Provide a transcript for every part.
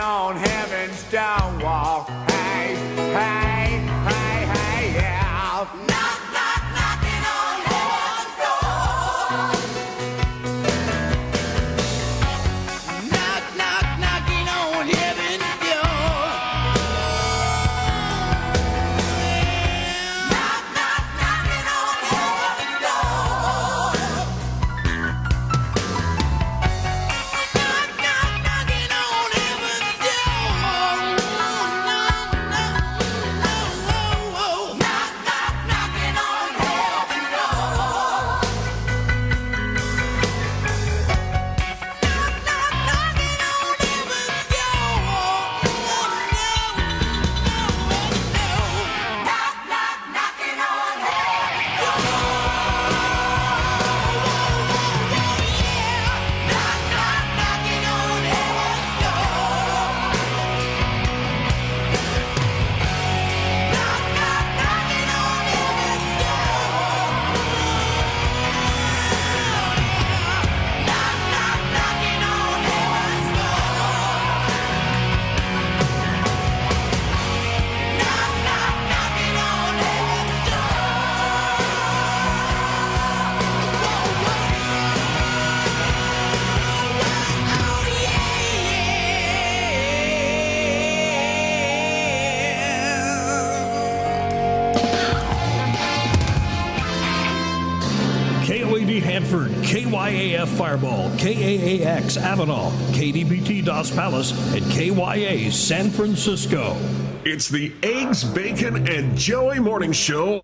on heaven's stone wall. Hey, hey, hey, hey, yeah. Knock, knock, knocking on heaven's door. Knock, knock, knocking on heaven's door. Knock, knock, knocking on heaven's door. Knock, knock, knocking on heaven's door. Knock, knock, knocking on heaven's door. Knock, knock, knocking on heaven's door. Knock, knock, knocking on heaven's door. Knock, knock, knocking on heaven's door. Knock, knock, knocking on heaven's door. Knock, knock, knocking on heaven's door. Knock, knock, knocking on heaven's KOAD Hanford, KYAF Fireball, KAAX Avenal, KDBT Dos Palace, and KYA San Francisco. It's the Eggs, Bacon, and Joey Morning Show.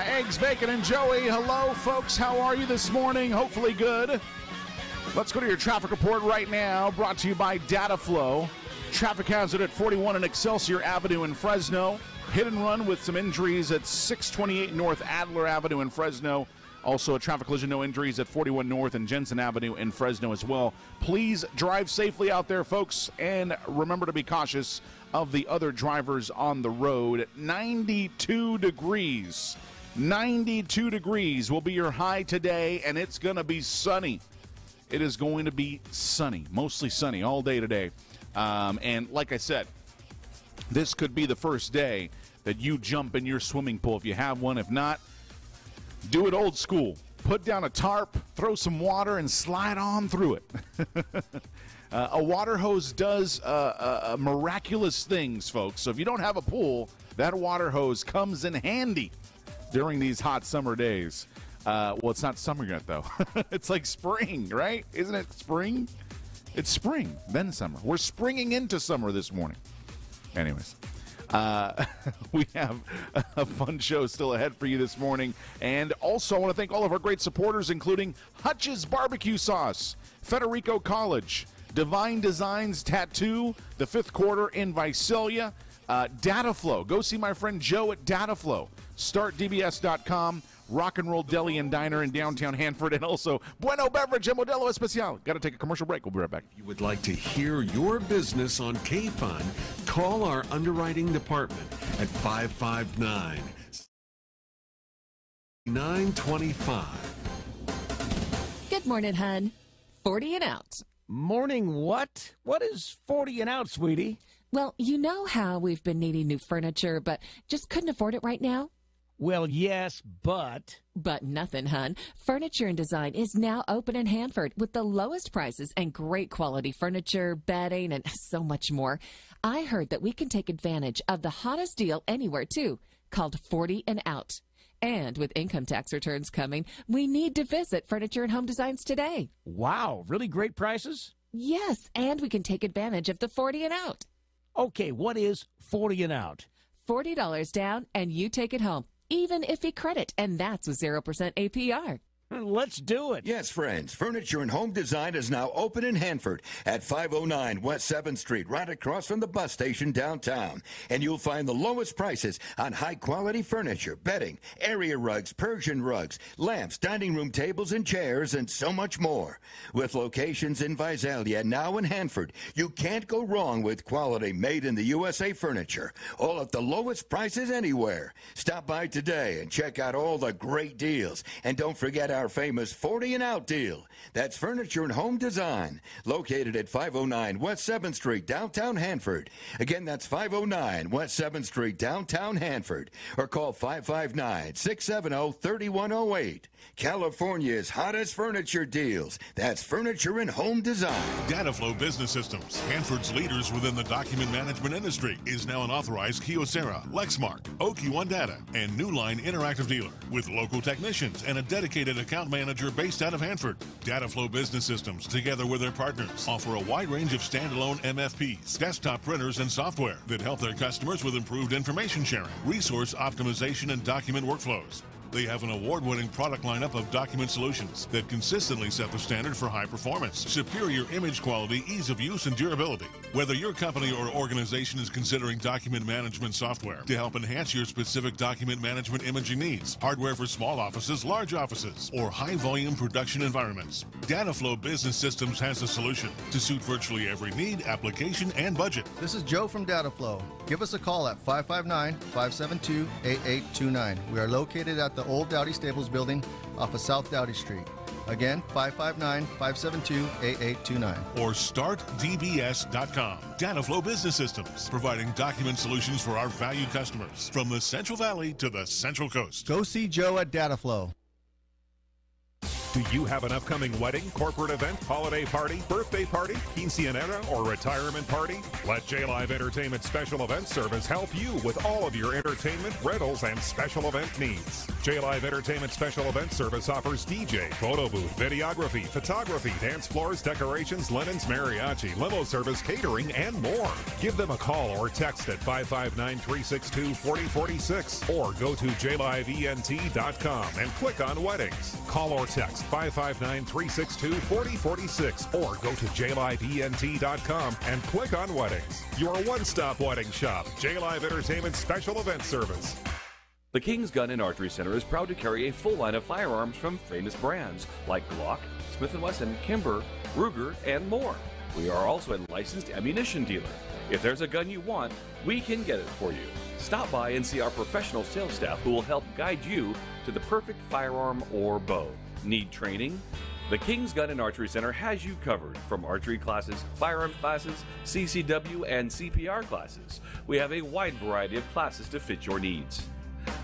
Eggs, Bacon, and Joey. Hello, folks. How are you this morning? Hopefully good. Let's go to your traffic report right now, brought to you by Dataflow. Traffic hazard at 41 and Excelsior Avenue in Fresno. Hit and run with some injuries at 628 North Adler Avenue in Fresno. Also, a traffic collision, no injuries at 41 North and Jensen Avenue in Fresno as well. Please drive safely out there, folks, and remember to be cautious of the other drivers on the road. 92 degrees. 92 degrees will be your high today, and it's going to be sunny. It is going to be sunny, mostly sunny all day today. And like I said, this could be the first day that you jump in your swimming pool if you have one. If not, do it old school. Put down a tarp, throw some water, and slide on through it. A water hose does miraculous things, folks. So if you don't have a pool, that water hose comes in handy during these hot summer days. Well, it's not summer yet, though. It's like spring, right? Isn't it spring? It's spring, then summer. We're springing into summer this morning. Anyways. We have a fun show still ahead for you this morning. And also, I want to thank all of our great supporters, including Hutch's Barbecue Sauce, Federico College, Divine Designs Tattoo, the Fifth Quarter in Visalia, Dataflow. Go see my friend Joe at Dataflow. StartDBS.com, Rock and Roll Deli and Diner in downtown Hanford, and also Bueno Beverage and Modelo Especial. Got to take a commercial break. We'll be right back. If you would like to hear your business on K-Fun, call our underwriting department at 559-925. Good morning, hun. 40 and out. Morning what? What is 40 and out, sweetie? Well, you know how we've been needing new furniture, but just couldn't afford it right now? Well, yes, but... But nothing, hun. Furniture and Design is now open in Hanford with the lowest prices and great quality furniture, bedding, and so much more. I heard that we can take advantage of the hottest deal anywhere, too, called 40 and out. And with income tax returns coming, we need to visit Furniture and Home Designs today. Wow, really great prices? Yes, and we can take advantage of the 40 and out. Okay, what is 40 and out? $40 down, and you take it home. Even if you credit, and that's with 0% APR. Let's do it. Yes, friends. Furniture and Home Design is now open in Hanford at 509 West 7th Street, right across from the bus station downtown. And you'll find the lowest prices on high-quality furniture, bedding, area rugs, Persian rugs, lamps, dining room tables and chairs, and so much more. With locations in Visalia and now in Hanford, you can't go wrong with quality made in the USA furniture, all at the lowest prices anywhere. Stop by today and check out all the great deals. And don't forget our famous 40 and out deal. That's Furniture and Home Design, located at 509 West 7th Street, downtown Hanford. Again, that's 509 West 7th Street, downtown Hanford. Or call 559-670-3108. California's hottest furniture deals. That's Furniture and Home Design. Dataflow Business Systems, Hanford's leaders within the document management industry, is now an authorized Kyocera, Lexmark, OQ1 Data, and Newline Interactive dealer with local technicians and a dedicated account manager based out of Hanford. Dataflow Business Systems, together with their partners, offer a wide range of standalone MFPs, desktop printers, and software that help their customers with improved information sharing, resource optimization, and document workflows. They have an award-winning product lineup of document solutions that consistently set the standard for high performance, superior image quality, ease of use, and durability. Whether your company or organization is considering document management software to help enhance your specific document management imaging needs, hardware for small offices, large offices, or high-volume production environments, Dataflow Business Systems has a solution to suit virtually every need, application, and budget. This is Joe from Dataflow. Give us a call at 559-572-8829. We are located at the Old Dowdy Stables building off of South Dowdy Street. Again, 559-572-8829. Or startdbs.com. Dataflow Business Systems, providing document solutions for our valued customers from the Central Valley to the Central Coast. Go see Joe at Dataflow. Do you have an upcoming wedding, corporate event, holiday party, birthday party, quinceañera, or retirement party? Let J-Live Entertainment Special Event Service help you with all of your entertainment, rentals, and special event needs. J-Live Entertainment Special Event Service offers DJ, photo booth, videography, photography, dance floors, decorations, linens, mariachi, limo service, catering, and more. Give them a call or text at 559-362-4046 or go to jliveent.com and click on weddings. Call or text 559-362-4046 or go to jliveent.com and click on weddings. Your one-stop wedding shop, J-Live Entertainment Special Event Service. The King's Gun and Archery Center is proud to carry a full line of firearms from famous brands like Glock, Smith & Wesson, Kimber, Ruger, and more. We are also a licensed ammunition dealer. If there's a gun you want, we can get it for you. Stop by and see our professional sales staff who will help guide you to the perfect firearm or bow. Need training? The King's Gun and Archery Center has you covered, from archery classes, firearms classes, CCW, and CPR classes. We have a wide variety of classes to fit your needs.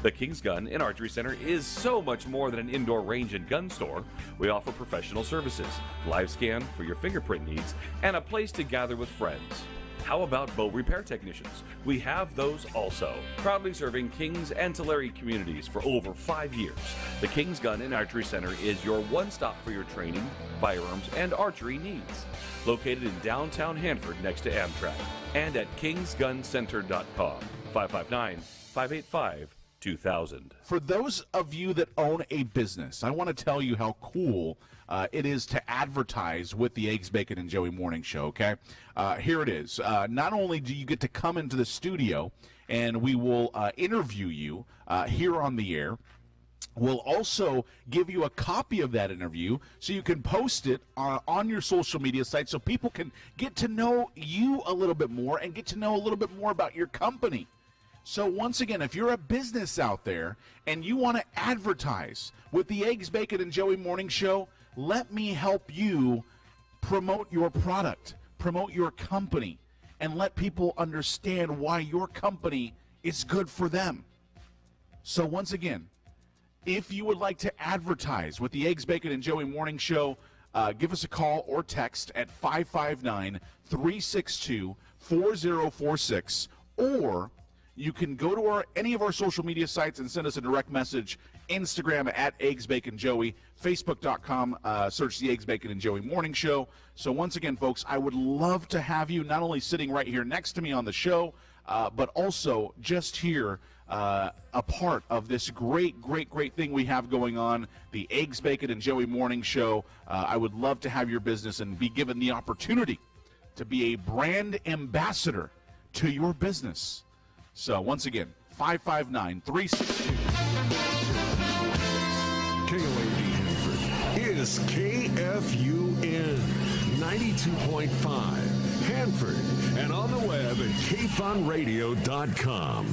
The King's Gun and Archery Center is so much more than an indoor range and gun store. We offer professional services, live scan for your fingerprint needs, and a place to gather with friends. How about bow repair technicians? We have those also. Proudly serving Kings and Tulare communities for over 5 years, the King's Gun and Archery Center is your one-stop for your training, firearms, and archery needs. Located in downtown Hanford next to Amtrak, and at kingsguncenter.com, 559-585-2000. For those of you that own a business, I want to tell you how cool it is to advertise with the Eggs, Bacon, and Joey Morning Show, okay? Here it is. Not only do you get to come into the studio and we will interview you here on the air, we'll also give you a copy of that interview so you can post it on your social media site so people can get to know you a little bit more and get to know a little bit more about your company. So once again, if you're a business out there and you want to advertise with the Eggs, Bacon, and Joey Morning Show, let me help you promote your product, promote your company, and let people understand why your company is good for them. So once again, if you would like to advertise with the Eggs, Bacon, and Joey Morning Show, give us a call or text at 559-362-4046, or you can go to any of our social media sites and send us a direct message. Instagram at Eggs, Bacon, Joey. Facebook.com, search the Eggs, Bacon, and Joey Morning Show. So once again, folks, I would love to have you not only sitting right here next to me on the show, but also just here a part of this great thing we have going on, the Eggs, Bacon, and Joey Morning Show. I would love to have your business and be given the opportunity to be a brand ambassador to your business. So, once again, 559-362. KOAD Hanford is KFUN 92.5 Hanford and on the web at kfunradio.com.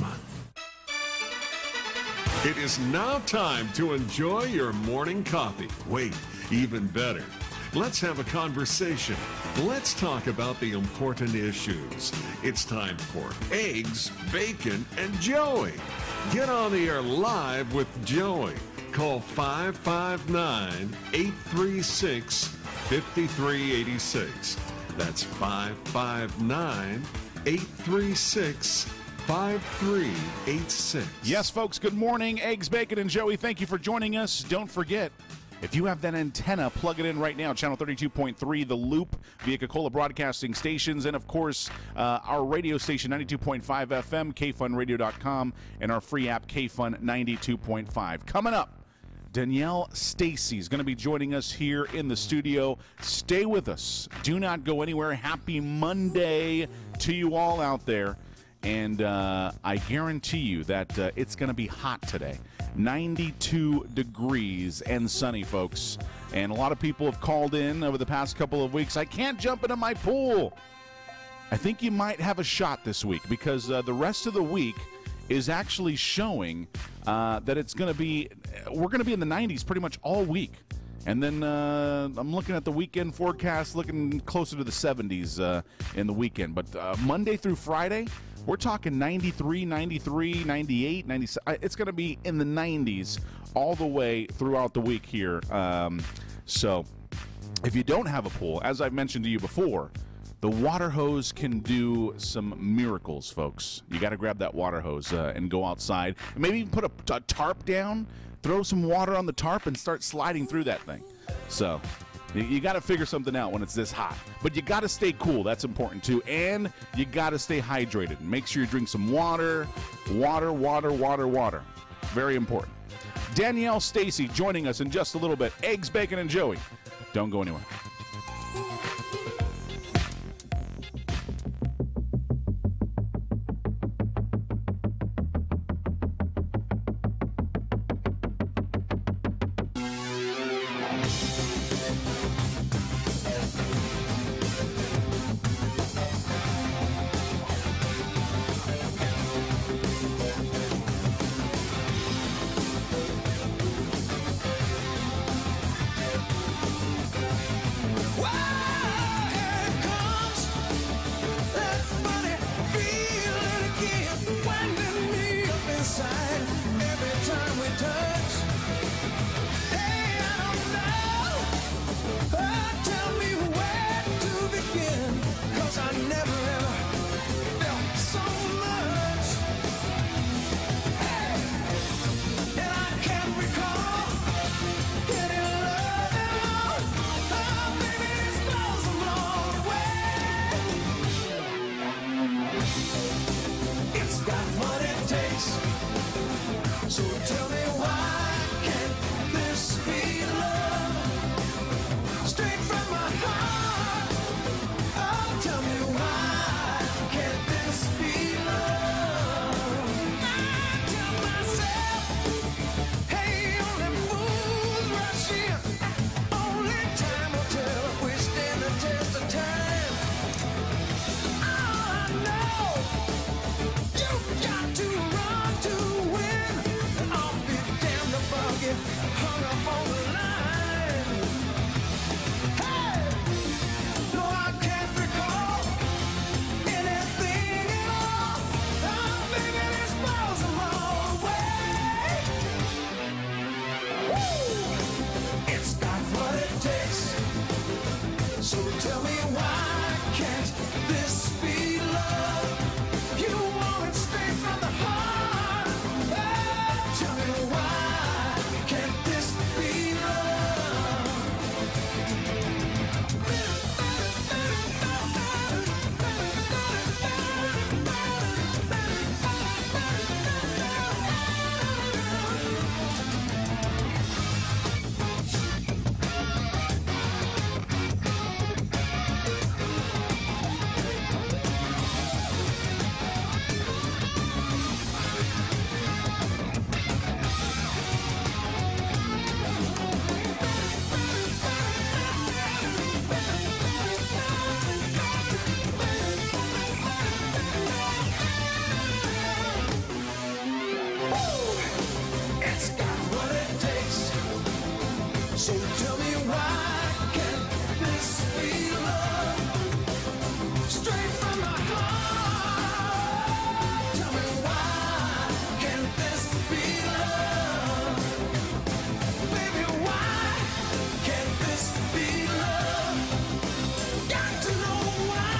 It is now time to enjoy your morning coffee. Wait, even better. Let's have a conversation. Let's talk about the important issues. It's time for Eggs, Bacon, and Joey. Get on the air live with Joey. Call 559-836-5386. That's 559-836-5386. Yes, folks, good morning. Eggs, Bacon, and Joey, thank you for joining us. Don't forget, if you have that antenna, plug it in right now. Channel 32.3, The Loop, via Coca-Cola Broadcasting Stations, and, of course, our radio station, 92.5 FM, kfunradio.com, and our free app, KFun 92.5. Coming up, Danielle Stacy is going to be joining us here in the studio. Stay with us. Do not go anywhere. Happy Monday to you all out there. And I guarantee you that it's going to be hot today. 92 degrees and sunny, folks. And a lot of people have called in over the past couple of weeks. I can't jump into my pool. I think you might have a shot this week because the rest of the week is actually showing that it's going to be, we're going to be in the 90s pretty much all week. And then I'm looking at the weekend forecast, looking closer to the 70s in the weekend. But Monday through Friday, we're talking 93, 93, 98, 97. It's going to be in the 90s all the way throughout the week here. So if you don't have a pool, as I've mentioned to you before, the water hose can do some miracles, folks. You got to grab that water hose and go outside. And maybe even put a tarp down, throw some water on the tarp, and start sliding through that thing. So you got to figure something out when it's this hot. But you got to stay cool. That's important, too. And you got to stay hydrated. Make sure you drink some water. Water, water, water, water. Very important. Danielle Stacy joining us in just a little bit. Eggs, Bacon, and Joey. Don't go anywhere. So tell me why can't this be love? You want it straight from the heart. Oh, tell me why can't this be love? It's got what it takes. So tell me why can't this be love? Straight from my heart. Tell me why can't this be love? Baby, why can't this be love? Got to know why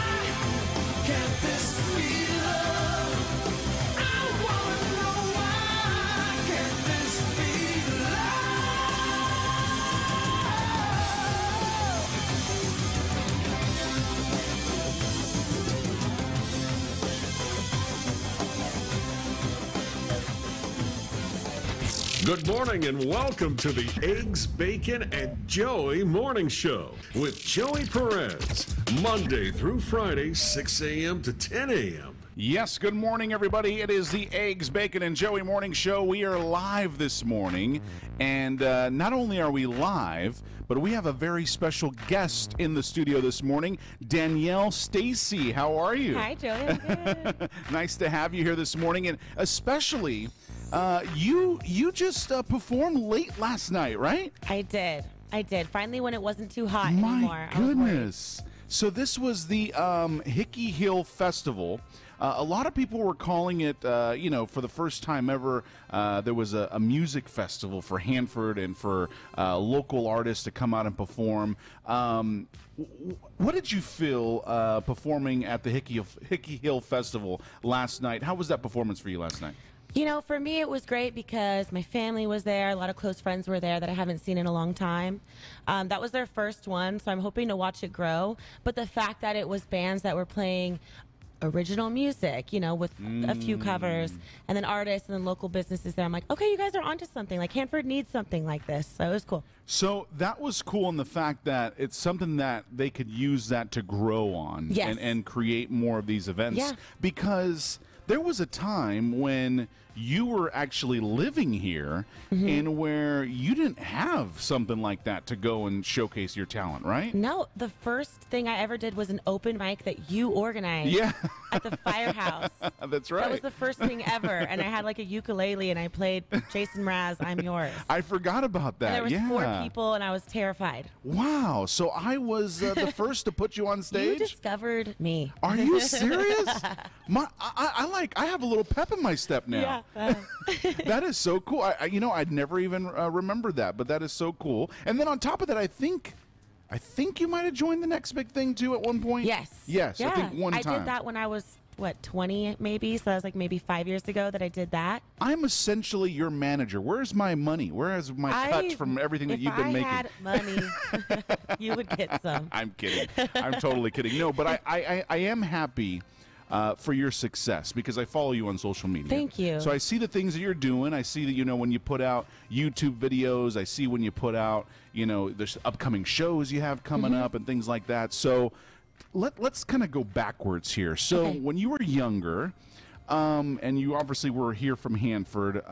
can't this be love? I wanna know why can't this be Good morning and welcome to the Eggs, Bacon, and Joey Morning Show with Joey Perez, Monday through Friday, 6 a.m. to 10 a.m. Yes, good morning, everybody. It is the Eggs, Bacon, and Joey Morning Show. We are live this morning, and not only are we live, but we have a very special guest in the studio this morning, Danielle Stacy. How are you? Hi, Joey. I'm good. Nice to have you here this morning, and especially you just performed late last night, right? I did. Finally, when it wasn't too hot My anymore. goodness. So this was the Hickey Hill Festival. A lot of people were calling it, for the first time ever, there was a music festival for Hanford and for local artists to come out and perform. What did you feel performing at the Hickey Hill Festival last night? How was that performance for you last night? You know, for me, it was great because my family was there. A lot of close friends were there that I haven't seen in a long time. That was their first one, so I'm hoping to watch it grow. But the fact that it was bands that were playing original music, with a few covers, and then artists and then local businesses there, I'm like, okay, you guys are onto something. Like, Hanford needs something like this, so it was cool. So that was cool in the fact that it's something that they could use that to grow on. Yes. and create more of these events. Yeah. Because there was a time when you were actually living here and where you didn't have something like that to go and showcase your talent, right? No, the first thing I ever did was an open mic that you organized at the Firehouse. That's right. That was the first thing ever, and I had like a ukulele, and I played Jason Mraz, I'm Yours. I forgot about that. And there was 4 people, and I was terrified. Wow, so I was the first to put you on stage? You discovered me. Are you serious? I have a little pep in my step now. Yeah. That is so cool. I'd never even remembered that, but that is so cool. And then on top of that, I think you might have joined the Next Big Thing too at one point. Yes. Yes. Yeah. I think one time. I did that when I was 20 maybe. So that was like maybe 5 years ago that I did that. I'm essentially your manager. Where's my money? Where is my cut from everything that you've been making? If I had money, you would get some. I'm kidding. I'm totally kidding. No, but I am happy for your success because I follow you on social media. Thank you. So I see the things that you're doing. I see that, when you put out YouTube videos. I see when you put out, there's upcoming shows you have coming up and things like that. So let's kind of go backwards here. So when you were younger, and you obviously were here from Hanford,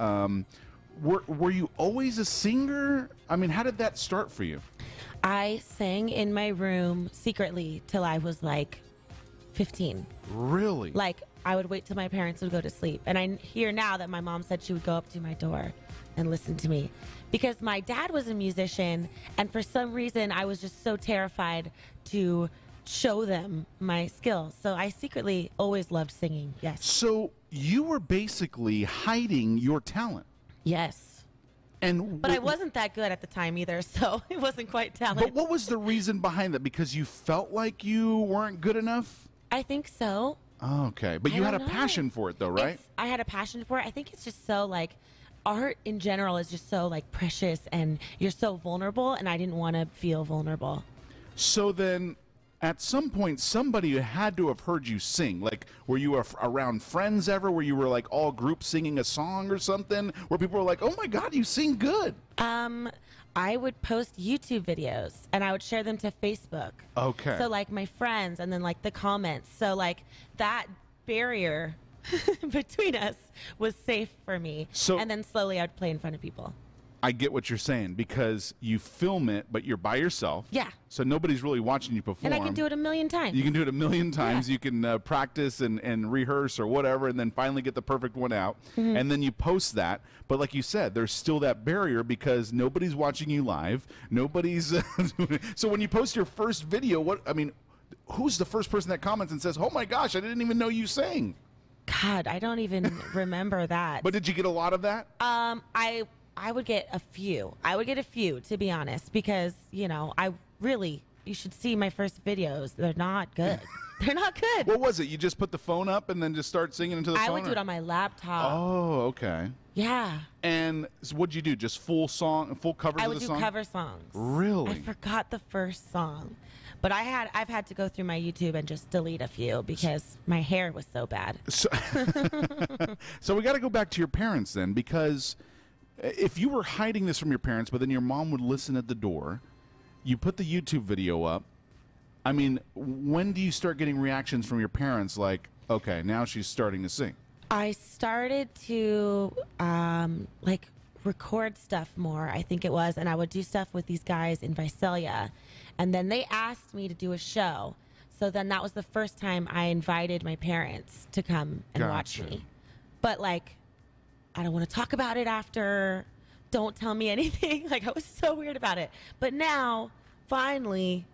were you always a singer? I mean, how did that start for you? I sang in my room secretly till I was like 15. Really? Like, I would wait till my parents would go to sleep. And I hear now that my mom said she would go up to my door and listen to me. Because my dad was a musician, and for some reason, I was just so terrified to show them my skills. So I secretly always loved singing, yes. So you were basically hiding your talent. Yes. But I wasn't that good at the time either, so it wasn't quite talented. But what was the reason behind that? Because you felt like you weren't good enough? I think so. Oh, okay. But you had a passion for it, though, right? I had a passion for it. I think it's just so, like, art in general is just so, like, precious, and you're so vulnerable, and I didn't want to feel vulnerable. So then, at some point, somebody had to have heard you sing. Like, were you around friends ever where you were, like, all group singing a song or something? Where people were like, oh, my God, you sing good. I would post YouTube videos, and I would share them to Facebook. Okay. So, like, my friends, and then, like, the comments. So, like, that barrier between us was safe for me. So, and then slowly I'd play in front of people. I get what you're saying, because you film it, but you're by yourself. Yeah. So nobody's really watching you perform. And I can do it a million times. You can do it a million times. Yeah. You can practice and rehearse or whatever, and then finally get the perfect one out. Mm-hmm. And then you post that. But like you said, there's still that barrier because nobody's watching you live. Nobody's. So when you post your first video, who's the first person that comments and says, oh my gosh, I didn't even know you sang? God, I don't even remember that. But did you get a lot of that? I would get a few. To be honest, because, you should see my first videos. They're not good. They're not good. What was it? You just put the phone up and then just start singing into the phone? I would do it on my laptop. Oh, okay. Yeah. And so what'd you do? Just full covers of the song? I would do cover songs. Really? I forgot the first song. But I've had to go through my YouTube and just delete a few because my hair was so bad. So we got to go back to your parents then, because if you were hiding this from your parents, but then your mom would listen at the door, you put the YouTube video up. I mean, when do you start getting reactions from your parents like, okay, now she's starting to sing? I started to record stuff more, I think it was, and I would do stuff with these guys in Visalia. And then they asked me to do a show. So then that was the first time I invited my parents to come and watch me. But, like, I don't want to talk about it after. Don't tell me anything. Like, I was so weird about it. But now, finally,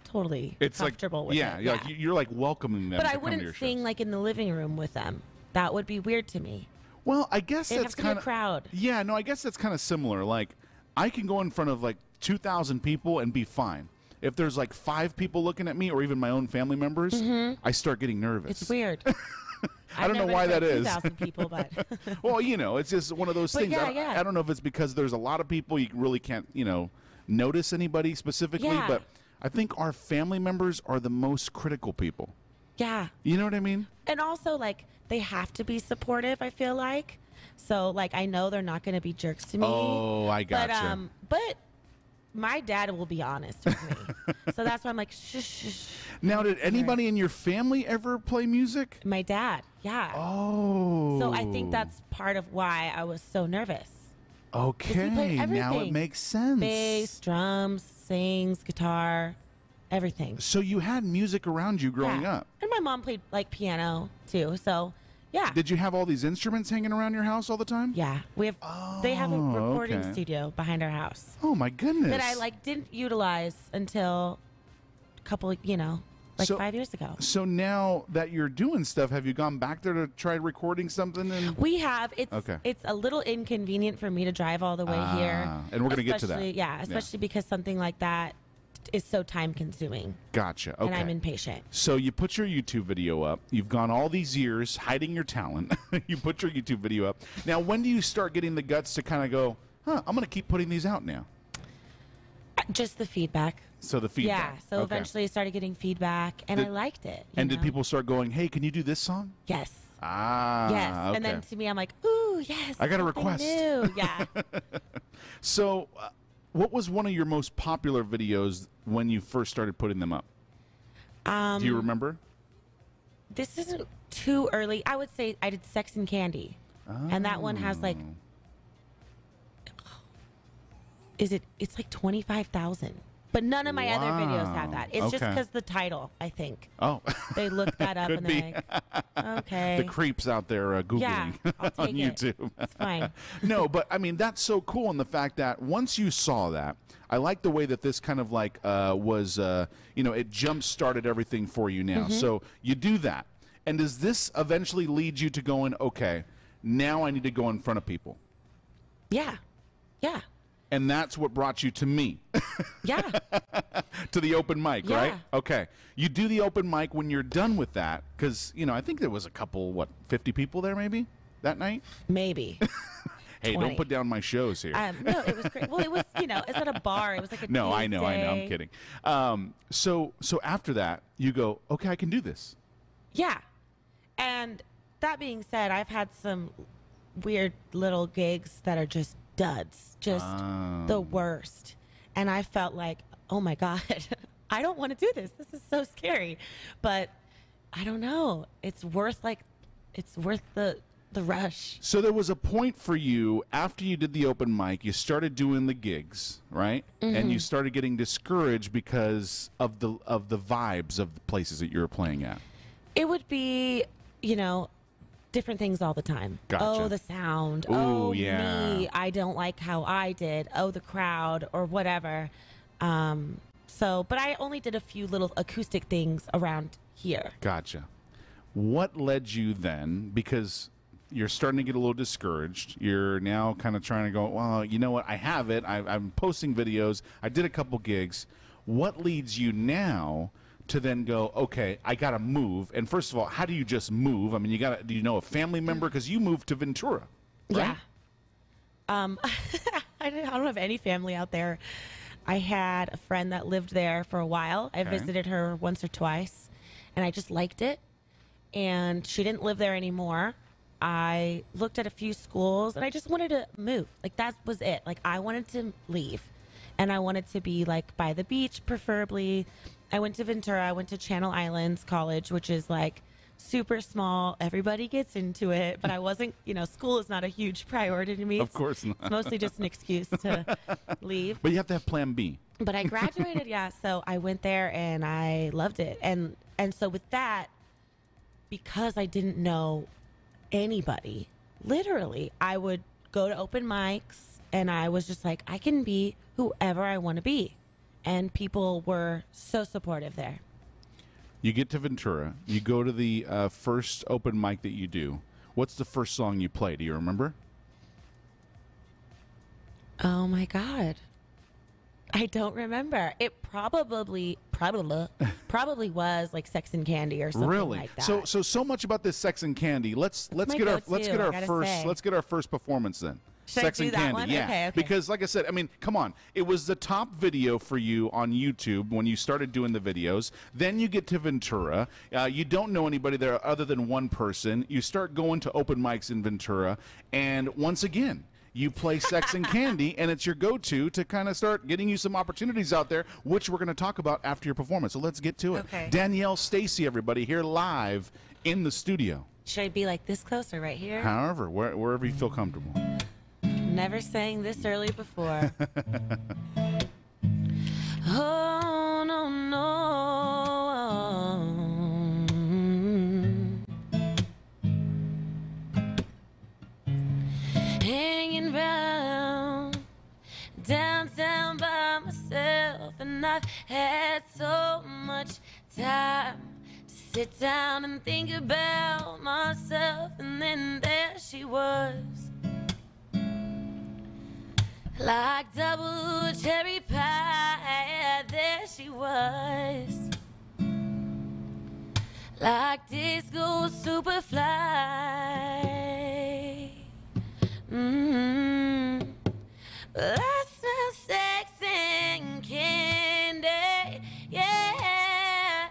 totally comfortable with it. Yeah, like you're like welcoming them. But to I wouldn't come to your sing shows. like in the living room with them. That would be weird to me. Well, I guess It'd that's have to be kind a crowd. Yeah, no, I guess that's kind of similar. Like, I can go in front of like 2,000 people and be fine. If there's like 5 people looking at me, or even my own family members, I start getting nervous. It's weird. I don't know why that is. 2,000 people, but well, it's just one of those things. Yeah, I don't know if it's because there's a lot of people you really can't, notice anybody specifically, Yeah. but I think our family members are the most critical people. yeah. You know what I mean? And also, like, they have to be supportive, I feel like. So, like, I know they're not going to be jerks to me. Oh, I gotcha. But my dad will be honest with me. So that's why I'm like, shh, shh, shh. Now, did anybody in your family ever play music? My dad, yeah. Oh. So I think that's part of why I was so nervous. Okay, now it everything. makes sense. Bass, drums, sings, guitar, everything. So you had music around you growing Yeah. up. And my mom played, like, piano, too. So, yeah. Did you have all these instruments hanging around your house all the time? Yeah. They have a recording okay. studio behind our house. Oh, my goodness. That I, like, didn't utilize until a couple, So- 5 years ago. So now that you're doing stuff, have you gone back there to try recording something? We have. Okay. It's a little inconvenient for me to drive all the way here. And we're going to get to that. Especially- Yeah, especially because something like that is so time consuming. Gotcha. Okay. And I'm impatient. So you put your YouTube video up. You've gone all these years hiding your talent. You put your YouTube video up. Now, when do you start getting the guts to kind of go, I'm going to keep putting these out now? Just the feedback. So the feedback. Yeah. So Okay. eventually I started getting feedback, and I liked it. And you did know? people start going, hey, can you do this song? Yes. Ah. Yes. Okay. And then to me, I'm like, ooh, yes. I got a something request. New. Yeah. So what was one of your most popular videos when you first started putting them up? Do you remember? This isn't too early. I would say I did Sex and Candy. And that one has like, it's like 25,000. But none of my other videos have that. It's just Okay. because the title, I think. Oh. They looked that up Could and be. they're like, okay. The creeps out there Googling Yeah, I'll on take it. YouTube. It's fine. No, but I mean, that's so cool in the fact that once you saw that, I like the way that this kind of like was, it jump started everything for you now. Mm-hmm. So you do that. And does this eventually lead you to going, okay, now I need to go in front of people? Yeah. Yeah. And that's what brought you to me. Yeah. To the open mic, Yeah. right? Okay. You do the open mic when you're done with that, because, I think there was a couple, 50 people there maybe that night? Maybe. Hey, 20. don't put down my shows here. No, it was great. Well, it was, it's at a bar. It was like a No, I know. I'm Tuesday. kidding. So after that, you go, okay, I can do this. Yeah. And that being said, I've had some weird little gigs that are just duds, just the worst. And I felt like, oh my God, I don't want to do this. This is so scary. But I don't know. It's worth the rush. So there was a point for you after you did the open mic, you started doing the gigs, right? And you started getting discouraged because of the vibes of the places that you were playing at. It would be, different things all the time. Gotcha. Oh, the sound. Ooh, yeah. Me. I don't like how I did. Oh, the crowd or whatever. But I only did a few little acoustic things around here. Gotcha. What led you then, because you're starting to get a little discouraged, you're now kind of trying to go, well, you know what, I have it. I'm posting videos. I did a couple gigs. What leads you now to then go, okay, I got to move? And first of all, how do you just move? I mean, do you know a family member? Because you moved to Ventura, right? Yeah. I don't have any family out there. I had a friend that lived there for a while. I visited her once or twice, and I just liked it. And she didn't live there anymore. I looked at a few schools, and I just wanted to move. Like, that was it. Like, I wanted to leave, and I wanted to be, like, by the beach, preferably. I went to Ventura. I went to Channel Islands College, which is, like, super small. Everybody gets into it, but I wasn't, school is not a huge priority to me. Of course not. It's mostly just an excuse to leave. But you have to have plan B. But I graduated, so I went there, and I loved it. And so with that, because I didn't know anybody, literally, I would go to open mics, and I was just like, I can be whoever I want to be. And people were so supportive there. You get to Ventura. You go to the first open mic that you do. What's the first song you play? Do you remember? Oh, my God. I don't remember. It probably was like Sex and Candy or something Really? like that. So much about this Sex and Candy. Let's my get our go-to, let's get our first performance then. Should Sex I do and that Candy, one? yeah. Okay. Because like I said, I mean, come on. It was the top video for you on YouTube when you started doing the videos. Then you get to Ventura. You don't know anybody there other than one person. You start going to open mics in Ventura, and once again, you play Sex and Candy, and it's your go-to to kind of start getting you some opportunities out there, which we're going to talk about after your performance. So let's get to it. Okay. Danielle Stacy, everybody, here live in the studio. Should I be like this close or right here? However, wherever you feel comfortable. Never sang this early before. Oh, no, no. Hanging round downtown by myself, and I've had so much time to sit down and think about myself, and then there she was, like double cherry pie. There she was, like disco superfly. Well, I smell sex and candy, yeah.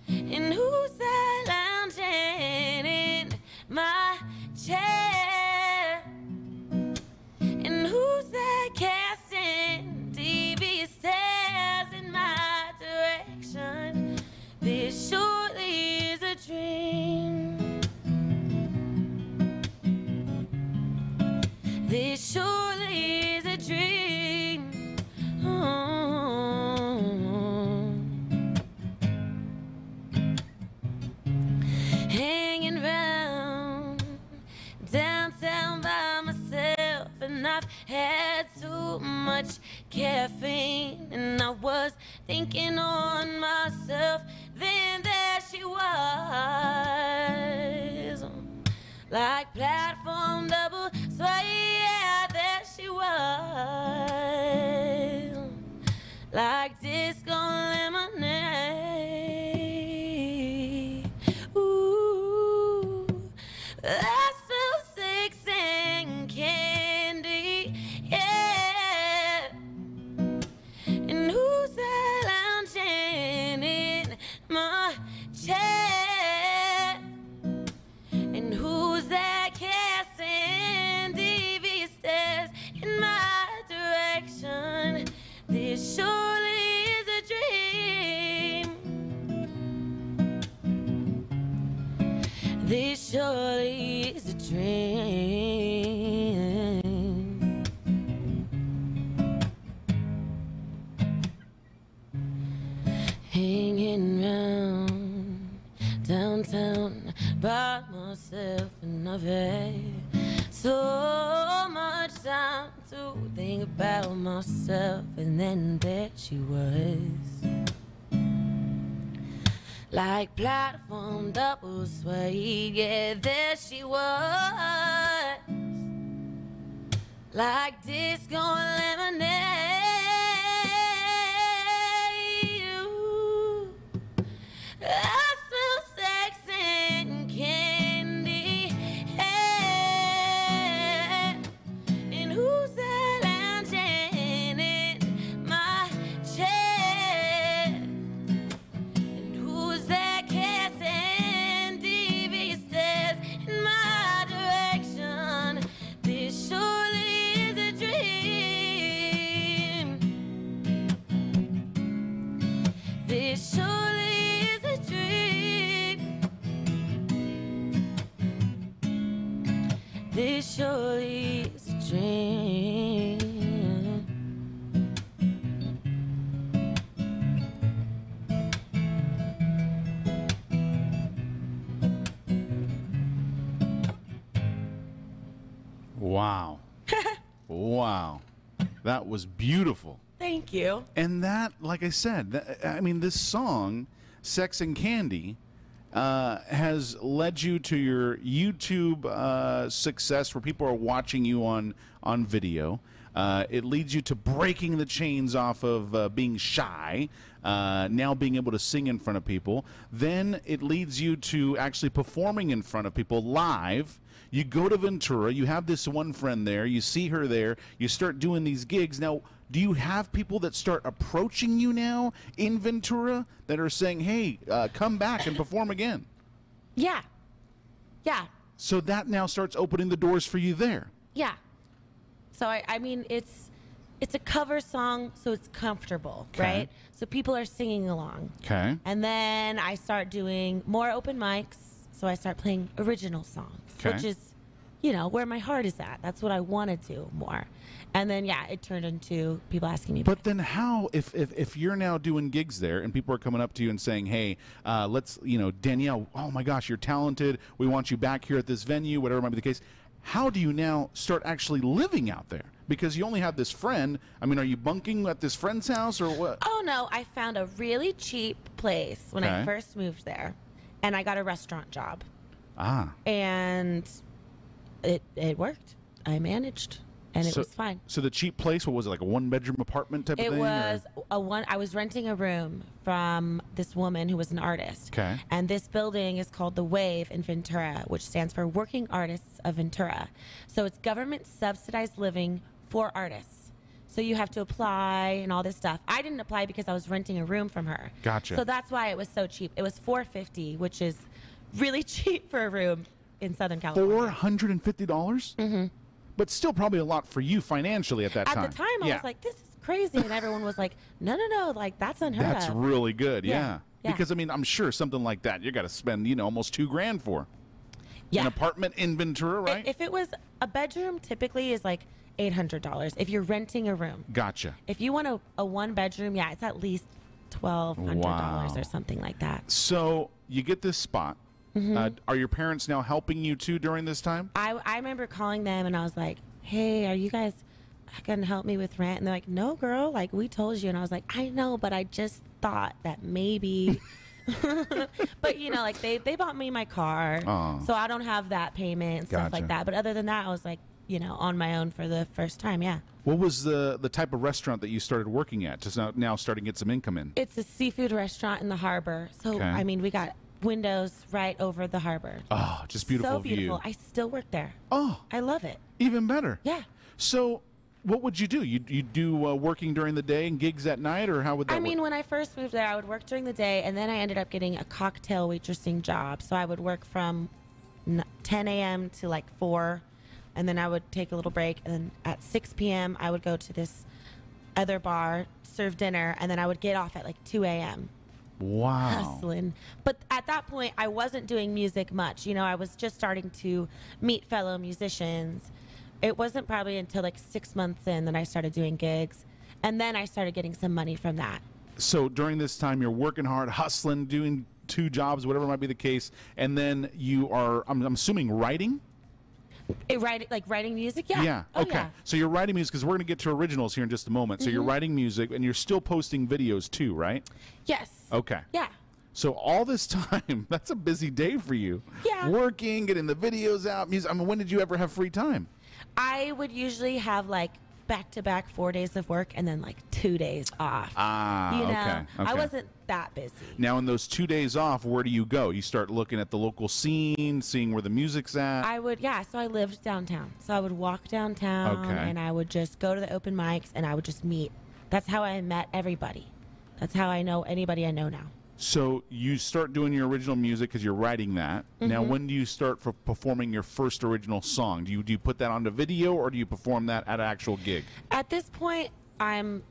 And who's that lounging in my chair? And who's that casting devious stares in my direction? This surely is a dream. This surely is a dream. Oh. Hanging round downtown by myself, and I've had too much caffeine, and I was thinking on myself. Then there she was, like platform double sway, yeah. like disco lemonade. Ooh, I smell sex and candy, yeah. And who's that lounging in my chair? And who's that casting devious stares in my direction? This surely is a dream. This surely is a dream. Hanging round downtown by myself, and I've had so much time to think about myself. And then there she was, like platform double suede. Yeah, there she was, like disco lemonade. Ooh, I smell sex and candy, yeah. And who's that lounging in my chair? And who's that casting devious stares in my direction? This surely is a dream. This surely is a dream. This surely is a dream. Wow. Wow. That was beautiful. Thank you. And that, like I said, I mean, this song, Sex and Candy, has led you to your YouTube success where people are watching you on video. It leads you to breaking the chains off of being shy, now being able to sing in front of people. Then it leads you to actually performing in front of people live. You go to Ventura, you have this one friend there, you see her there, you start doing these gigs. Now, do you have people that start approaching you now in Ventura that are saying, hey, come back and perform again? Yeah. Yeah. So that now starts opening the doors for you there. Yeah. So I mean, it's a cover song, so it's comfortable, right? So people are singing along. Okay. And then I start doing more open mics, so I start playing original songs, which is, you know, where my heart is at. That's what I want to do more. And then, yeah, it turned into people asking me about But then how, if you're now doing gigs there and people are coming up to you and saying, hey, let's, you know, Danielle, oh my gosh, you're talented. We want you back here at this venue, whatever might be the case. How do you now start actually living out there? Because you only have this friend. I mean, are you bunking at this friend's house or what? Oh, no. I found a really cheap place when I first moved there, and I got a restaurant job. And it worked. I managed, and it was fine. So the cheap place, what was it, like a one-bedroom apartment type of thing? It was I was renting a room from this woman who was an artist. Okay. And this building is called The Wave in Ventura, which stands for Working Artists of Ventura. So it's government subsidized living for artists. So you have to apply and all this stuff. I didn't apply because I was renting a room from her. Gotcha. So that's why it was so cheap. It was $450, which is really cheap for a room in Southern California. $450? Mm-hmm. But still probably a lot for you financially at that time. At the time, I was like, this is crazy. And everyone was like, no, like, that's unheard of. That's really good, Yeah. Because, I mean, I'm sure something like that, you got to spend, you know, almost $2,000 for. Yeah. An apartment in Ventura, right? If it was a bedroom, typically is like $800 if you're renting a room. Gotcha. If you want a one-bedroom, yeah, it's at least $1,200 Wow. or something like that. So you get this spot. Mhm. Are your parents now helping you, too, during this time? I remember calling them, and I was like, hey, are you guys going to help me with rent? And they're like, no, girl, like, we told you. And I was like, I know, but I just thought that maybe. But, you know, like, they bought me my car, so I don't have that payment and stuff like Gotcha. that. But other than that, I was like, you know, on my own for the first time, yeah. What was the type of restaurant that you started working at to now starting to get some income in? It's a seafood restaurant in the harbor. So, Okay. I mean, we got windows right over the harbor. Oh, just beautiful So beautiful. view. I still work there. Oh. I love it. Even better. Yeah. So what would you do? You do working during the day and gigs at night, or how would that I mean, work? when I first moved there, I would work during the day, and then I ended up getting a cocktail waitressing job. So I would work from 10 a.m. to like 4, and then I would take a little break, and then at 6 p.m. I would go to this other bar, serve dinner, and then I would get off at like 2 a.m. Wow. hustling. But at that point, I wasn't doing music much. You know, I was just starting to meet fellow musicians. It wasn't probably until like 6 months in that I started doing gigs, and then I started getting some money from that. So during this time, you're working hard, hustling, doing 2 jobs, whatever might be the case, and then you are, I'm assuming, writing? Writing music? Yeah. Yeah. Oh, Okay. yeah. So you're writing music, because we're going to get to originals here in just a moment. So you're Mhm. writing music, and you're still posting videos too, right? Yes. Okay. Yeah. So all this time, that's a busy day for you. Yeah. Working, getting the videos out, music. I mean, when did you ever have free time? I would usually have like back-to-back 4 days of work and then like 2 days off. Ah, you know, okay. I Okay. wasn't that busy. Now, in those 2 days off, where do you go? You start looking at the local scene, seeing where the music's at. So I lived downtown. So I would walk downtown Okay. and I would just go to the open mics and I would just meet. That's how I met everybody. That's how I know anybody I know now. So you start doing your original music because you're writing that. Now, Mhm. when do you start for performing your first original song? Do you put that onto video, or do you perform that at an actual gig? At this point, I'm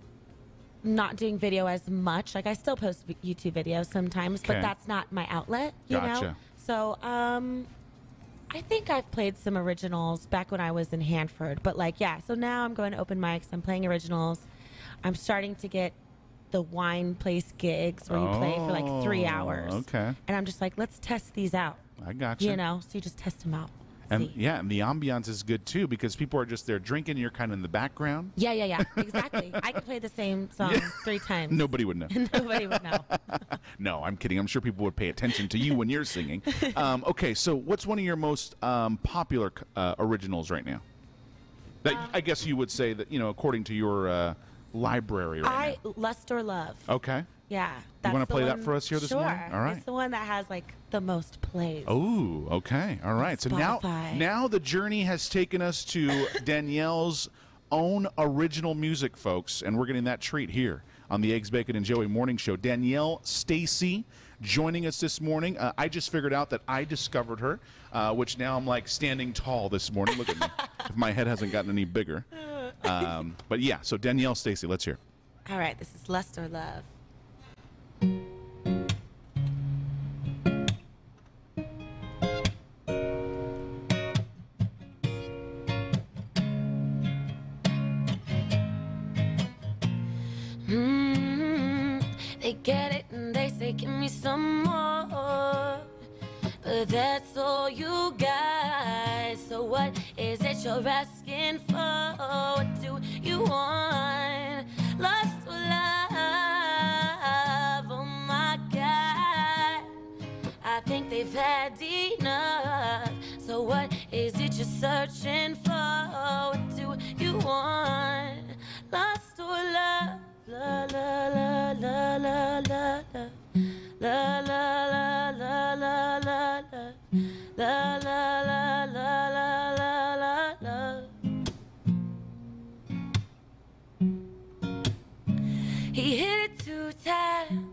not doing video as much. Like I still post YouTube videos sometimes, Okay. but that's not my outlet, you know? Gotcha. So, I think I've played some originals back when I was in Hanford, but like, yeah, so now I'm going to open mics, I'm playing originals. I'm starting to get the wine place gigs where you play for like 3 hours. Okay. And I'm just like, let's test these out. I gotcha. You know, so you just test them out. And yeah, and the ambiance is good too, because people are just there drinking. You're kind of in the background. Yeah, exactly. I could play the same song 3 times. Nobody would know. Nobody would know. No, I'm kidding. I'm sure people would pay attention to you when you're singing. Okay, so what's one of your most popular originals right now? That I guess you would say that, according to your library right Lust or Love. now. Okay. Yeah. You want that's to the play that one- for us here this sure. morning? All right. It's the one that has like the most plays. Oh, okay. All right. So Spotify. now the journey has taken us to Danielle's own original music, folks, and we're getting that treat here on the Eggs, Bacon, and Joey Morning Show. Danielle Stacy joining us this morning. I just figured out that I discovered her, which now I'm like standing tall this morning. Look at me. If my head hasn't gotten any bigger. But yeah, so Danielle Stacy, let's hear. All right. This is Lust or Love. They get it and they say, give me some more. But that's all you got. So what is it you're asking for? What do you want? Lust or love? Oh my God. I think they've had enough. So what is it you're searching for? What do you want? Lust or love? La la la la la la la. La la la la la la la. La la la la la la la. He hit it 2 times.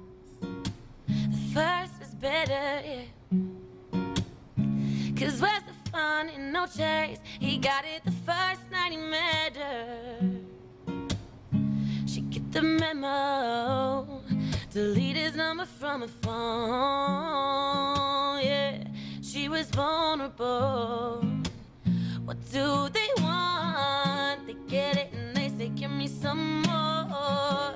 The first is better, yeah. 'Cause where's the fun in no chase? He got it the first night he met her. She get the memo. Delete his number from her phone, yeah. She was vulnerable. What do they want? They get it and they say, give me some more.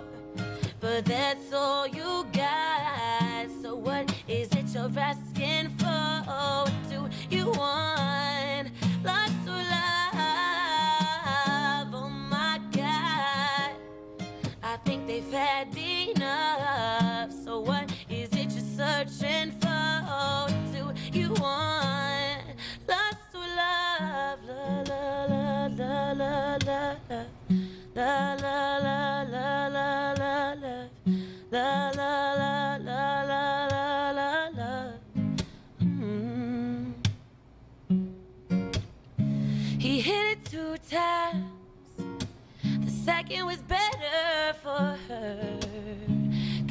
But that's all you got. So what is it you're asking for? What do you want? Lust or love? Oh my God. I think they've had enough. So what is it you're searching for? What do you want? Lust or love? La la la la la la la.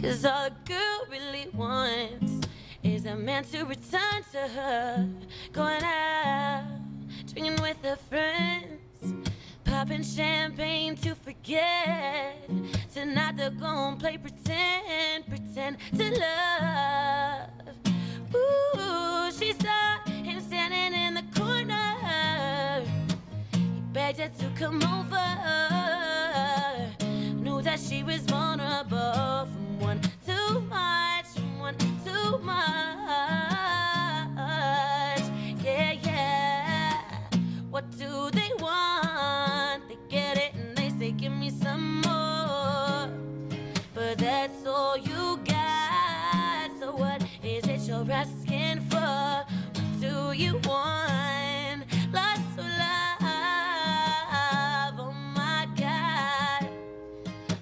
'Cause all a girl really wants is a man to return to her. Going out, drinking with her friends, popping champagne to forget. Tonight they're gonna play pretend to love. Ooh, she saw him standing in the corner. He begged her to come over. Knew that she was vulnerable from one too much, from one too much. Yeah, yeah. What do they want? They get it and they say, give me some more. But that's all you got. So what is it you're asking for? What do you want? Lots of love. Oh my God,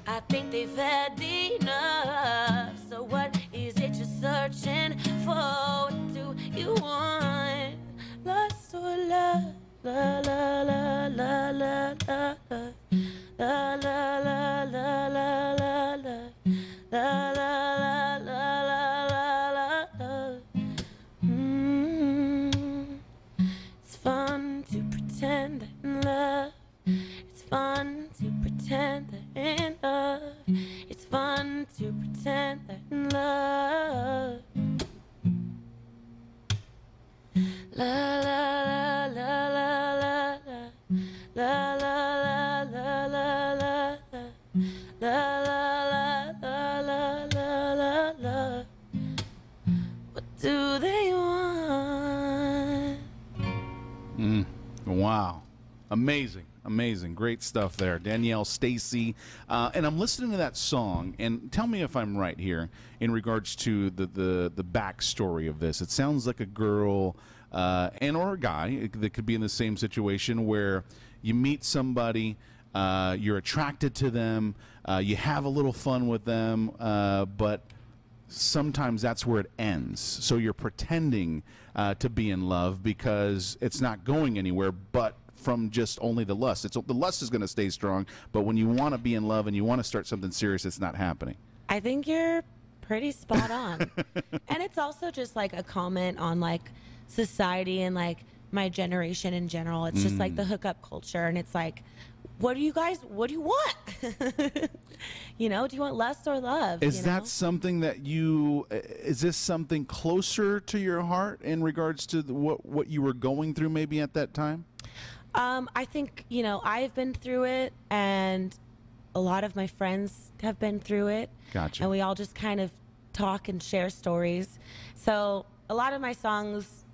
I think they've had enough. So what is it you're searching for? What do you want? Lots of love. La la la la la la la la la la la la la la la la la la. It's fun to pretend that in love. It's fun to pretend that in love. It's fun to pretend that in love. La la la la la la la la la la la la la la la la. What do they want? Wow. Amazing. Amazing. Great stuff there. Danielle Stacy. And I'm listening to that song, and tell me if I'm right here in regards to the backstory of this. It sounds like a girl and or a guy that could be in the same situation where you meet somebody, you're attracted to them, you have a little fun with them, but sometimes that's where it ends. So you're pretending to be in love because it's not going anywhere, but from just only the lust. The lust is going to stay strong, but when you want to be in love and you want to start something serious, it's not happening. I think you're pretty spot on. And it's also just like a comment on like society and like my generation in general. It's just like the hookup culture, and it's like, what do you want? You know, do you want lust or love? Is that something that is this something closer to your heart in regards to what you were going through maybe at that time? I think, you know, I've been through it, and a lot of my friends have been through it. Gotcha. And we all just kind of talk and share stories. So a lot of my songs,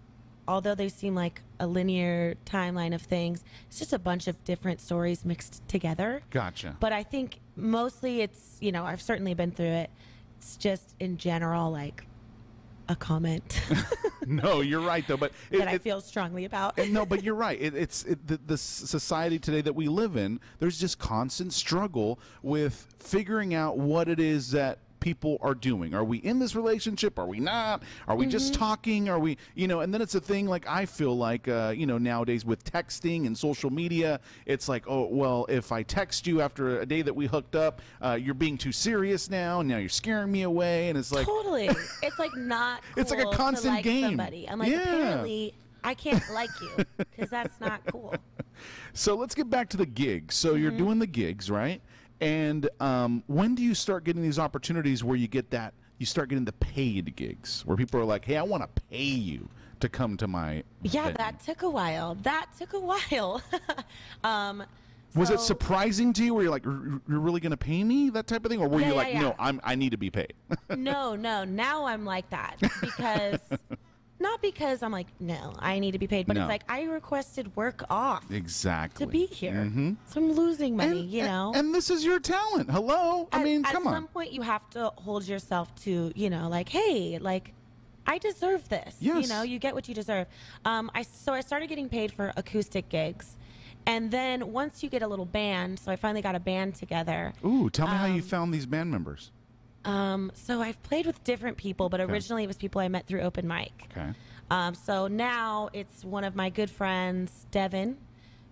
although they seem like a linear timeline of things, it's just a bunch of different stories mixed together. Gotcha. But I think mostly it's, you know, I've certainly been through it. It's just in general like a comment. No, you're right though. But that I feel strongly about. No, but you're right. The society today that we live in, there's just constant struggle with figuring out what it is that people are doing. Are we in this relationship? Are we not? Are we just talking? Are we, you know, and then it's a thing like I feel like, you know, nowadays with texting and social media, it's like, oh, well, if I text you after a day that we hooked up, you're being too serious now, and now you're scaring me away. And it's like. Totally. It's like not cool it's like a constant to like game. Somebody. I'm like, apparently I can't like you because that's not cool. So let's get back to the gigs. So you're doing the gigs, right? And when do you start getting these opportunities where you start getting the paid gigs where people are like, hey, I want to pay you to come to my venue? That took a while. Was it surprising to you where you're like, you're really going to pay me, that type of thing? Or were you like, no, I need to be paid? No. Now I'm like that because not because I'm like, no, I need to be paid, but it's like I requested work off. Exactly. To be here. So I'm losing money, you know. And this is your talent. Hello? I mean, come on. At some point you have to hold yourself to, you know, like, hey, like, I deserve this. Yes. You know, you get what you deserve. So I started getting paid for acoustic gigs. And then once you get a little band, so I finally got a band together. Ooh, tell me how you found these band members. So I've played with different people, but originally it was people I met through open mic. Okay. So now it's one of my good friends, Devin,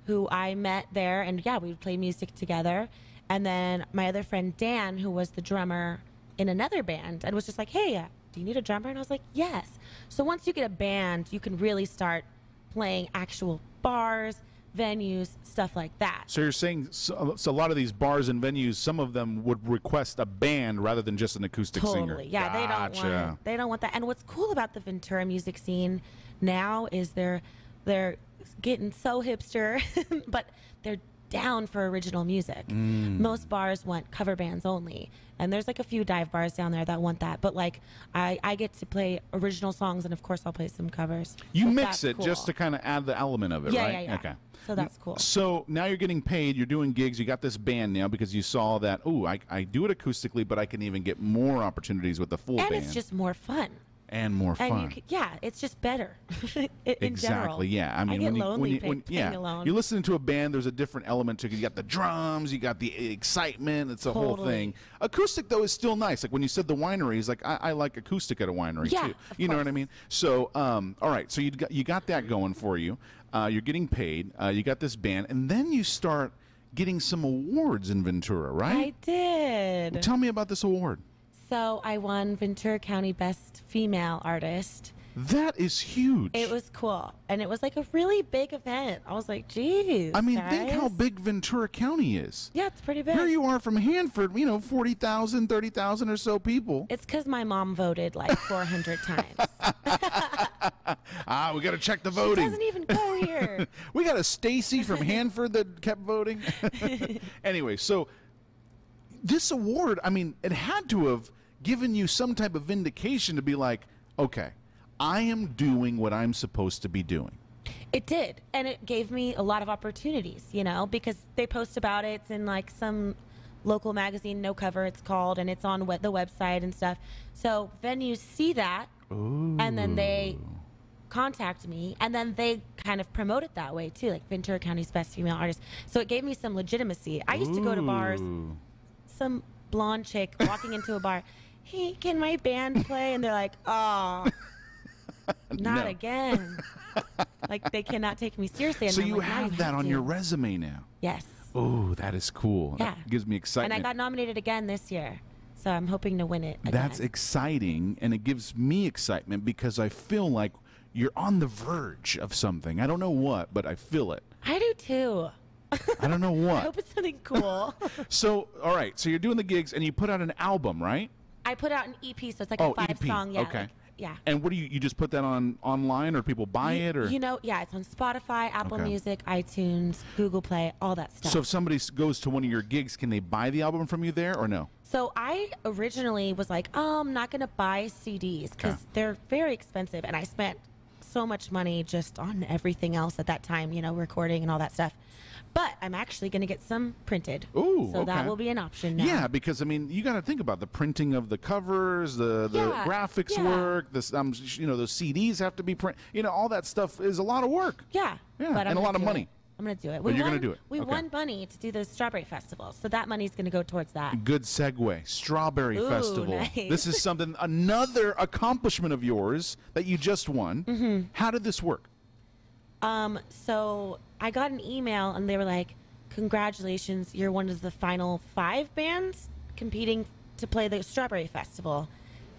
who I met there, and we would play music together. And then my other friend, Dan, who was the drummer in another band and was just like, hey, do you need a drummer? And I was like, yes. So once you get a band, you can really start playing actual bars, venues, stuff like that. So you're saying so a lot of these bars and venues, some of them would request a band rather than just an acoustic singer. Totally, yeah. They don't want that. And what's cool about the Ventura music scene now is they're getting so hipster, but they're down for original music. Most bars want cover bands only, and there's like a few dive bars down there that want that, but like I get to play original songs, and of course I'll play some covers. You So mix that's it cool. just to kind of add the element of it, Yeah, right? yeah, yeah. Okay. So that's cool. So now you're getting paid, you're doing gigs, you got this band now because you saw that, I do it acoustically, but I can even get more opportunities with the full And band. it's just more fun. And more fun. And you could, yeah, it's just better. In general. Exactly. Yeah. I mean, get when lonely you, playing alone. you're listening to a band, there's a different element to it. You got the drums, you got the excitement. It's a whole Totally. thing. Acoustic though is still nice. Like when you said the wineries, like I like acoustic at a winery Yeah, too. of You know what I mean? So, all right. So you got that going for you. You're getting paid. You got this band, and then you start getting some awards in Ventura, right? I did. Tell me about this award. So I won Ventura County Best Female Artist. That is huge. It was cool. And it was like a really big event. I was like, geez. I mean, think how guys. big Ventura County is. Yeah, it's pretty big. Here you are from Hanford, 40,000, 30,000 or so people. It's because my mom voted like 400 times. We got to check the She voting. doesn't even go here. We got a Stacy from Hanford that kept voting. Anyway, so this award, I mean, it had to have given you some type of vindication to be like, okay, I am doing what I'm supposed to be doing. It did. And it gave me a lot of opportunities, because they post about it in like some local magazine, No Cover it's called, and it's on the website and stuff. So venues see that, and then they contact me, and then they kind of promote it that way too, like Ventura County's Best Female Artist. So it gave me some legitimacy. I used to go to bars, some blonde chick walking into a bar, hey, can my band play? And they're like, oh, not No. again. Like they cannot take me seriously. And So I'm you like, now have that on to. your resume now. Yes. Oh, that is cool. Yeah. That gives me excitement. And I got nominated again this year, so I'm hoping to win it again. That's exciting, and it gives me excitement because I feel like you're on the verge of something. I don't know what, but I feel it. I do too. I don't know I what. hope it's something cool. So, all right, so you're doing the gigs, and you put out an album, right? I put out an EP, so it's like Oh, a 5-song. Yeah. okay. like- yeah. And what do you just put that on online, or people buy it, or? Yeah, it's on Spotify, Apple Okay. Music, iTunes, Google Play, all that stuff. So if somebody goes to one of your gigs, can they buy the album from you there, or no? So I originally was like, I'm not going to buy CDs because they're very expensive. And I spent so much money just on everything else at that time, recording and all that stuff. But I'm actually going to get some printed. Ooh, So that okay. will be an option now. Yeah, because you got to think about the printing of the covers, the graphics work, those CDs have to be print. All that stuff is a lot of work. Yeah. Yeah, but I'm and a gonna lot of do money. it. I'm going to do it. But you're gonna do it. We Okay. won money to do the Strawberry Festival. So that money's going to go towards that. Good segue. Strawberry Ooh, Festival. nice. This is another accomplishment of yours that you just won. Mm-hmm. How did this work? So I got an email and they were like, congratulations, you're one of the final 5 bands competing to play the Strawberry Festival.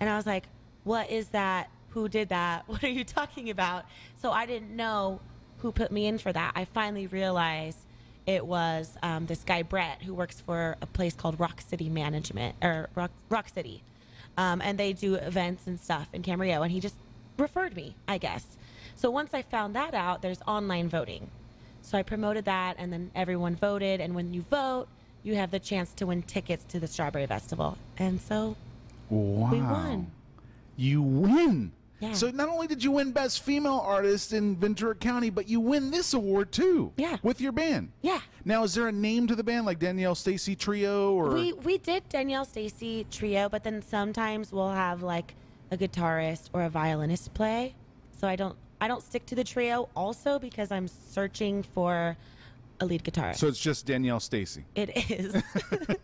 And I was like, what is that? Who did that? What are you talking about? So I didn't know who put me in for that. I finally realized it was this guy, Brett, who works for a place called Rock City Management, or Rock City. And they do events and stuff in Camarillo. And he just referred me, I guess. So once I found that out, there's online voting. So I promoted that, and then everyone voted. And when you vote, you have the chance to win tickets to the Strawberry Festival. And so Wow. we won. You win. Yeah. So not only did you win Best Female Artist in Ventura County, but you win this award too. Yeah. With your band. Yeah. Now, is there a name to the band, like Danielle Stacy Trio, or? We did Danielle Stacy Trio, but then sometimes we'll have like a guitarist or a violinist play. So I don't stick to the trio also because I'm searching for a lead guitarist. So it's just Danielle Stacy. It is.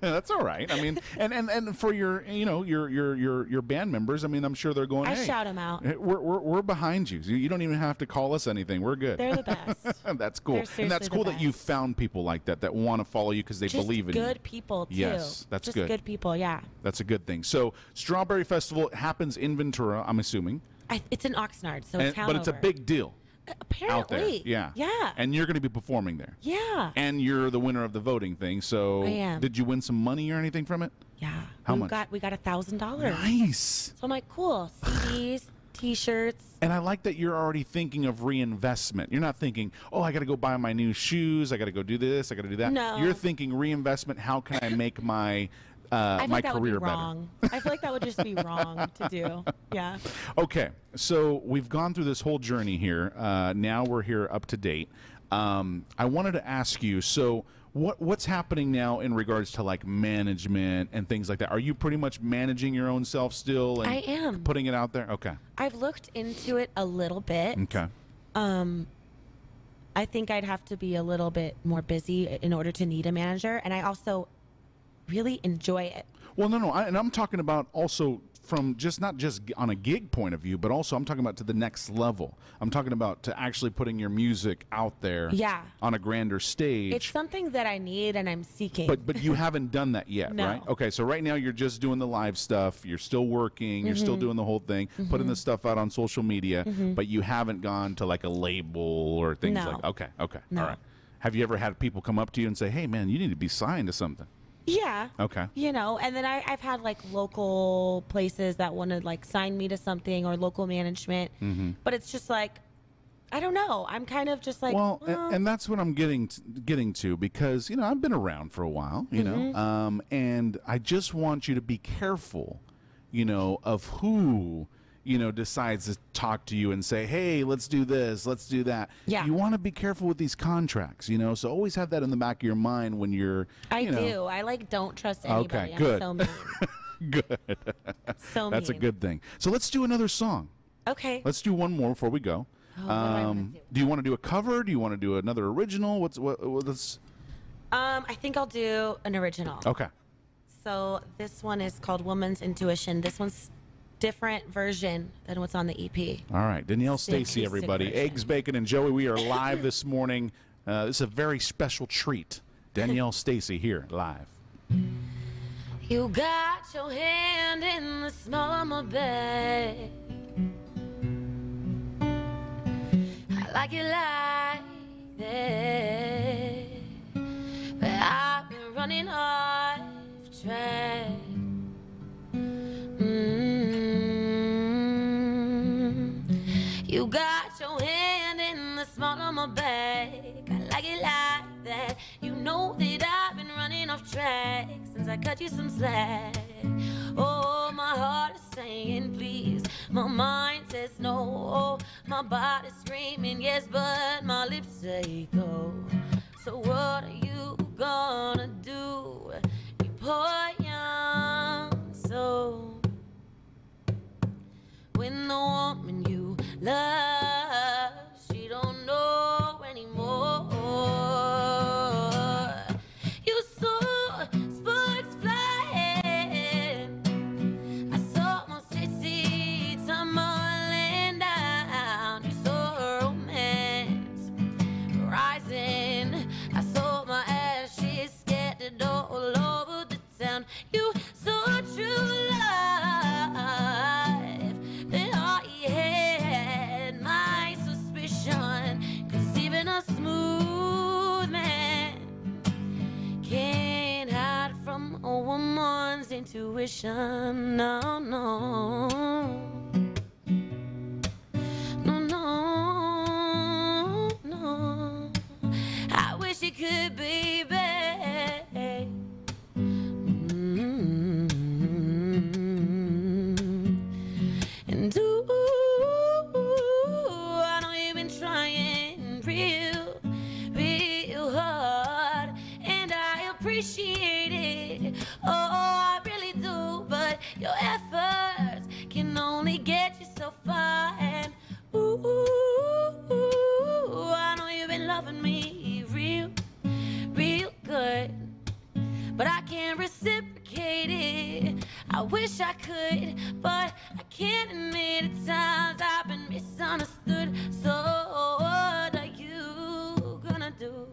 That's all right. I mean, and for your your band members, I mean, I'm sure they're going. I hey, shout them out. We're behind you. You don't even have to call us anything. We're good. They're the best. That's cool, and that's cool that you found people like that want to follow you because they Just believe in you. good people too. Yes, that's Just good. good people. Yeah. That's a good thing. So Strawberry Festival happens in Ventura, I'm assuming. It's in Oxnard, so it's But it's a big deal. Apparently. Out there. Yeah. Yeah. And you're going to be performing there. Yeah. And you're the winner of the voting thing. So I am. Did you win some money or anything from it? Yeah. How much? We got $1,000. Nice. So I'm like, cool. CDs, T-shirts. And I like that you're already thinking of reinvestment. You're not thinking, oh, I got to go buy my new shoes. I got to go do this. I got to do that. No. You're thinking reinvestment. How can I make my I feel my like that would be career better? wrong. I feel like that would just be wrong to do. Yeah. Okay, so we've gone through this whole journey here. Now we're here up to date. I wanted to ask you, so what's happening now in regards to like management and things like that? Are you pretty much managing your own self still? And I am. Putting it out there? Okay. I've looked into it a little bit. Okay. I think I'd have to be a little bit more busy in order to need a manager, and I also really enjoy it. Well, no, and I'm talking about also from not just on a gig point of view, but also I'm talking about to the next level. I'm talking about to actually putting your music out there on a grander stage. It's something that I need and I'm seeking. But you haven't done that yet, No. right? Okay, so right now you're just doing the live stuff. You're still working. You're still doing the whole thing, putting the stuff out on social media, but you haven't gone to like a label or things No. like that. Okay, No. all right. Have you ever had people come up to you and say, hey, man, you need to be signed to something? Yeah. Okay. You know, and then I've had like local places that want to like sign me to something or local management, but it's just like, I don't know. I'm kind of just like, well, and that's what I'm getting to because I've been around for a while, know, and I just want you to be careful, of who decides to talk to you and say, hey, let's do this, let's do that. Yeah. You want to be careful with these contracts, so always have that in the back of your mind when you're. I do. I like don't trust anybody. Okay, good. I'm so mean. Good. So That's a mean. good thing. So let's do another song. Okay. Let's do one more before we go. Oh, what do I wanna Do you want to do a cover? Do you want to do another original? What's I think I'll do an original. Okay. So this one is called Woman's Intuition. This one's different version than what's on the EP. All right, Danielle It's the Stacy, acoustic everybody. version. Eggs, Bacon, and Joey. We are live this morning. This is a very special treat. Danielle Stacy here live. You got your hand in the small of my bed. I like it like that. But I've been running off track. You got your hand in the small of my back. I like it like that. You know that I've been running off track since I cut you some slack. Oh, my heart is saying please. My mind says no. Oh, my body's screaming yes, but my lips say go. So what are you gonna do? You poor young soul. When the woman you love, she don't know anymore. You saw sparks flying. I saw my city tumbling down. You saw romance rising. I saw my ashes scattered all over the town. You saw true love. And I had my suspicion. 'Cause even a smooth man can't hide from a woman's intuition. No, no. No, no, no. I wish it could be bad. And ooh, I know you've been trying real, real hard, and I appreciate it. Oh, I really do, but your efforts can only get good, but I can't admit at times I've been misunderstood. So what are you gonna do?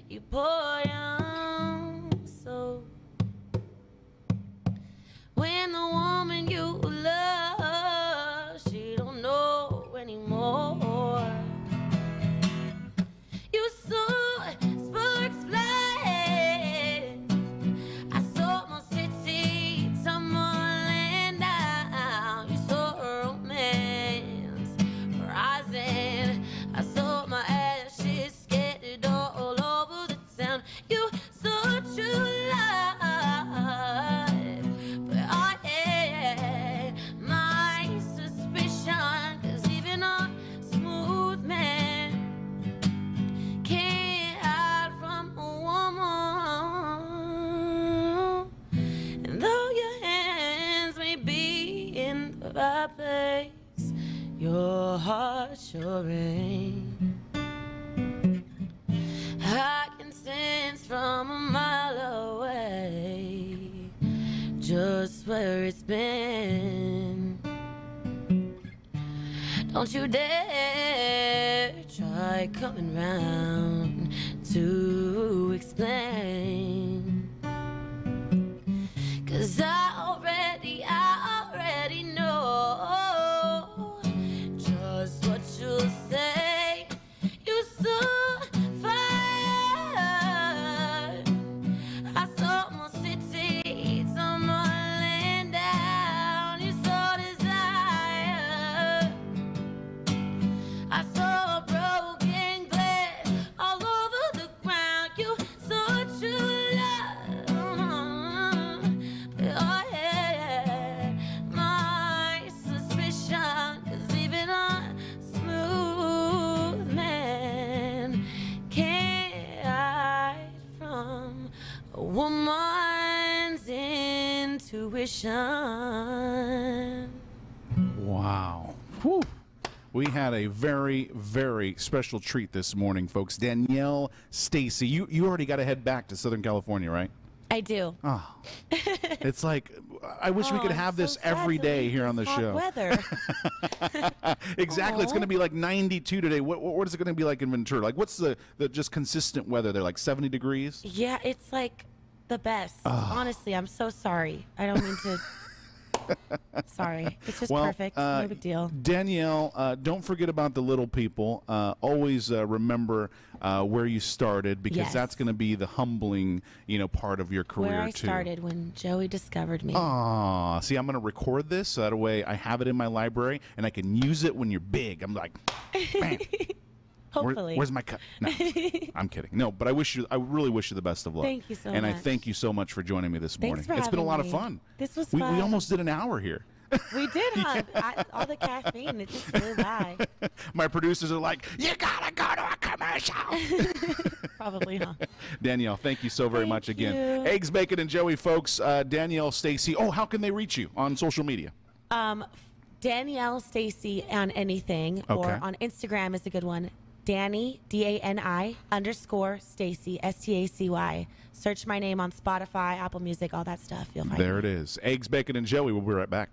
You poor young soul. When the woman you love, she don't know anymore. You saw sparks fly. I saw my city, tumbling down. You saw romance rising. I saw my ashes scattered all over the town. You saw true love, but I had my suspicion, 'cause even a smooth man can't hide from a woman. And though your hands may be in the right place, your heart sure ain't. I can sense from a mile away just where it's been. Don't you dare try coming round to explain, 'cause I already know just what you'll say. You saw fire. I saw my city tumbling down. You saw desire. I saw broken glass all over the ground. You saw true love, but I had my suspicion, 'cause even a smooth man can't hide from a woman's intuition. Wow. Whew. We had a very, very special treat this morning, folks. Danielle Stacy, you already got to head back to Southern California, right? I do. Oh, it's like I wish we could have this every day here on the show. Weather. Exactly. It's going to be like 92 today. What is it going to be like in Ventura? Like, what's the just consistent weather there? Like 70 degrees? Yeah, it's like the best. Honestly, I'm so sorry. I don't mean to. Sorry. It's just perfect. No big deal. Danielle, don't forget about the little people. Always remember where you started, because Yes. that's going to be the humbling, part of your career Where I too. started when Joey discovered me. Aw, see, I'm going to record this so that way I have it in my library and I can use it when you're big. I'm like, bam. Hopefully. Where's my cut? No, I'm kidding. No, but I really wish you the best of luck. Thank you so and much. I thank you so much for joining me this morning. for It's been a having lot of me. fun. This was We fun. almost did an hour here. We did, huh? All the caffeine, it just flew by. My producers are like, you gotta go to a commercial. Probably, huh? Danielle, thank you so very much again. you. Eggs, Bacon, and Joey, folks. Danielle Stacy. Oh, how can they reach you on social media? Danielle Stacy on anything, Okay. or on Instagram is a good one. Danny, DANI _ Stacy, STACY. Search my name on Spotify, Apple Music, all that stuff. You'll find There me. it is. Eggs, Bacon, and Joey. We'll be right back.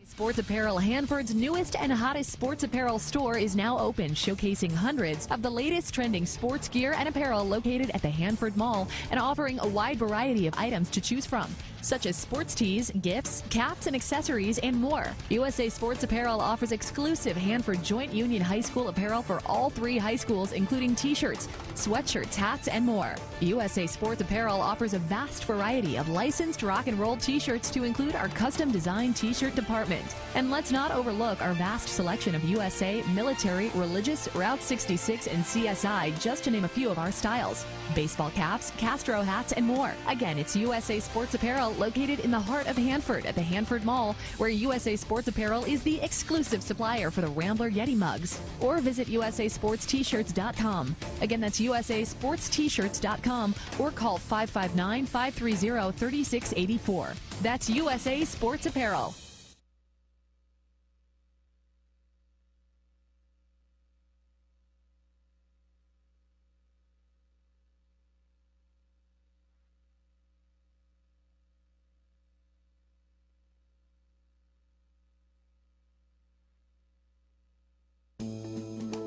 Sports Apparel, Hanford's newest and hottest sports apparel store, is now open, showcasing hundreds of the latest trending sports gear and apparel located at the Hanford Mall and offering a wide variety of items to choose from, such as sports tees, gifts, caps, and accessories, and more. USA Sports Apparel offers exclusive Hanford Joint Union High School apparel for all 3 high schools, including t-shirts, sweatshirts, hats, and more. USA Sports Apparel offers a vast variety of licensed rock and roll t-shirts to include our custom designed t-shirt department. And let's not overlook our vast selection of USA, military, religious, Route 66, and CSI, just to name a few of our styles. Baseball caps, Castro hats, and more. Again, it's USA Sports Apparel, located in the heart of Hanford at the Hanford Mall, where USA Sports Apparel is the exclusive supplier for the Rambler Yeti mugs. Or visit USASportsT-shirts.com. Again, that's USASportsT-shirts.com, or call 559-530-3684. That's USA Sports Apparel.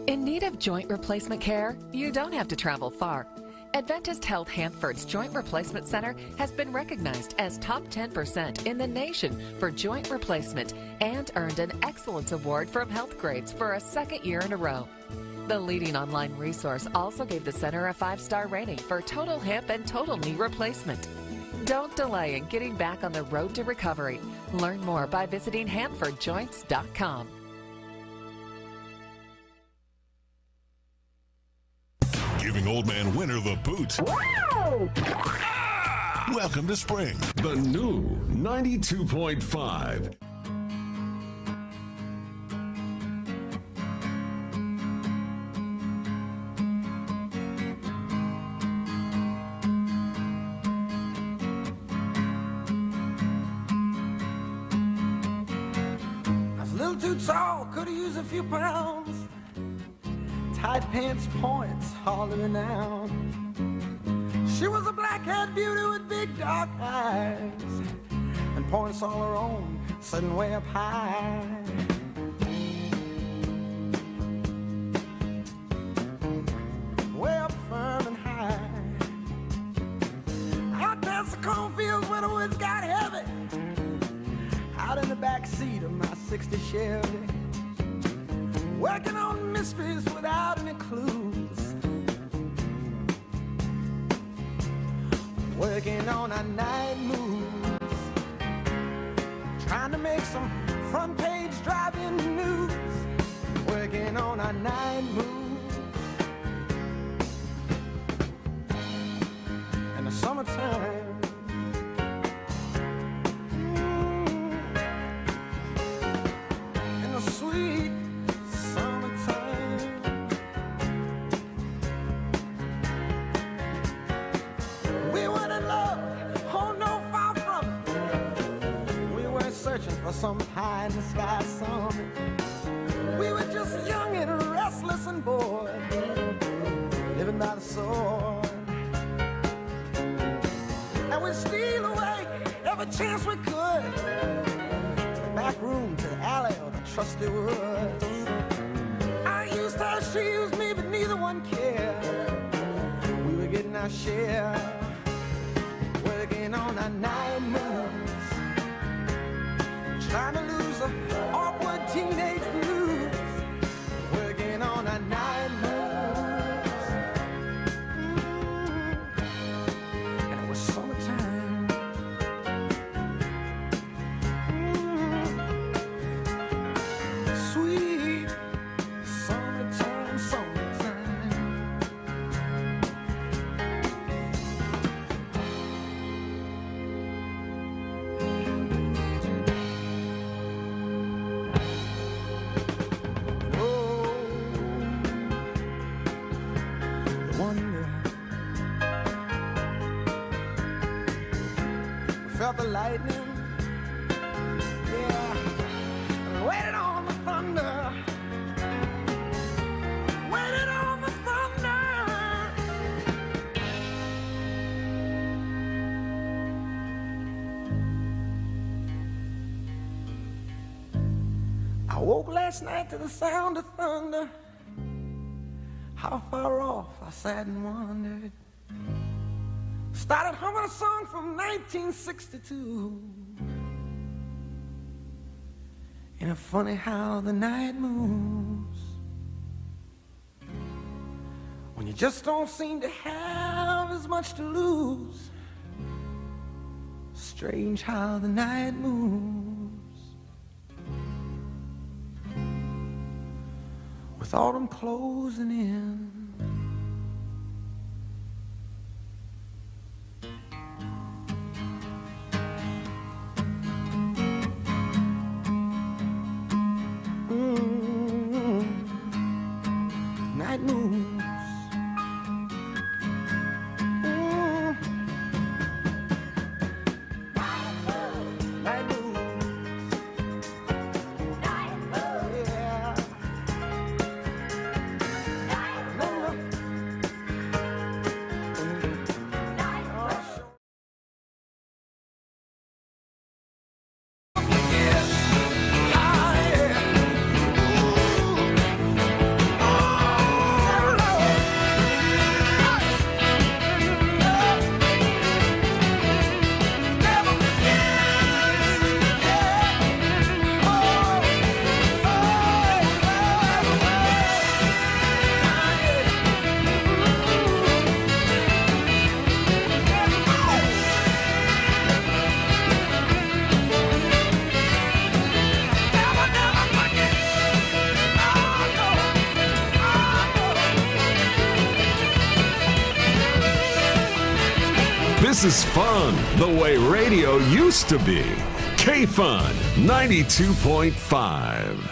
In need of joint replacement care? You don't have to travel far. Adventist Health Hanford's Joint Replacement Center has been recognized as top 10% in the nation for joint replacement and earned an Excellence Award from Healthgrades for a second year in a row. The leading online resource also gave the center a 5-star rating for total hip and total knee replacement. Don't delay in getting back on the road to recovery. Learn more by visiting HanfordJoints.com. Giving Old Man Winter the boot. Welcome to spring. The new 92.5. I was a little too tall, could have used a few pounds. Tight pants points, hollering out. She was a black-haired beauty with big dark eyes and points all her own, sitting way up high. Way up firm and high. Out past the cornfields where the woods got heavy. Out in the back seat of my '60 Chevy. Working on mysteries without any clues. Working on our night moves. Trying to make some front page driving news. Working on our night moves. In the summertime. In the sweet for some pie in the sky summit. We were just young and restless and bored, living by the sword. And we'd steal away every chance we could, to the back room, to the alley, or the trusty woods. I used her, she used me, but neither one cared. We were getting our share, working on our night moves. Trying to lose the awkward teenage blues. Working on our night moves. And it was summertime. Sweet summertime, summertime. Felt the lightning, yeah, waited on the thunder, waited on the thunder. I woke last night to the sound of thunder. How far off I sat and wondered. Started humming a song from 1962. Ain't it funny how the night moves when you just don't seem to have as much to lose? Strange how the night moves with autumn closing in. Night moves. Night moves. Yeah. Then the This is fun, the way radio used to be. K-Fun 92.5.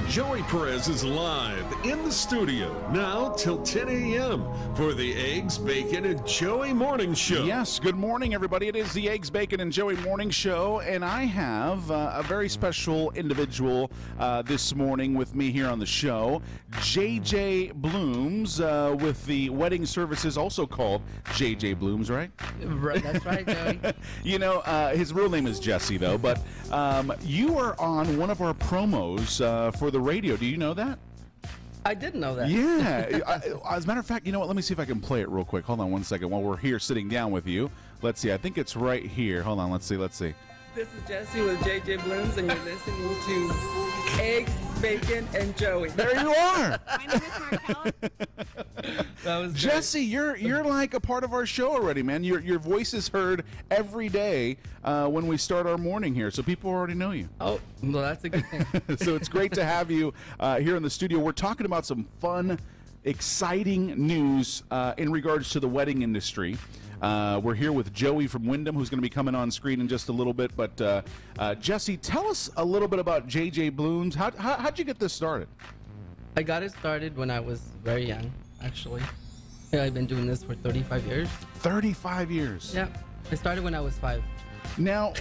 Joey Perez is live in the studio now till 10 a.m. for the Eggs, Bacon, and Joey Morning Show. Yes, good morning, everybody. It is the Eggs, Bacon, and Joey Morning Show, and I have a very special individual this morning with me here on the show, JJ Blooms, with the wedding services, also called JJ Blooms, right? Right, that's right, Joey. You know, his real name is Jesse, though, but you are on one of our promos for the radio. Do you know that? I didn't know that. Yeah. As a matter of fact, you know what? Let me see if I can play it real quick. Hold on one second while we're here sitting down with you. Let's see. I think it's right here. Hold on. Let's see. This is Jesse with JJ Blooms, and you're listening to Eggs, Bacon, and Joey. There you are. My name is Markella. That was Jesse, you're like a part of our show already, man. Your voice is heard every day when we start our morning here, so people already know you. Oh, well, that's a good thing. So it's great to have you here in the studio. We're talking about some fun, exciting news in regards to the wedding industry. We're here with Joey from Wyndham, who's going to be coming on screen in just a little bit. But Jesse, tell us a little bit about JJ Blooms. How'd you get this started? I got it started when I was very young, actually. Yeah, I've been doing this for 35 years. 35 years? Yeah. I started when I was 5. Now,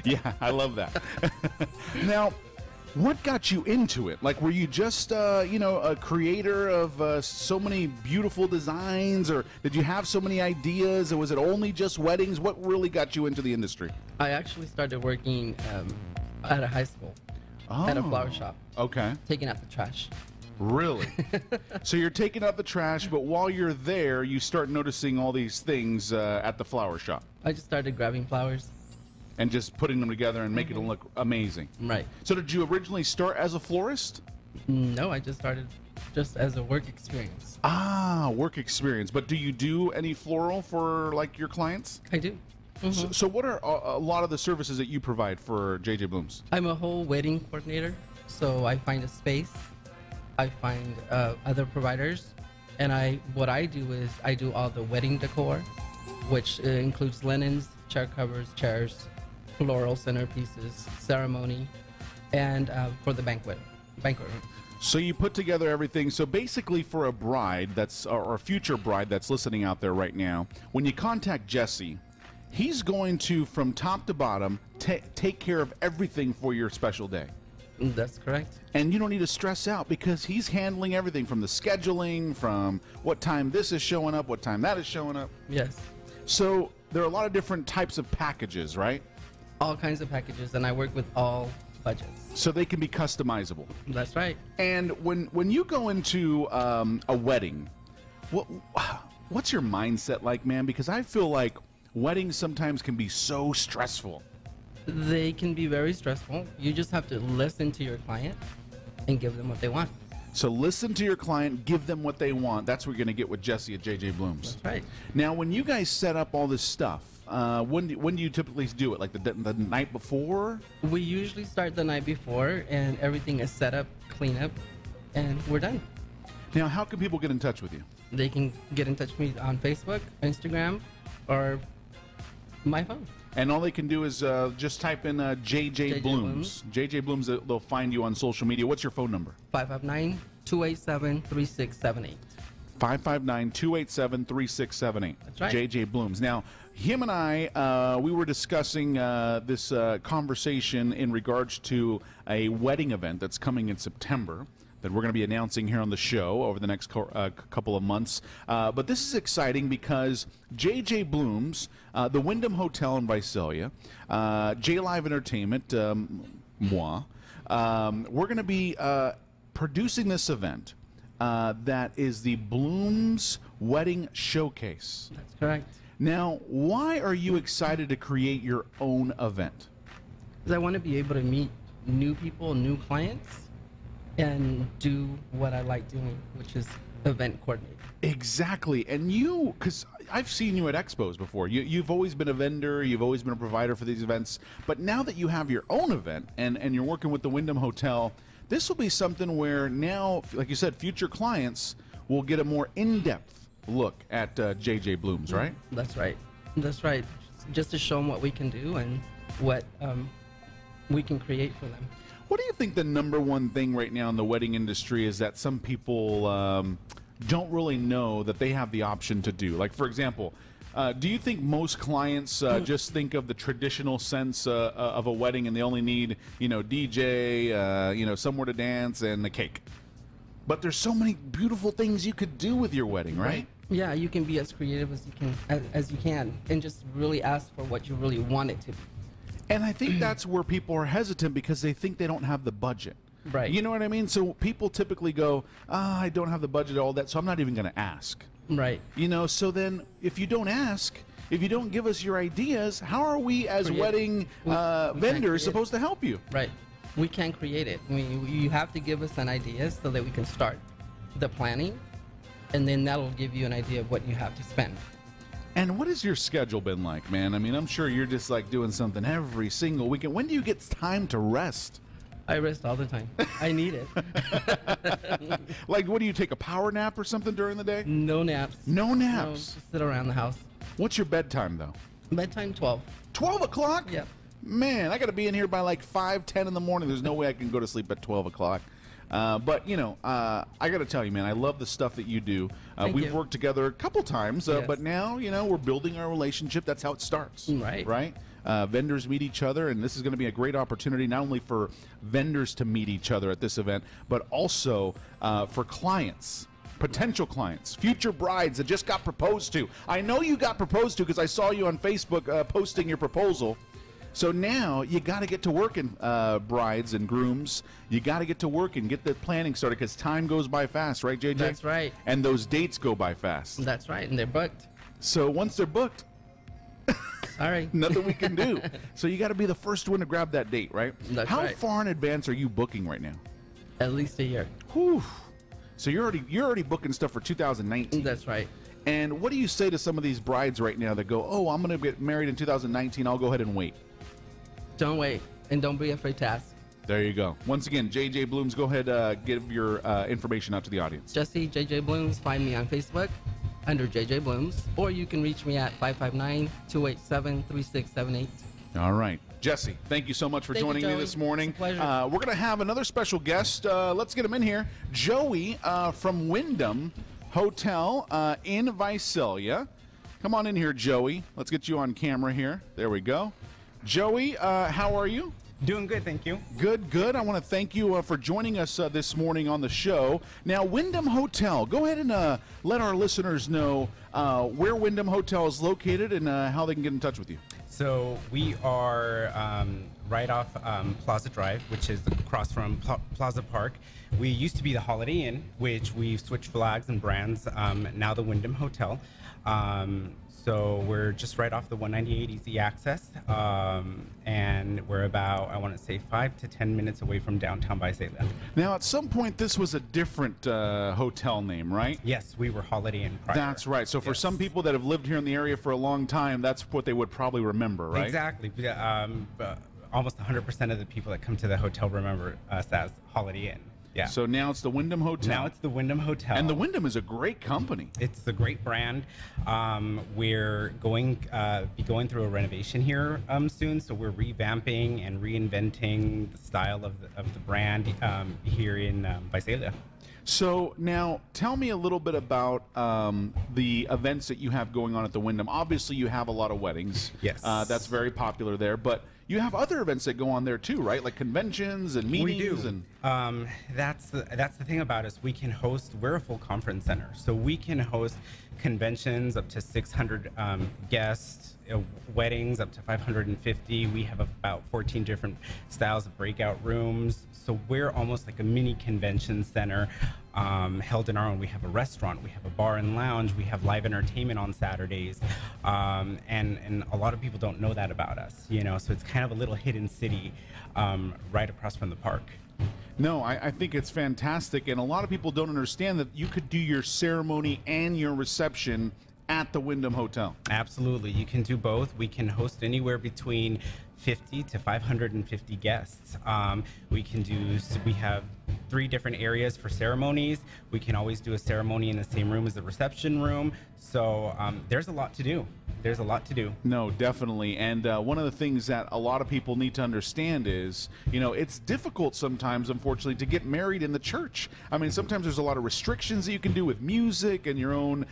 yeah, I love that. Now, what got you into it? Like, were you just, a creator of so many beautiful designs, or did you have so many ideas, or was it only just weddings? What really got you into the industry? I actually started working at a high school, at a flower shop. Okay. Taking out the trash. Really? So you're taking out the trash, but while you're there, you start noticing all these things at the flower shop. I just started grabbing flowers. And just putting them together and making them look amazing. Right. So did you originally start as a florist? No, I just started just as a work experience. Ah, work experience. But do you do any floral for, like, your clients? I do. Mm-hmm. So what are a lot of the services that you provide for JJ Blooms? I'm a whole wedding coordinator. So I find a space. I find other providers. And what I do is I do all the wedding decor, which includes linens, chair covers, chairs, floral centerpieces, ceremony, and for the banquet room. So you put together everything. So basically, for a bride or a future bride that's listening out there right now, when you contact Jesse, he's going to, from top to bottom, take care of everything for your special day. That's correct. And you don't need to stress out because he's handling everything from the scheduling, from what time this is showing up, what time that is showing up. Yes. So there are a lot of different types of packages, right? All kinds of packages, and I work with all budgets. So they can be customizable. That's right. And when you go into a wedding, what's your mindset like, man? Because I feel like weddings sometimes can be so stressful. They can be very stressful. You just have to listen to your client and give them what they want. So listen to your client, give them what they want. That's what you're going to get with Jesse at JJ Blooms. That's right. Now, when you guys set up all this stuff, when do you typically do it? Like the night before? We usually start the night before, and everything is set up, clean up, and we're done. Now, how can people get in touch with you? They can get in touch with me on Facebook, Instagram, or my phone. And all they can do is just type in JJ Blooms. JJ Blooms, they'll find you on social media. What's your phone number? 559-287-3678. 559-287-3678. That's right. JJ Blooms. Now, him and I, we were discussing this conversation in regards to a wedding event that's coming in September that we're going to be announcing here on the show over the next couple of months. But this is exciting because JJ Blooms, the Wyndham Hotel in Visalia, J Live Entertainment, we're going to be producing this event that is the Blooms Wedding Showcase. That's correct. Now, why are you excited to create your own event? Because I want to be able to meet new people, new clients, and do what I like doing, which is event coordinating. Exactly. And you, because I've seen you at expos before. You've always been a vendor. You've always been a provider for these events. But now that you have your own event and you're working with the Wyndham Hotel, this will be something where now, like you said, future clients will get a more in-depth look at JJ Blooms, right? That's right. That's right. Just to show them what we can do and what we can create for them. What do you think the number one thing right now in the wedding industry is that some people don't really know that they have the option to do? Like, for example, do you think most clients just think of the traditional sense of a wedding and they only need, DJ, somewhere to dance and the cake? But there's so many beautiful things you could do with your wedding, right? Yeah, you can be as creative as you can, and just really ask for what you really want it to be. And I think that's where people are hesitant because they think they don't have the budget. Right. You know what I mean? So people typically go, I don't have the budget, all that, so I'm not even going to ask. Right. So then if you don't ask, if you don't give us your ideas, how are we as wedding vendors supposed to help you? Right. We can't create it. You have to give us an idea so that we can start the planning, and then that'll give you an idea of what you have to spend. And what has your schedule been like, man? I mean, I'm sure you're just like doing something every single weekend. When do you get time to rest? I rest all the time. I need it. Like, what do you take, a power nap or something during the day? No naps. No naps? No, just sit around the house. What's your bedtime, though? Bedtime, 12. 12 o'clock? Yep. Man, I got to be in here by like 5, 10 in the morning. There's no way I can go to sleep at 12 o'clock. But, I got to tell you, man, I love the stuff that you do. We've worked together a couple times, but now, we're building our relationship. That's how it starts. Right. Right? Vendors meet each other, and this is going to be a great opportunity not only for vendors to meet each other at this event, but also for clients. Potential clients, future brides that just got proposed to. I know you got proposed to because I saw you on Facebook posting your proposal. So now you got to get to work, and brides and grooms. You got to get to work and get the planning started because time goes by fast, right, JJ? That's right. And those dates go by fast. That's right, and they're booked. So once they're booked, sorry, nothing we can do. So you got to be the first one to grab that date, right? That's How right. far in advance are you booking right now? At least a year. Whew. So you're already booking stuff for 2019. That's right. And what do you say to some of these brides right now that go, "Oh, I'm going to get married in 2019. I'll go ahead and wait." Don't wait, and don't be afraid to ask. There you go. Once again, JJ Blooms, go ahead, give your information out to the audience. Jesse JJ Blooms. Find me on Facebook under JJ Blooms, or you can reach me at 559-287-3678. All right. Jesse, thank you so much for joining me this morning. It's a pleasure. We're going to have another special guest. Let's get him in here. Joey from Wyndham Hotel in Visalia. Come on in here, Joey. Let's get you on camera here. There we go. Joey, how are you? Doing good, thank you. Good, good. I want to thank you for joining us this morning on the show. Now, Wyndham Hotel, go ahead and let our listeners know where Wyndham Hotel is located and how they can get in touch with you. So we are right off Plaza Drive, which is across from Plaza Park. We used to be the Holiday Inn, which we've switched flags and brands, now the Wyndham Hotel. So we're just right off the 198 Easy Access, and we're about, I want to say, 5 to 10 minutes away from downtown Visalia. Now, at some point, this was a different hotel name, right? Yes, we were Holiday Inn prior. That's right. So for some people that have lived here in the area for a long time, that's what they would probably remember, right? Exactly. Almost 100% of the people that come to the hotel remember us as Holiday Inn. Yeah. So now it's the Wyndham Hotel. Now it's the Wyndham Hotel. And the Wyndham is a great company. It's a great brand. We're be going through a renovation here soon, so we're revamping and reinventing the style of the brand here in Visalia. So now tell me a little bit about the events that you have going on at the Wyndham. Obviously, you have a lot of weddings. Yes. That's very popular there, but you have other events that go on there too, right? Like conventions and meetings. We do. And that's the thing about us. We can host. We're a full conference center, so we can host conventions up to 600 guests, weddings up to 550. We have about 14 different styles of breakout rooms. So we're almost like a mini convention center held in our own. We have a restaurant, we have a bar and lounge, we have live entertainment on Saturdays, and a lot of people don't know that about us, you know. So it's kind of a little hidden city right across from the park. No, I think it's fantastic, and a lot of people don't understand that you could do your ceremony and your reception at the Wyndham Hotel. Absolutely, you can do both. We can host anywhere between 50 to 550 guests. We have 3 different areas for ceremonies. We can always do a ceremony in the same room as the reception room. So there's a lot to do. There's a lot to do. No, definitely. And one of the things that a lot of people need to understand is, you know, it's difficult sometimes, unfortunately, to get married in the church. I mean, sometimes there's a lot of restrictions that you can do with music and your own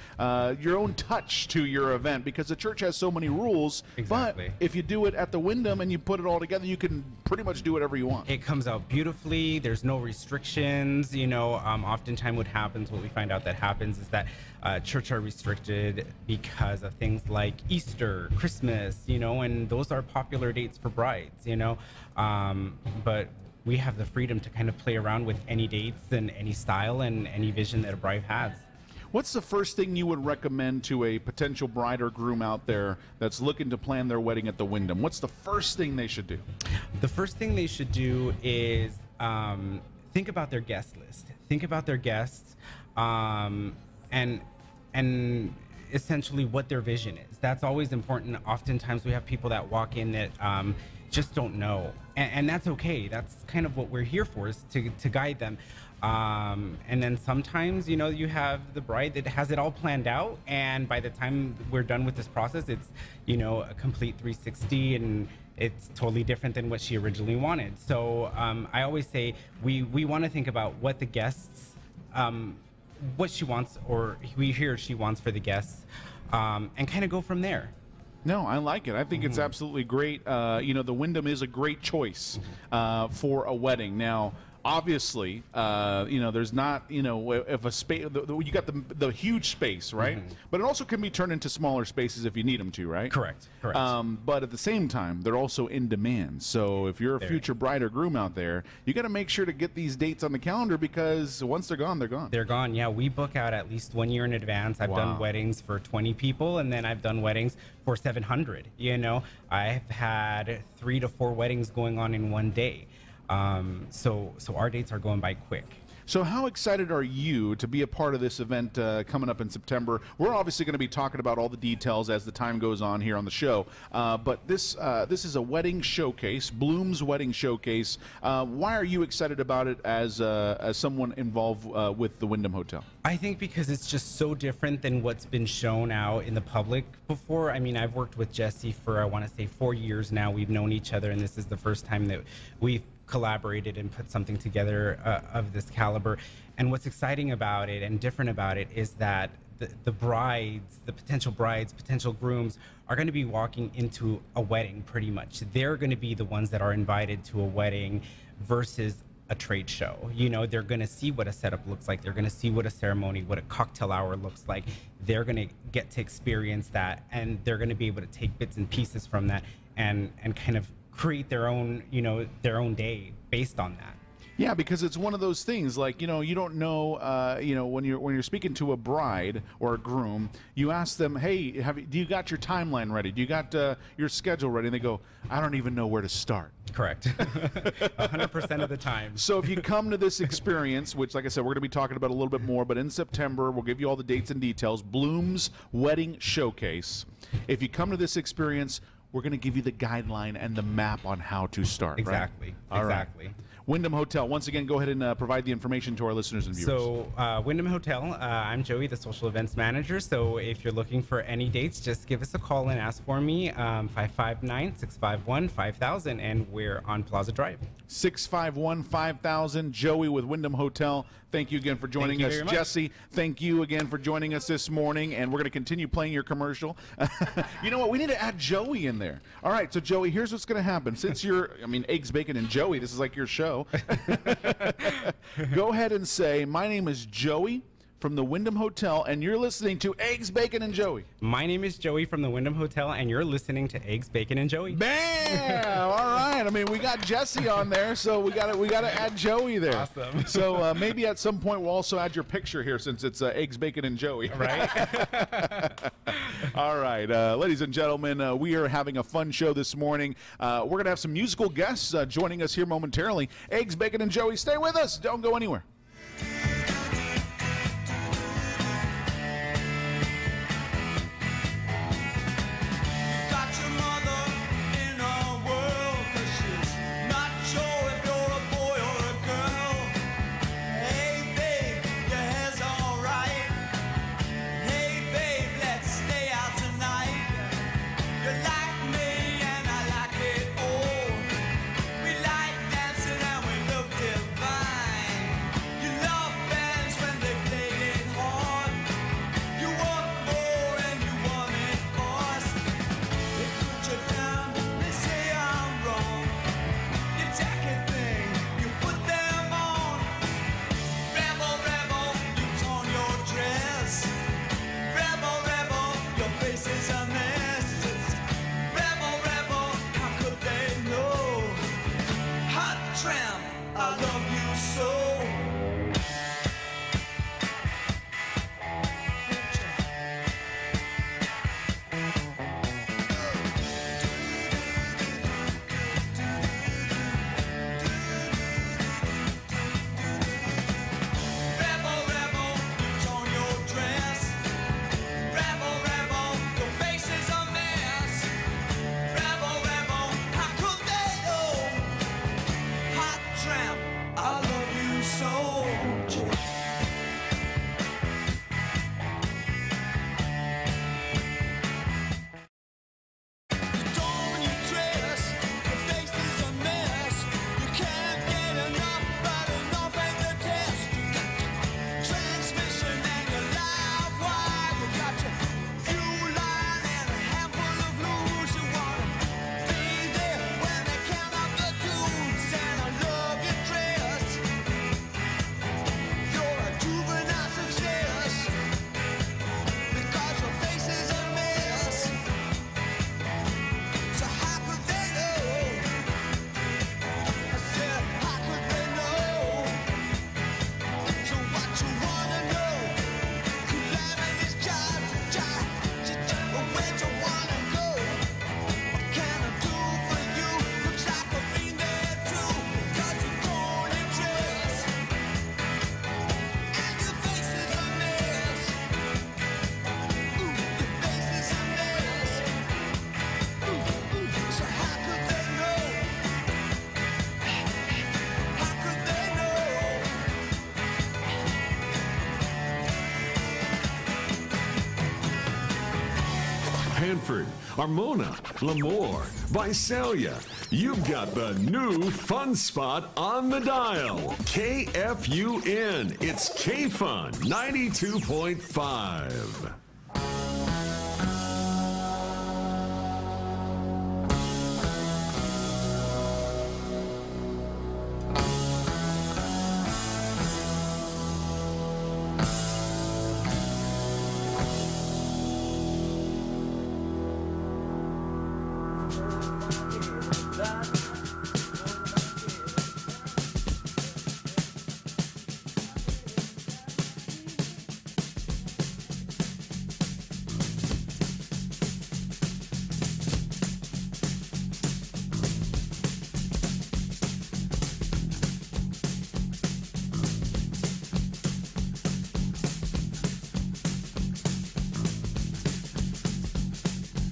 touch to your event because the church has so many rules. Exactly. But if you do it at the Wyndham and you put it all together, you can pretty much do whatever you want. It comes out beautifully. There's no restrictions. You know, oftentimes what we find out that happens is that church are restricted because of things like Easter, Christmas, you know, and those are popular dates for brides, you know. But we have the freedom to kind of play around with any dates and any style and any vision that a bride has. What's the first thing you would recommend to a potential bride or groom out there that's looking to plan their wedding at the Wyndham? What's the first thing they should do? The first thing they should do is think about their guest list. Think about their guests and essentially what their vision is. That's always important. Oftentimes we have people that walk in that just don't know. And that's okay. That's kind of what we're here for, is to guide them. And then sometimes, you know, you have the bride that has it all planned out, and by the time we're done with this process, it's, you know, a complete 360 and it's totally different than what she originally wanted. So I always say we want to think about what the guests, what she wants, or he or she wants for the guests, and kind of go from there. No, I like it. I think it's absolutely great. You know, the Wyndham is a great choice for a wedding. Now, obviously, you know, there's not, you know, if a space, you got the huge space, right? But it also can be turned into smaller spaces if you need them to, right? Correct. But at the same time, they're also in demand. So if you're a future bride or groom out there, you got to make sure to get these dates on the calendar, because once they're gone, they're gone. They're gone. Yeah, we book out at least 1 year in advance. I've done weddings for 20 people, and then I've done weddings for 700. You know, I've had 3 to 4 weddings going on in one day. So our dates are going by quick. So how excited are you to be a part of this event coming up in September? We're obviously going to be talking about all the details as the time goes on here on the show. But this is a wedding showcase, Bloom's Wedding Showcase. Why are you excited about it as someone involved with the Wyndham Hotel? I think because it's just so different than what's been shown out in the public before. I mean, I've worked with Jesse for, I want to say, 4 years now. We've known each other, and this is the first time that we've collaborated and put something together of this caliber. And what's exciting about it and different about it is that the brides, the potential brides, potential grooms are going to be walking into a wedding pretty much. They're going to be the ones that are invited to a wedding versus a trade show. You know, they're going to see what a setup looks like. They're going to see what a ceremony, what a cocktail hour looks like. They're going to get to experience that, and they're going to be able to take bits and pieces from that and kind of create their own, you know, their own day based on that. Yeah, because it's one of those things, like, you know, you don't know, you know, when you're speaking to a bride or a groom, you ask them, hey, do you got your timeline ready? Do you got your schedule ready? And they go, I don't even know where to start. Correct. 100% of the time. So if you come to this experience, which, like I said, we're going to be talking about a little bit more, but in September, we'll give you all the dates and details, Bloom's Wedding Showcase. If you come to this experience, we're going to give you the guideline and the map on how to start. Exactly. Right? Exactly. Right. Wyndham Hotel. Once again, go ahead and provide the information to our listeners and viewers. So, Wyndham Hotel, I'm Joey, the social events manager. So if you're looking for any dates, just give us a call and ask for me, 559-651-5000, and we're on Plaza Drive. 651-5000, Joey with Wyndham Hotel. Thank you again for joining us. Jesse, thank you again for joining us this morning, and we're going to continue playing your commercial. You know what? We need to add Joey in there. All right, so Joey, here's what's going to happen. Since you're, I mean, Eggs, Bacon, and Joey, this is like your show. Go ahead and say, my name is Joey from the Wyndham Hotel, and you're listening to Eggs, Bacon, and Joey. My name is Joey from the Wyndham Hotel, and you're listening to Eggs, Bacon, and Joey. Bam! All right. I mean, we got Jesse on there, so we got to add Joey there. Awesome. So maybe at some point we'll also add your picture here, since it's Eggs, Bacon, and Joey. Right. All right, ladies and gentlemen, we are having a fun show this morning. We're going to have some musical guests joining us here momentarily. Eggs, Bacon, and Joey, stay with us. Don't go anywhere. Hanford, Armona, Lemoore, Visalia. You've got the new fun spot on the dial. KFUN. It's K-Fun 92.5.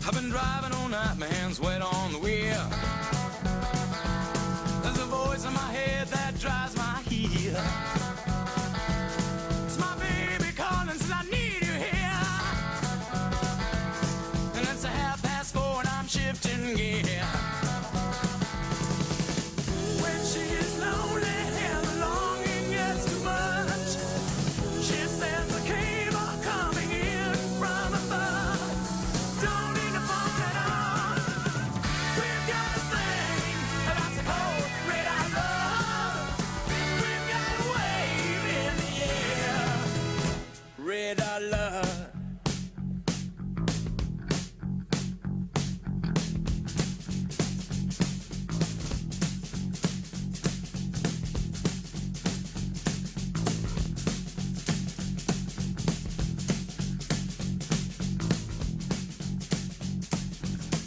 I've been driving all night, my hands wet on the wheel. There's a voice in my head that drives my heel. It's my baby calling, says I need you here. And it's 4:30 and I'm shifting gear. When she is lonely and the longing gets too much, she sends a cable coming in from above. Don't need a phone at all. We've got a thing that's a cold red I love. We've got a wave in the air. Red I love.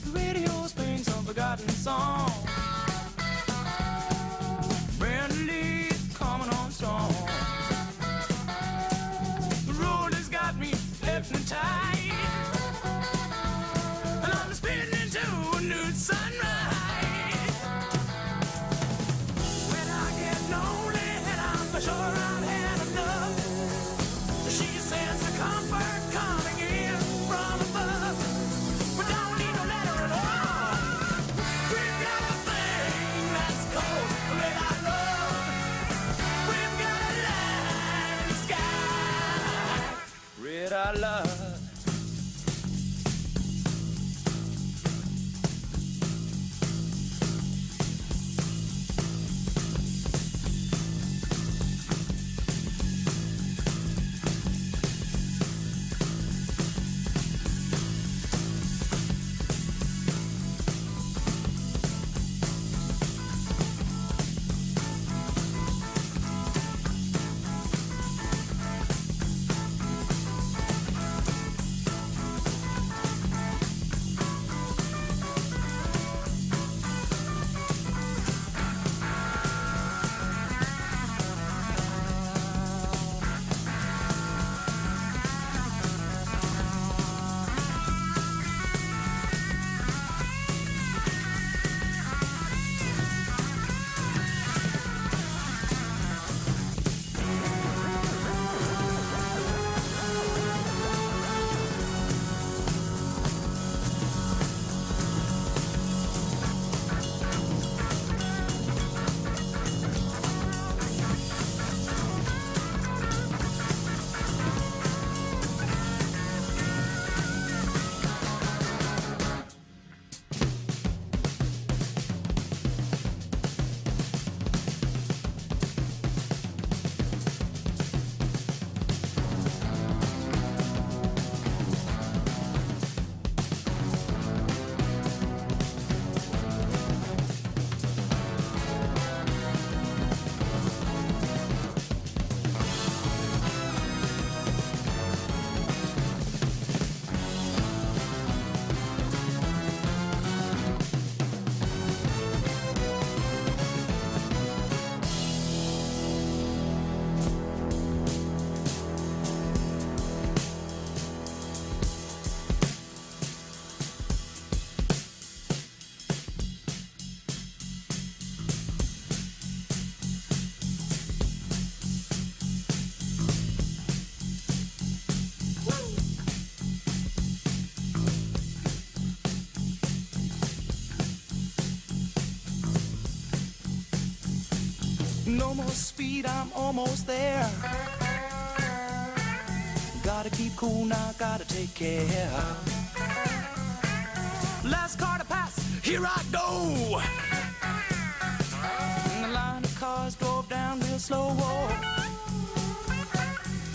The radio's playing some forgotten song. Brand new leaf coming on strong. The road has got me hypnotized, and I'm spinning into a new sunrise. When I get lonely and I'm sure I've had enough, she sends a comfort coming in from above. We don't need no letter at all. We've got No more speed, I'm almost there. Gotta keep cool now, gotta take care. Last car to pass, here I go. And the line of cars drove down real slow.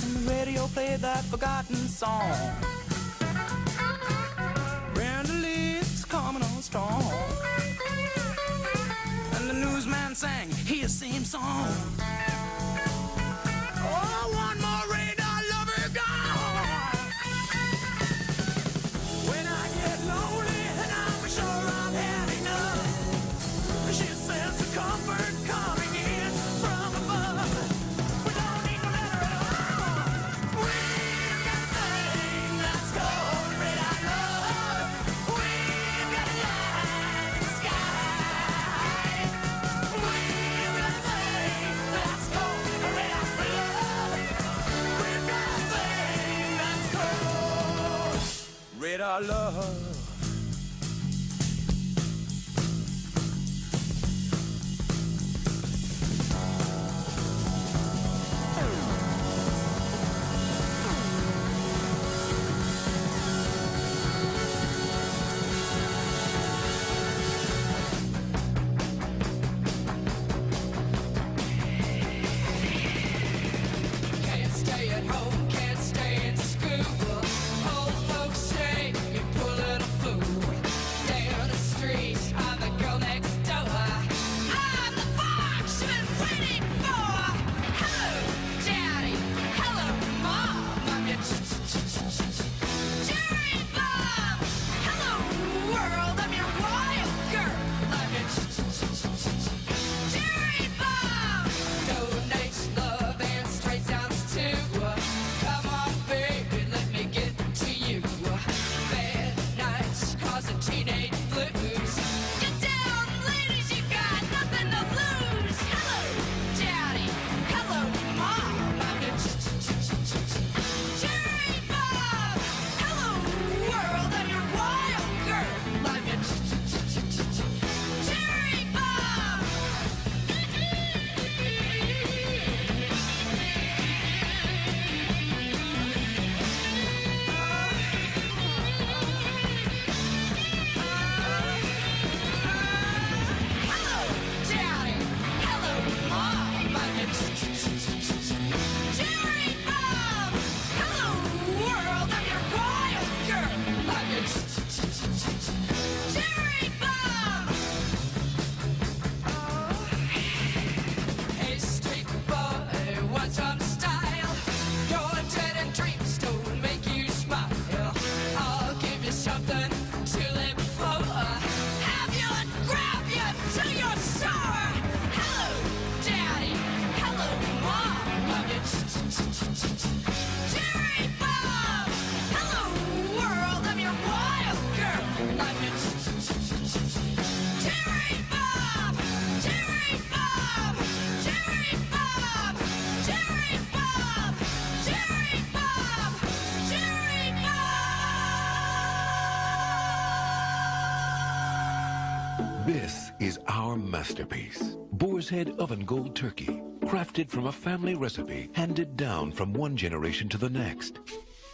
And the radio played that forgotten song. Brenda Lee's coming on strong. And the newsman sang his same song. Oh, one more radar lover gone. When I get lonely and I'm sure I've had enough, she says the comfort coming in from above. We don't need no letter at all. We've got a thing that's called radar love. We've got a light in the sky. We've got a thing that's called radar love. We've got a thing that's called radar love. Can't stay at home, can't stay in school. Old folks say you're pulling a fool. Stay on the street, I'm the girl next door. I'm the fox you've been waiting for. Hello, Daddy. Hello, Mom. I'm your Jerry Bob. Hello, world. I'm your wild girl. I'm your Jerry Bob. Donates love and straight sounds too. Come on, baby, let me get to you. Bad nights causing teenage blues. Get down, ladies, you got nothing to lose. Hello, Daddy. Hello, Mom. I'm your Jerry Bob. Hello, world. I'm your wild girl. I'm your Jerry Bob. Hello, Daddy. Hello, Mom. I'm your Jerry Bob. Hello, world. I'm your wild girl. I'm your Jerry Bob. Hey, street boy, what's some style? Your dead end dreams don't make you smile. I'll give you something to live for. Have you and grab you till you're sore. Hello, Daddy. Hello, Mom. I'm your Jerry Bob. Hello, world. I'm your wild girl. I'm your Jerry Bob. Jerry Bob. Jerry Bob. Jerry Bob. Jerry Bob. Jerry This is our masterpiece, Boar's Head Oven Gold Turkey, crafted from a family recipe handed down from one generation to the next.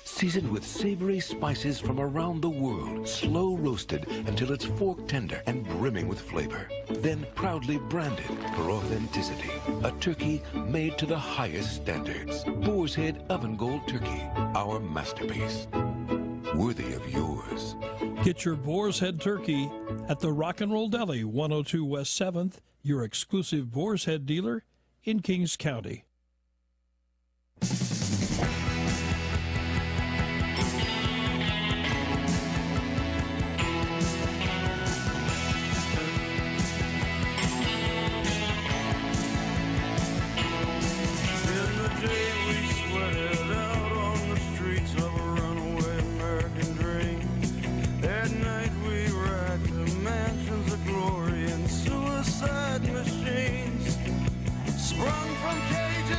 Seasoned with savory spices from around the world, slow roasted until it's fork tender and brimming with flavor. Then proudly branded for authenticity. A turkey made to the highest standards. Boar's Head Oven Gold Turkey, our masterpiece. Worthy of yours. Get your Boar's Head turkey at the Rock and Roll Deli, 102 West 7th, your exclusive Boar's Head dealer in Kings County. In the day we sweated out on the streets of a runaway American dream. At night we ride to mansions of glory and suicide machines. Sprung from cages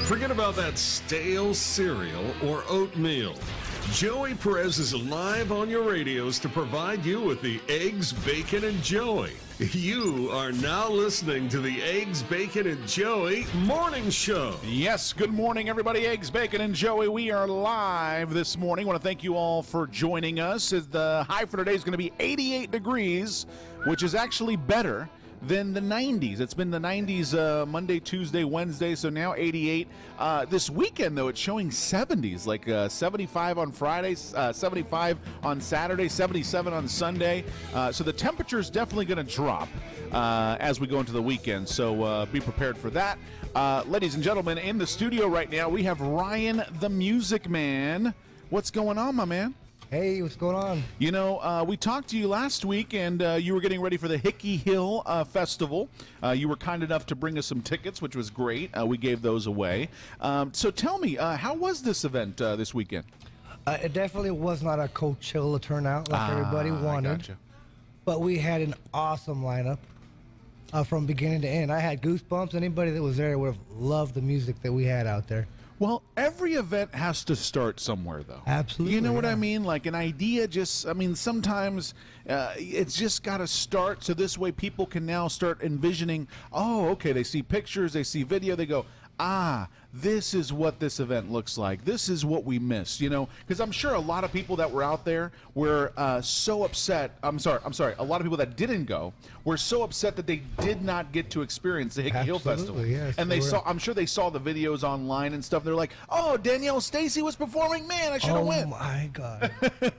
Forget about that stale cereal or oatmeal. Joey Perez is live on your radios to provide you with the Eggs, Bacon, and Joey. You are now listening to the Eggs, Bacon, and Joey Morning Show. Yes, good morning, everybody. Eggs, Bacon, and Joey. We are live this morning. I want to thank you all for joining us. The high for today is going to be 88 degrees, which is actually better than the 90s. It's been the 90s Monday, Tuesday, Wednesday, so now 88. This weekend, though, it's showing 70s, like 75 on Friday, 75 on Saturday, 77 on Sunday. So the temperature is definitely going to drop as we go into the weekend, so be prepared for that. Ladies and gentlemen, in the studio right now, we have Ryan the Music Man. What's going on, my man? Hey, what's going on? You know, we talked to you last week, and you were getting ready for the Hickey Hill Festival. You were kind enough to bring us some tickets, which was great. We gave those away. So tell me, how was this event this weekend? It definitely was not a Coachella turnout like everybody wanted. Gotcha. But we had an awesome lineup from beginning to end. I had goosebumps. Anybody that was there would have loved the music that we had out there. Well, every event has to start somewhere, though. Absolutely. You know what I mean? Like an idea sometimes it's just got to start, so this way people can now start envisioning, oh, okay, they see pictures, they see video, they go, this is what this event looks like. This is what we missed, you know? Because I'm sure a lot of people that were out there were so upset. I'm sorry. A lot of people that didn't go were so upset that they did not get to experience the Hickey Hill Festival. Yes, and I'm sure they saw the videos online and stuff. They're like, oh, Danielle Stacy was performing. Man, I should have went. Oh, my God.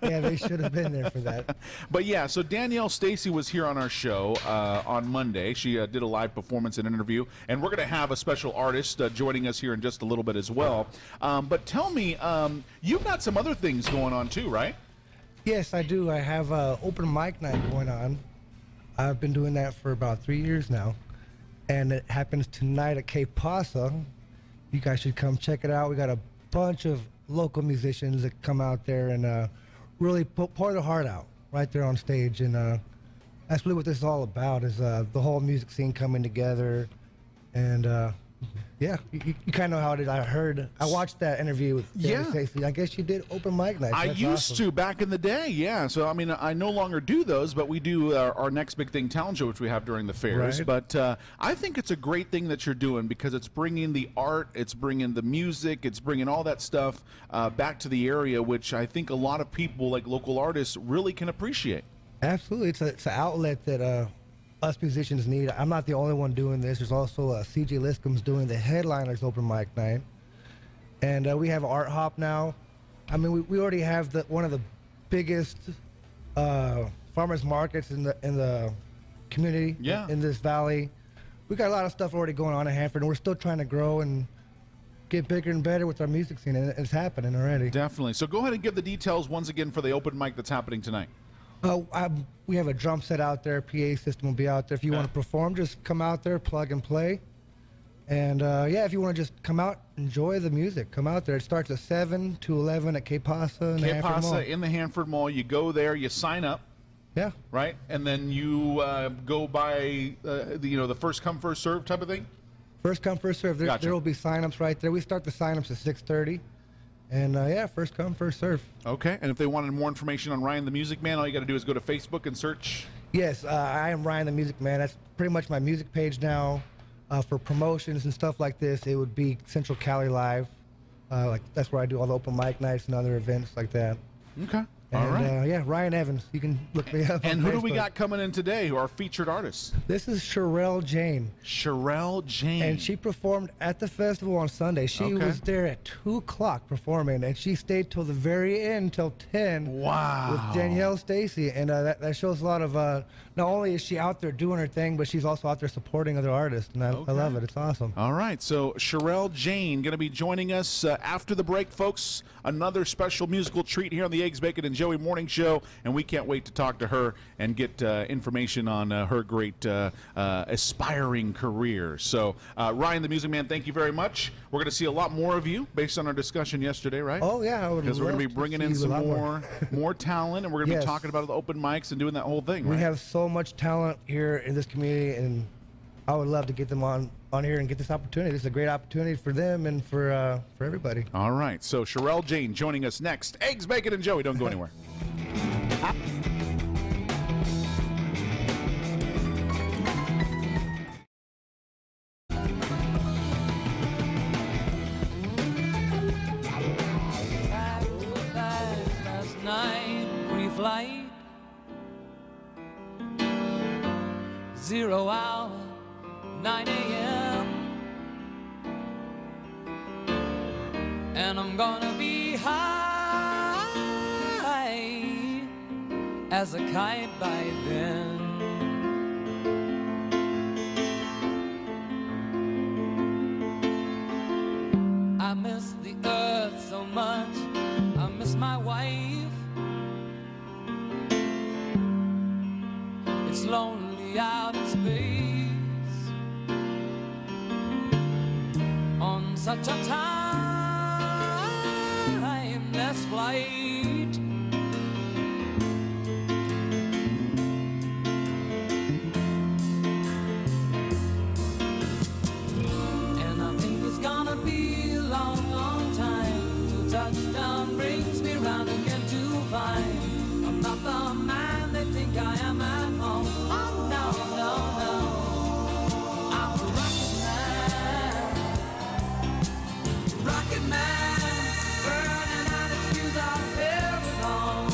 Yeah, they should have been there for that. But, yeah, so Danielle Stacy was here on our show on Monday. She did a live performance and interview. And we're going to have a special artist joining us here in just a little bit as well. But tell me, you've got some other things going on too, right? Yes, I do. I have open mic night going on. I've been doing that for about 3 years now. And it happens tonight at Que Pasa. You guys should come check it out. We got a bunch of local musicians that come out there and really pour their heart out right there on stage. And that's really what this is all about, is the whole music scene coming together. And yeah, you kind of know how it is. I watched that interview with Danielle Stacy. I guess you did open mic nights. I used to back in the day, yeah. So, I mean, I no longer do those, but we do our Next Big Thing talent show, which we have during the fairs. Right. But I think it's a great thing that you're doing, because it's bringing the art, it's bringing the music, it's bringing all that stuff back to the area, which I think a lot of people, like local artists, really can appreciate. Absolutely. It's an outlet that us musicians need. I'm not the only one doing this. There's also CJ Liscombe's doing the Headliners open mic night. And we have Art Hop now. I mean, we already have one of the biggest farmers markets in the community in this valley. We got a lot of stuff already going on in Hanford, and we're still trying to grow and get bigger and better with our music scene, and it's happening already. Definitely. So go ahead and give the details once again for the open mic that's happening tonight. We have a drum set out there. PA system will be out there. If you want to perform, just come out there, plug and play. And yeah, if you want to just come out, enjoy the music, come out there. It starts at 7 to 11 at Que Pasa in the Hanford Mall. In the Hanford Mall. You go there, you sign up. Yeah. Right? And then you go by the first come, first serve type of thing? First come, first serve. There will be sign-ups right there. We start the sign-ups at 6:30. And yeah, first come, first serve. Okay. And if they wanted more information on Ryan the Music Man, all you got to do is go to Facebook and search. Yes, I am Ryan the Music Man. That's pretty much my music page now. For promotions and stuff like this, it would be Central Cali Live. That's where I do all the open mic nights and other events like that. Okay. And, all right. Yeah, Ryan Evans. You can look me up. And on who do we Facebook. got coming in today? Who are featured artists? This is Sherelle Jane. Sherelle Jane. And she performed at the festival on Sunday. She was there at 2 o'clock performing, and she stayed till the very end, till 10. Wow. With Danielle Stacy. And that shows a lot of, not only is she out there doing her thing, but she's also out there supporting other artists. And I love it. It's awesome. All right. So Sherelle Jane going to be joining us after the break, folks. Another special musical treat here on the Eggs, Bacon, and Joey Morning Show. And we can't wait to talk to her and get information on her great aspiring career. So, Ryan the Music Man, thank you very much. We're going to see a lot more of you based on our discussion yesterday, right? Oh, yeah. Because we're going to be bringing in some more talent, and we're going to be talking about the open mics and doing that whole thing, right? We have so much talent here in this community, and I would love to get them on here and get this opportunity. This is a great opportunity for them and for everybody. All right. So Sherelle Jane joining us next. Eggs, Bacon, and Joey. Don't go anywhere. Last night, pre-flight, 0 hour, 9 a.m. And I'm gonna be high as a kite by then. I miss the earth so much, I miss my wife. It's lonely out in space on such a timeless flight. And I think it's gonna be a long, long time till touchdown brings me round again to find I'm not the man they think I am at home. Oh no, no, no, I'm a rocket man, burning out his fuse out there alone.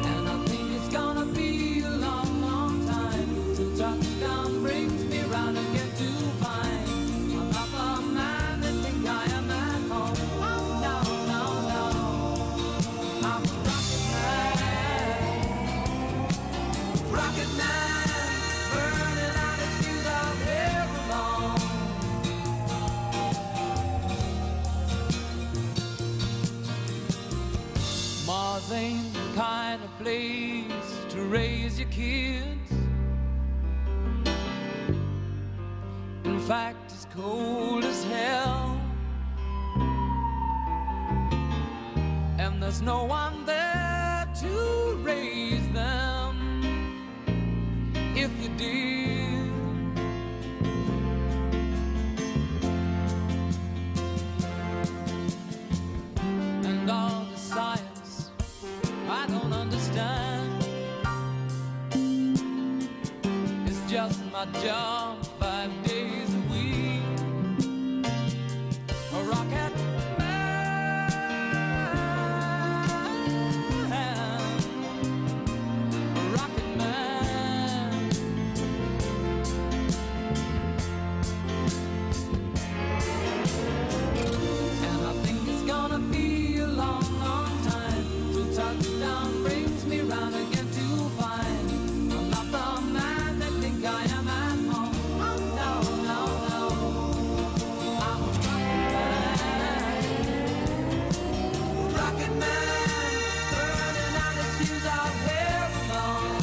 And I think it's gonna be a long, long time till touchdown brings me round again to find I'm not the man they think I am at home. Oh no, no, no, I'm a rocket man, burning out his fuse out there alone. Mars ain't the kind of place to raise your kids. In fact, it's cold as hell, and there's no one there to raise them if you did. And all the science I don't understand, it's just my job 5 days a week. A rocket man, a rocket man. And I think it's gonna be a long, long time till touchdown brings me round again to find I'm not the man they think I am at home. Oh no, no, no, I'm a rocket man, burning out his fuse out there alone.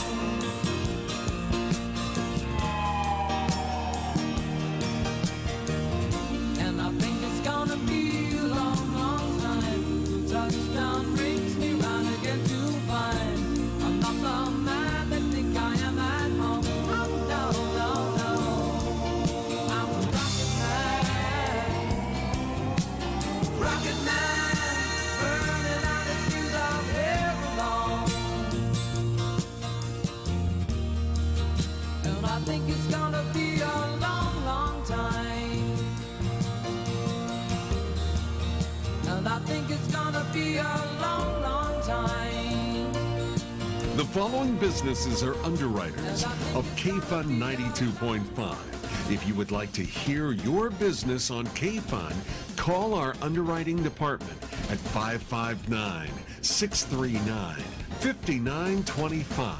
And I think it's gonna be a long, long time till touchdown brings me round again to find I'm not the man they think I am at home. Oh no, no, no, I'm a rocket man, burning out his fuse out there alone. And I think it's gonna be a long, long time. And I think it's gonna be a long, long time. The following businesses are underwriters of K-Fun 92.5. If you would like to hear your business on K-Fun, call our underwriting department at 559-639-5925.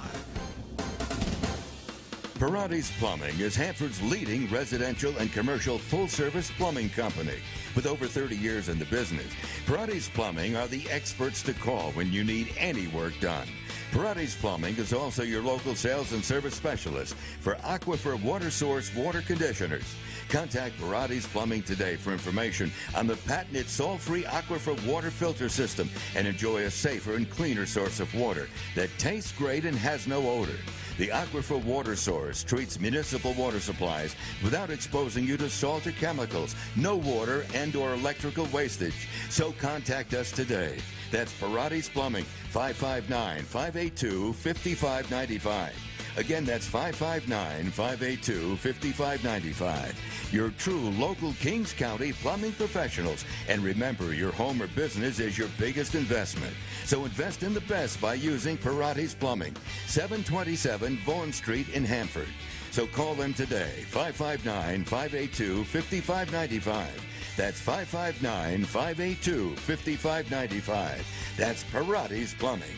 Parati's Plumbing is Hanford's leading residential and commercial full-service plumbing company. With over 30 years in the business, Parati's Plumbing are the experts to call when you need any work done. Parati's Plumbing is also your local sales and service specialist for Aquifer Water Source water conditioners. Contact Parati's Plumbing today for information on the patented salt-free Aquifer water filter system and enjoy a safer and cleaner source of water that tastes great and has no odor. The Aquifer Water Source treats municipal water supplies without exposing you to salt or chemicals, no water and or electrical wastage. So contact us today. That's Parati's Plumbing, 559-582-5595. Again, that's 559-582-5595. Your true local Kings County plumbing professionals. And remember, your home or business is your biggest investment. So invest in the best by using Parati's Plumbing, 727 Vaughan Street in Hanford. So call them today, 559-582-5595. That's 559-582-5595. That's Parati's Plumbing.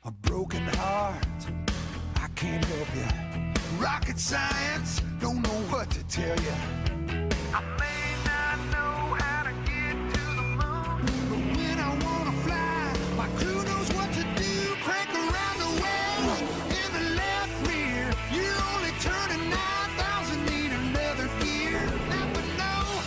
A broken heart, I can't help you. Rocket science, don't know what to tell you. I may not know how to get to the moon, but when I wanna fly, my crew knows what to do. Crank around the wheel in the left rear. You're only turning 9,000, need another gear. Never know how.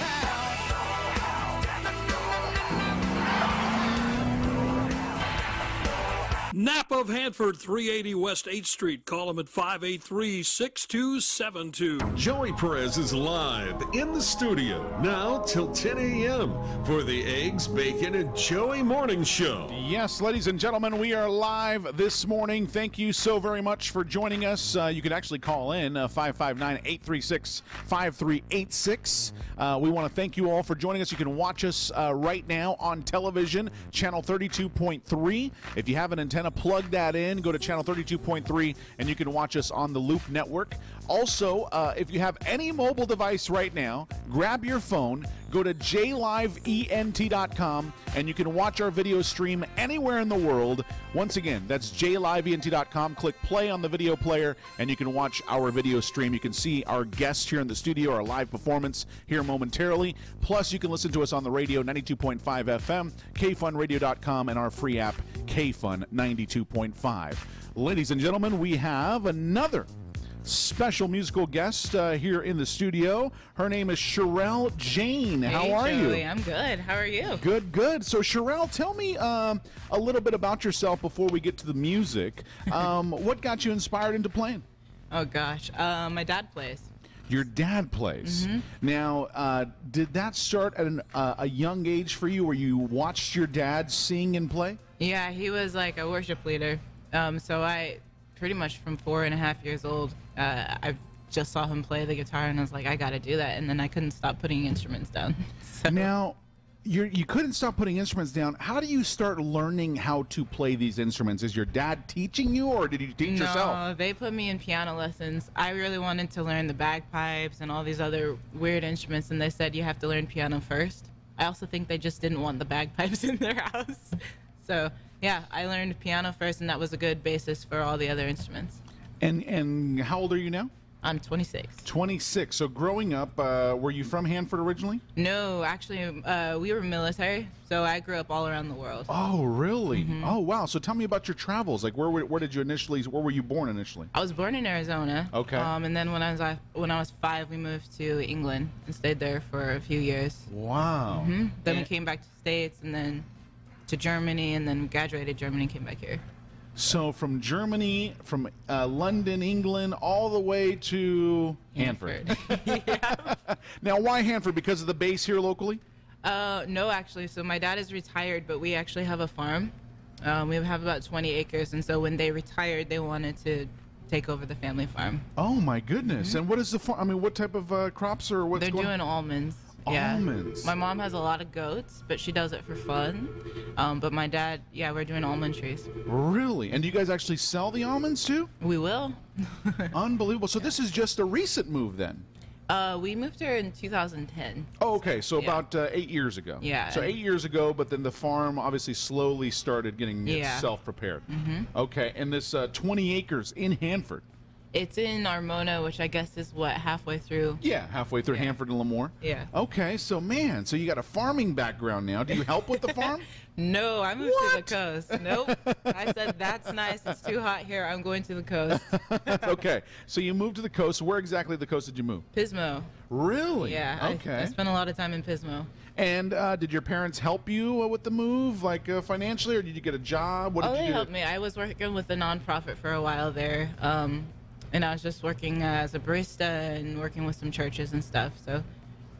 Napa of Hanford, 380 West 8th Street. Call them at 583-6272. Joey Perez is live in the studio now till 10 a.m. for the Eggs, Bacon, and Joey Morning Show. Yes, ladies and gentlemen, we are live this morning. Thank you so very much for joining us. You can actually call in 559-836-5386. We want to thank you all for joining us. You can watch us right now on television, channel 32.3. If you have an antenna, plug that in, go to channel 32.3, and you can watch us on the Loop Network. Also, if you have any mobile device right now, grab your phone, go to jlivent.com, and you can watch our video stream anywhere in the world. Once again, that's jlivent.com. Click play on the video player, and you can watch our video stream. You can see our guests here in the studio, our live performance here momentarily. Plus, you can listen to us on the radio, 92.5 FM, kfunradio.com, and our free app, KFun 92.5. Ladies and gentlemen, we have another special musical guest here in the studio. Her name is Sherelle Jane. How are you? I'm good. How are you? Good, good. So, Sherelle, tell me a little bit about yourself before we get to the music. What got you inspired into playing? Oh, gosh. My dad plays. Your dad plays. Mm-hmm. Now, did that start at a young age for you, where you watched your dad sing and play? Yeah, he was like a worship leader. So I pretty much from 4.5 years old, I just saw him play the guitar, and I was like, I got to do that. And then I couldn't stop putting instruments down. So. Now, you couldn't stop putting instruments down. How do you start learning how to play these instruments? Is your dad teaching you, or did you teach yourself? No, they put me in piano lessons. I really wanted to learn the bagpipes and all these other weird instruments, and they said you have to learn piano first. I also think they just didn't want the bagpipes in their house. So, yeah, I learned piano first, and that was a good basis for all the other instruments. And how old are you now? I'm 26. 26. So growing up, were you from Hanford originally? No, actually, we were military, so I grew up all around the world. Oh, really? Mm-hmm. Oh, wow. So tell me about your travels. Like, where did you initially? Where were you born initially? I was born in Arizona. Okay. And then when I was 5, we moved to England and stayed there for a few years. Wow. Mm-hmm. Then we came back to the States, and then to Germany, and then graduated Germany and came back here. So from Germany, from London, England, all the way to Hanford. Now, why Hanford? Because of the base here locally? No, actually. So my dad is retired, but we actually have a farm. We have about 20 acres, and so when they retired, they wanted to take over the family farm. Oh, my goodness. And what is the farm? I mean, what type of crops or what's They're going on? doing almonds. Yeah. Almonds. My mom has a lot of goats, but she does it for fun. But my dad, yeah, we're doing almond trees. Really? And do you guys actually sell the almonds too? We will. Unbelievable. So this is just a recent move then? We moved here in 2010. Oh, okay. So about 8 years ago. Yeah. So 8 years ago, but then the farm obviously slowly started getting itself prepared. Mm-hmm. Okay. And this 20 acres in Hanford. It's in Armona, which I guess is what, halfway through? Yeah, halfway through Hanford and Lemoore. Yeah. Okay, so man, so you got a farming background now. Do you help with the farm? No, I moved to the coast. Nope. I said, that's nice. It's too hot here. I'm going to the coast. Okay, so you moved to the coast. Where exactly the coast did you move? Pismo. Really? Yeah. Okay. I spent a lot of time in Pismo. And did your parents help you with the move, like financially, or did you get a job? What did They you do? helped me. I was working with a nonprofit for a while there. And I was just working as a barista and working with some churches and stuff. So,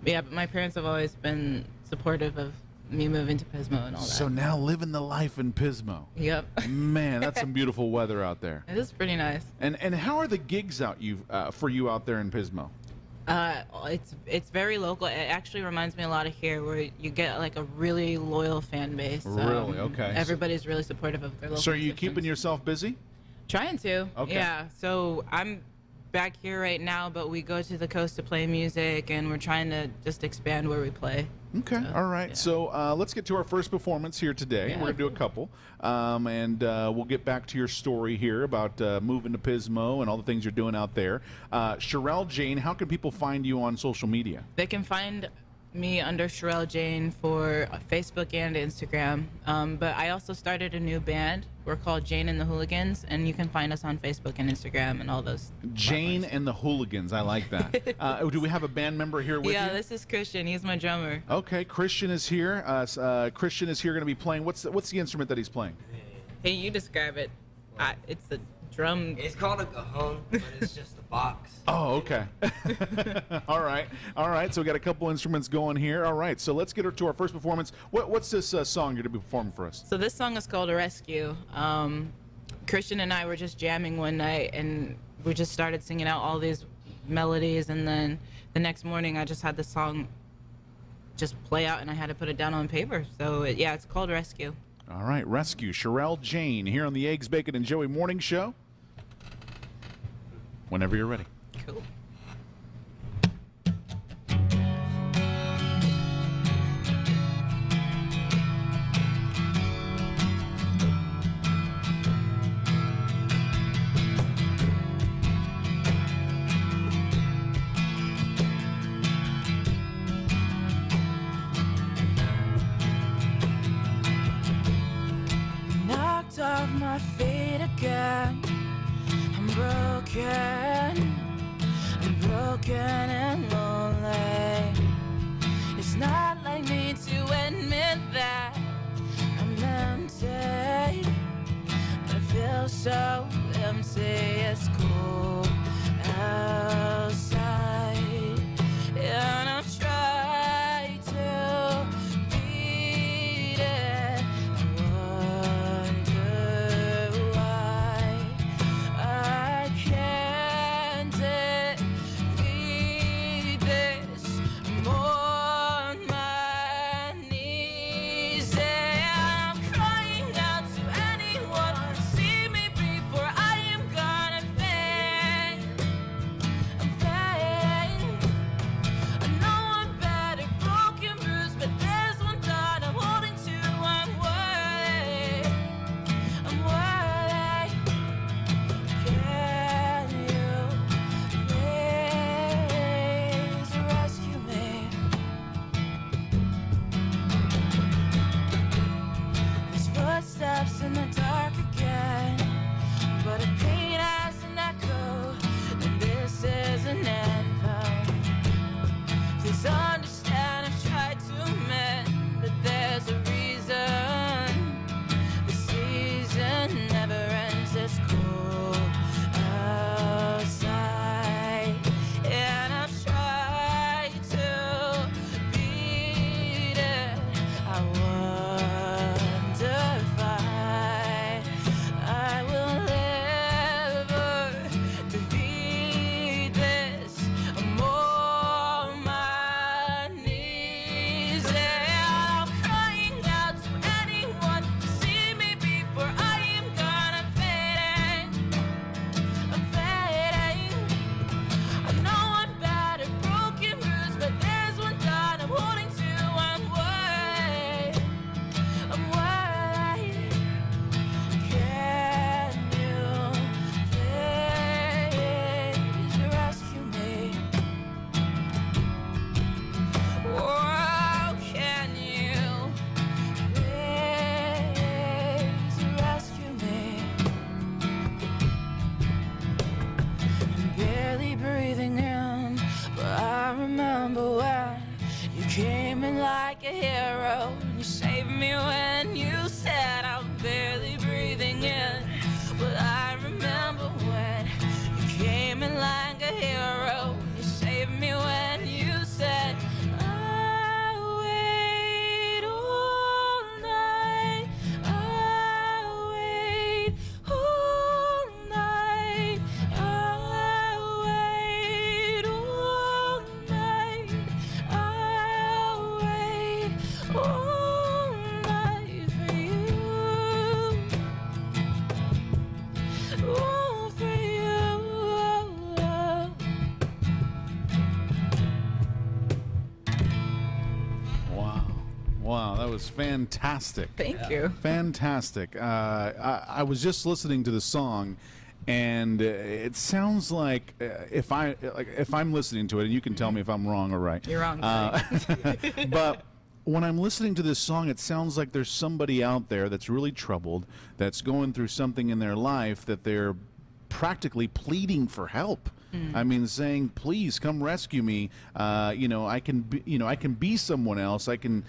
yeah, but my parents have always been supportive of me moving to Pismo and all that. So now living the life in Pismo. Yep. Man, that's some beautiful weather out there. It is pretty nice. And how are the gigs for you out there in Pismo? It's very local. It actually reminds me a lot of here, where you get like a really loyal fan base. Really? Okay. Everybody's really supportive of their local. So are you musicians. keeping yourself busy? Trying to. Okay. Yeah. So I'm back here right now, but we go to the coast to play music, and we're trying to just expand where we play. Okay. All right. Yeah. So let's get to our first performance here today. Yeah. We're going to do a couple. And we'll get back to your story here about moving to Pismo and all the things you're doing out there. Sherelle Jane, how can people find you on social media? They can find me under Sherelle Jane for Facebook and Instagram. But I also started a new band. We're called Jane and the Hooligans, and you can find us on Facebook and Instagram and all those. Jane and the Hooligans. I like that. Do we have a band member here with you? Yeah, this is Christian. He's my drummer. Okay, Christian is here. Christian is here going to be playing. What's the instrument that he's playing? Hey, you describe it. It's the drum. It's called a cajon, but it's just a box. Oh, okay. All right. So we got a couple instruments going here. All right. So let's get to our first performance. What's this song you're going to be performing for us? So this song is called A Rescue. Christian and I were just jamming one night, and we just started singing out all these melodies, and then the next morning I just had the song just play out, and I had to put it down on paper. So it's called Rescue. All right, Rescue. Sherelle Jane here on the Eggs, Bacon, and Joey Morning Show. Whenever you're ready. Cool. Knocked off my feet again. I'm broken and lonely. It's not like me to admit that I'm empty, but I feel so empty. It's cool outside, and I've tried to beat it. I wonder why I can't defeat this. I'm on my knees, and I'm crying out to anyone to see me before I am gonna faint. came in like a hero. You saved me when you said I'm barely breathing in. But I remember when you came in like a hero. You saved me when you said, I'll wait all night. I'll wait all night. I'll wait all night. I'll wait all night for you. All for you. Wow, that was fantastic. Thank you. Fantastic. I was just listening to the song, and it sounds like if I'm listening to it, and you can tell me if I'm wrong or right. You're wrong. But when I'm listening to this song, it sounds like there's somebody out there that's really troubled, that's going through something in their life that they're practically pleading for help. I mean, saying, "Please come rescue me. I can be someone else. I can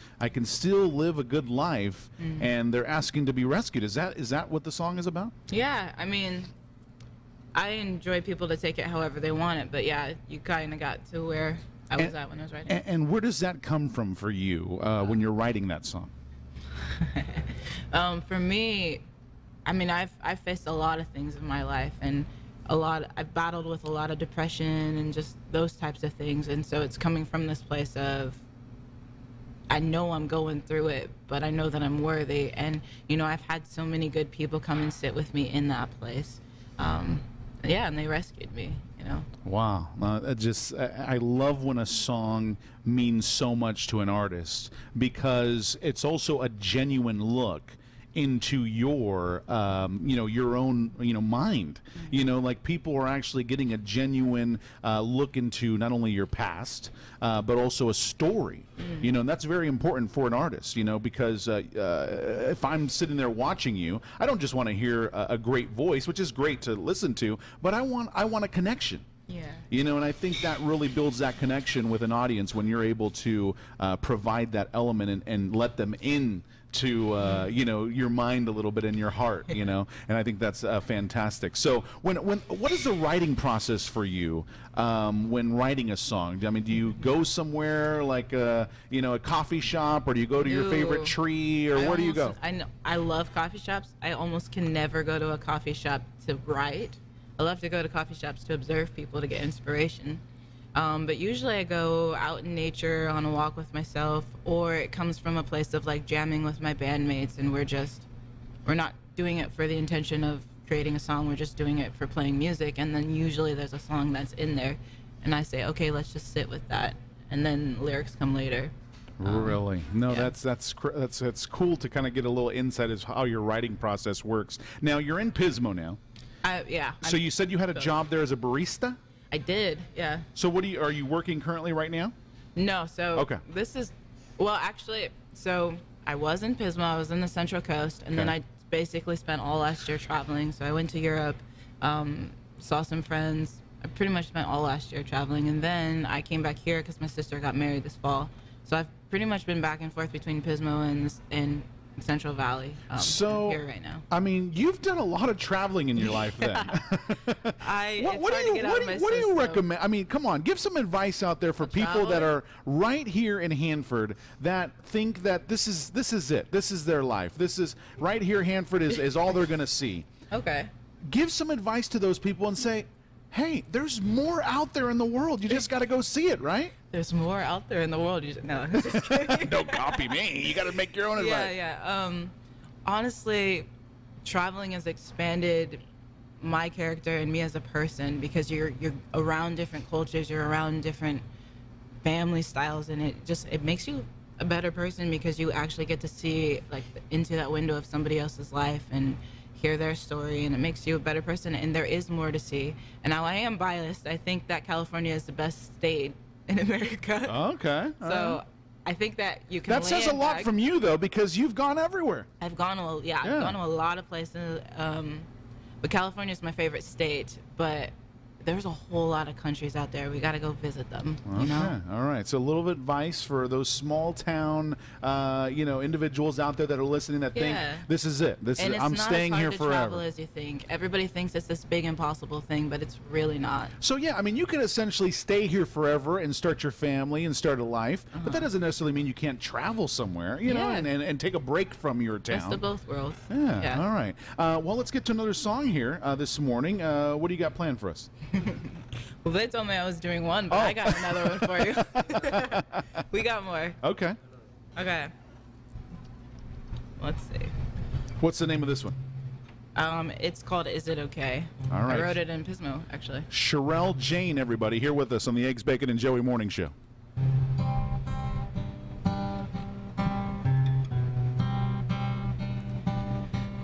still live a good life." And they're asking to be rescued. Is that what the song is about? Yeah, I mean, I enjoy people to take it however they want it, but yeah, you kind of got to where I was at when I was writing. And where does that come from for you when you're writing that song? For me, I mean, I've faced a lot of things in my life, and I've battled with a lot of depression and just those types of things, and so it's coming from this place of, I know I'm going through it, but I know that I'm worthy, and I've had so many good people come and sit with me in that place, and they rescued me. Wow, I love when a song means so much to an artist, because it's also a genuine look into your your own mind. Like, people are actually getting a genuine look into not only your past but also a story. And that's very important for an artist, because if I'm sitting there watching you, I don't just want to hear a great voice, which is great to listen to, but I want a connection. Yeah. And I think that really builds that connection with an audience when you're able to provide that element and let them in to your mind a little bit and your heart, and I think that's fantastic. So what is the writing process for you when writing a song? I mean, do you go somewhere like a coffee shop, or do you go to your favorite tree, or where do you go? I love coffee shops. I almost can never go to a coffee shop to write. I love to go to coffee shops to observe people, to get inspiration. But usually I go out in nature on a walk with myself, or it comes from a place of like jamming with my bandmates, and we're not doing it for the intention of creating a song, we're just doing it for playing music, and then usually there's a song that's in there, and I say, okay, let's just sit with that, and then lyrics come later. Really? No, yeah. That's cool to kind of get a little insight as how your writing process works. Now, you're in Pismo now. Yeah. So you said you had a job there as a barista? I did, yeah. So are you working currently right now? No, so okay. So I was in Pismo, I was in the Central Coast, and then I basically spent all last year traveling. So I went to Europe, saw some friends. I pretty much spent all last year traveling, and then I came back here because my sister got married this fall. So I've pretty much been back and forth between Pismo and Central Valley. So here right now. I mean, you've done a lot of traveling in your life then. What do you recommend? I mean, come on, give some advice out there for people that are right here in Hanford that think that this is it. This is their life. This is right here. Hanford is all they're going to see. Okay. Give some advice to those people and say, hey, there's more out there in the world. You just got to go see it, right? There's more out there in the world. No, just kidding. Don't copy me. You got to make your own advice. Yeah. Honestly, traveling has expanded my character and me as a person, because you're around different cultures, you're around different family styles, and it makes you a better person, because you actually get to see like into that window of somebody else's life and hear their story, and it makes you a better person, and there is more to see. And now I am biased. I think that California is the best state in America. Okay. So I think that you can. That says a lot from you, though, because you've gone everywhere. I've gone to a lot of places. But California is my favorite state. But there's a whole lot of countries out there. We got to go visit them. You know. All right. So a little bit of advice for those small town, individuals out there that are listening that think this is it. And it's I'm not staying as hard here to forever. travel as you think. Everybody thinks it's this big impossible thing, but it's really not. So yeah, I mean, you can essentially stay here forever and start your family and start a life, but that doesn't necessarily mean you can't travel somewhere, you know, and take a break from your town. Best of both worlds. Yeah. All right. Well, let's get to another song here this morning. What do you got planned for us? Well, they told me I was doing one, but I got another one for you. We got more. Okay. Okay. Let's see. What's the name of this one? It's called Is It Okay? All right. I wrote it in Pismo, actually. Sherelle Jane, everybody, here with us on the Eggs, Bacon, and Joey Morning Show.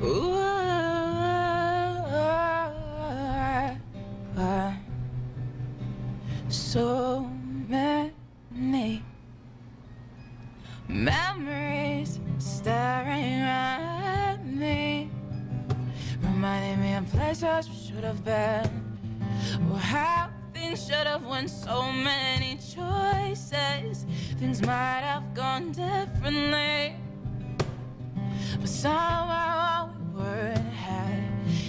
Ooh, so many memories staring at me, reminding me of places we should have been, or how things should have went. So many choices, things might have gone differently, but somehow all we were and had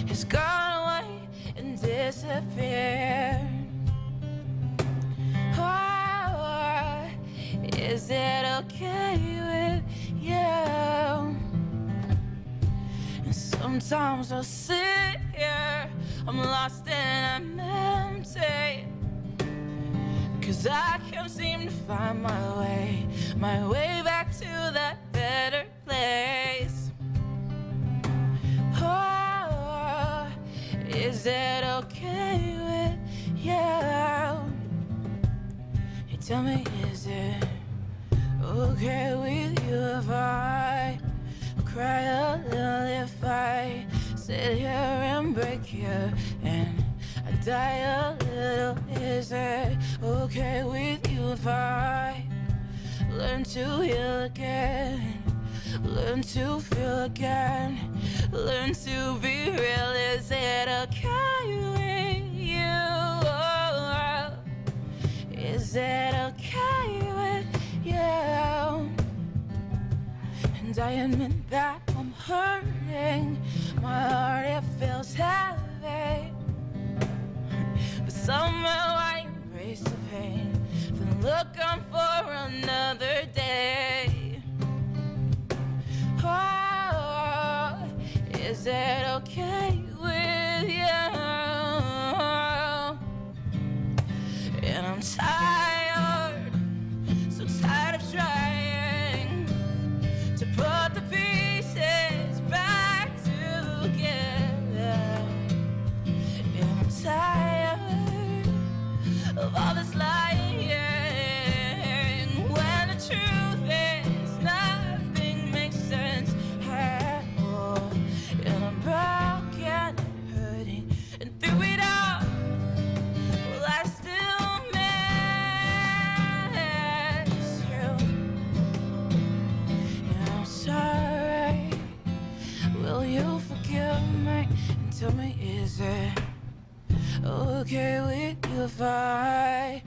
has gone away and disappeared. Oh, is it okay with you? And sometimes I'll sit here, I'm lost and I'm empty, 'cause I can't seem to find my way back to that better place. Oh, is it okay with you? Hey, tell me, is it okay with you if I cry a little, if I sit here and break you and I die a little? Is it okay with you if I learn to heal again, learn to feel again, learn to be real? Is it okay with you? Is it okay with you? And I admit that I'm hurting, my heart, it feels heavy, but somehow I embrace the pain, then look on for another day. Oh, is it okay with you? And I'm tired, so tired of trying to put the pieces back together. And I'm tired of all this lying, when the truth is nothing makes sense at all. And I'm broken and hurting, and through it all, well, I still miss you. And I'm sorry, will you forgive me and tell me, is it okay with you if I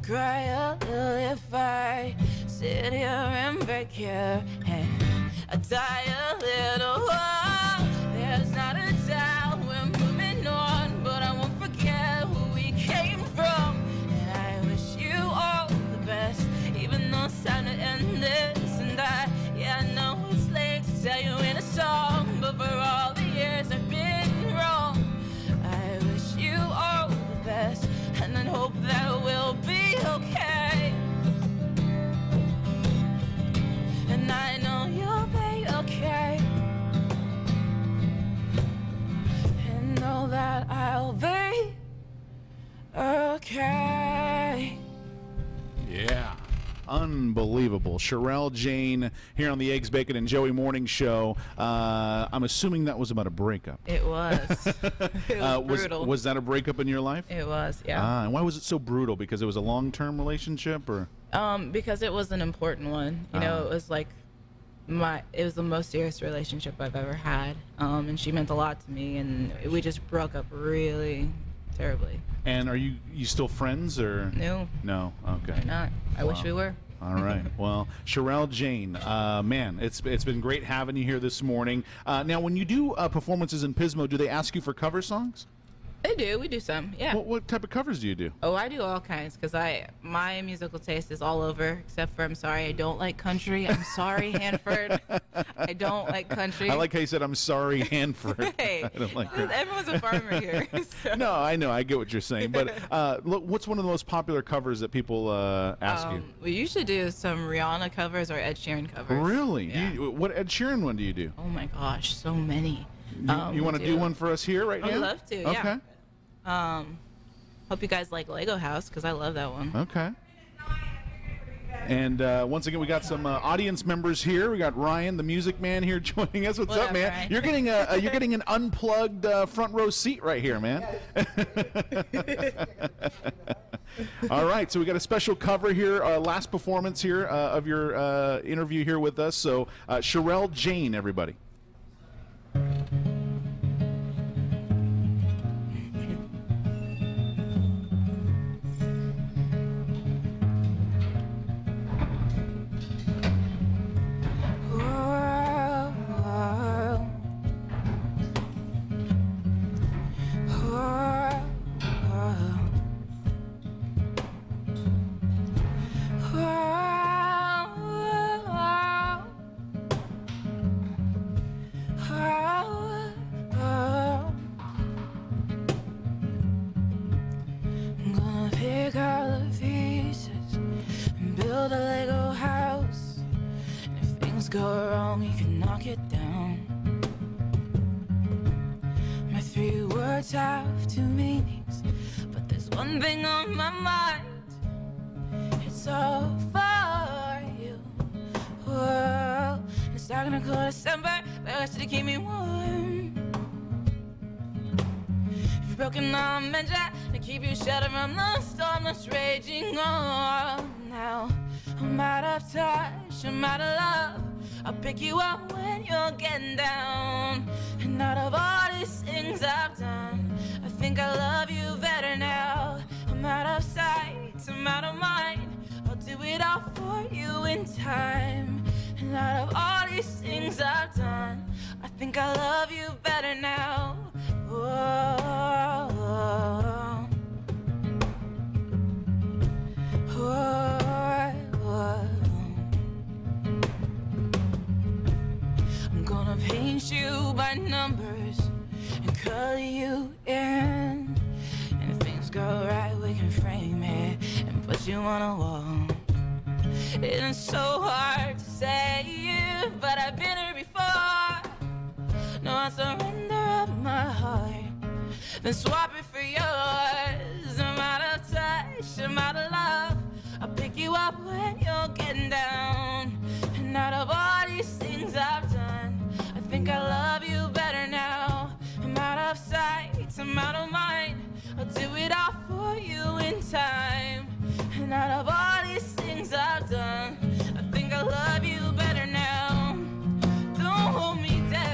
cry a little, if I sit here and break your hand, I die a little? Oh, there's not a doubt we're moving on, but I won't forget who we came from. And I wish you all the best, even though it's time to end this. And I know it's late to tell you in a song, but for all the years I've been wrong, I wish you all the best, and then hope that we'll be okay. And I know you'll be okay, and know that I'll be okay. Yeah. Unbelievable. Sherelle Jane here on the Eggs, Bacon, and Joey Morning Show. I'm assuming that was about a breakup. It was. It was brutal. Was that a breakup in your life? It was, yeah. And why was it so brutal? Because it was a long-term relationship, or? Because it was an important one. You know, it was like it was the most serious relationship I've ever had. And she meant a lot to me, and we just broke up really terribly. terribly. And are you still friends or? No. No. Okay. We're not. I wish we were. All right. Well, Sherelle Jane, man, it's been great having you here this morning. Now, when you do performances in Pismo, do they ask you for cover songs? They do. We do some. Yeah. What type of covers do you do? Oh, I do all kinds because my musical taste is all over. Except for I'm sorry, I don't like country. I'm sorry, Hanford. I don't like country. I like how you said I'm sorry, Hanford. Hey, I don't like country. everyone's a farmer here. So. No, I know. I get what you're saying. But look, what's one of the most popular covers that people ask you? We usually do some Rihanna covers or Ed Sheeran covers. Really? Yeah. What Ed Sheeran one do you do? Oh my gosh, so many. You want to do one for us here right now? I'd love to. Okay. Yeah. Hope you guys like Lego House because I love that one. Okay. And once again, we got some audience members here. We got Ryan, the music man, here joining us. What's up, man? Ryan? You're getting an unplugged front row seat right here, man. All right, so we got a special cover here, last performance here of your interview here with us. So Sherelle Jane, everybody. I'm gonna pick all the pieces and build a Lego house. And if things go wrong, you can knock it down. My 3 words have 2 meanings, but there's one thing on my mind. It's all for you. Whoa. It's not gonna go December, but I should keep me warm. You've broken all measure to keep you sheltered from the storm that's raging on. Now I'm out of touch, I'm out of love. I'll pick you up when you're getting down. And out of all these things I've done, I think I love you better now. I'm out of sight, I'm out of mind. I'll do it all for you in time. And out of all these things I've done, I think I love you better now. Whoa, whoa, whoa, whoa. I'm gonna paint you by numbers and color you in. And if things go right, we can frame it and put you on a wall. It's so hard to say it, but I've been here before. No, I surrender up my heart, then swap it for yours. I'm out of touch, I'm out of love. I'll pick you up when you're getting down. And out of all these things I've done, I think I love you better now. I'm out of sight, I'm out of mind. I'll do it all for you in time. And out of all these things I've done, I think I love you better now. Don't hold me down.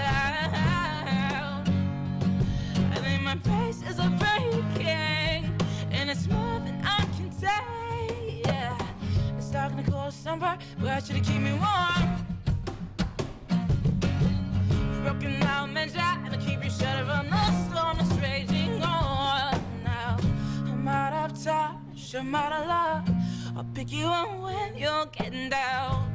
I think my braces are breaking, and it's more than I can take. Yeah, it's starting to cold summer, but I should keep me warm. Broken out measure, and I keep you sheltered from the storm that's raging on. Now I'm out of touch, I'm out of love. I'll pick you up when you're getting down.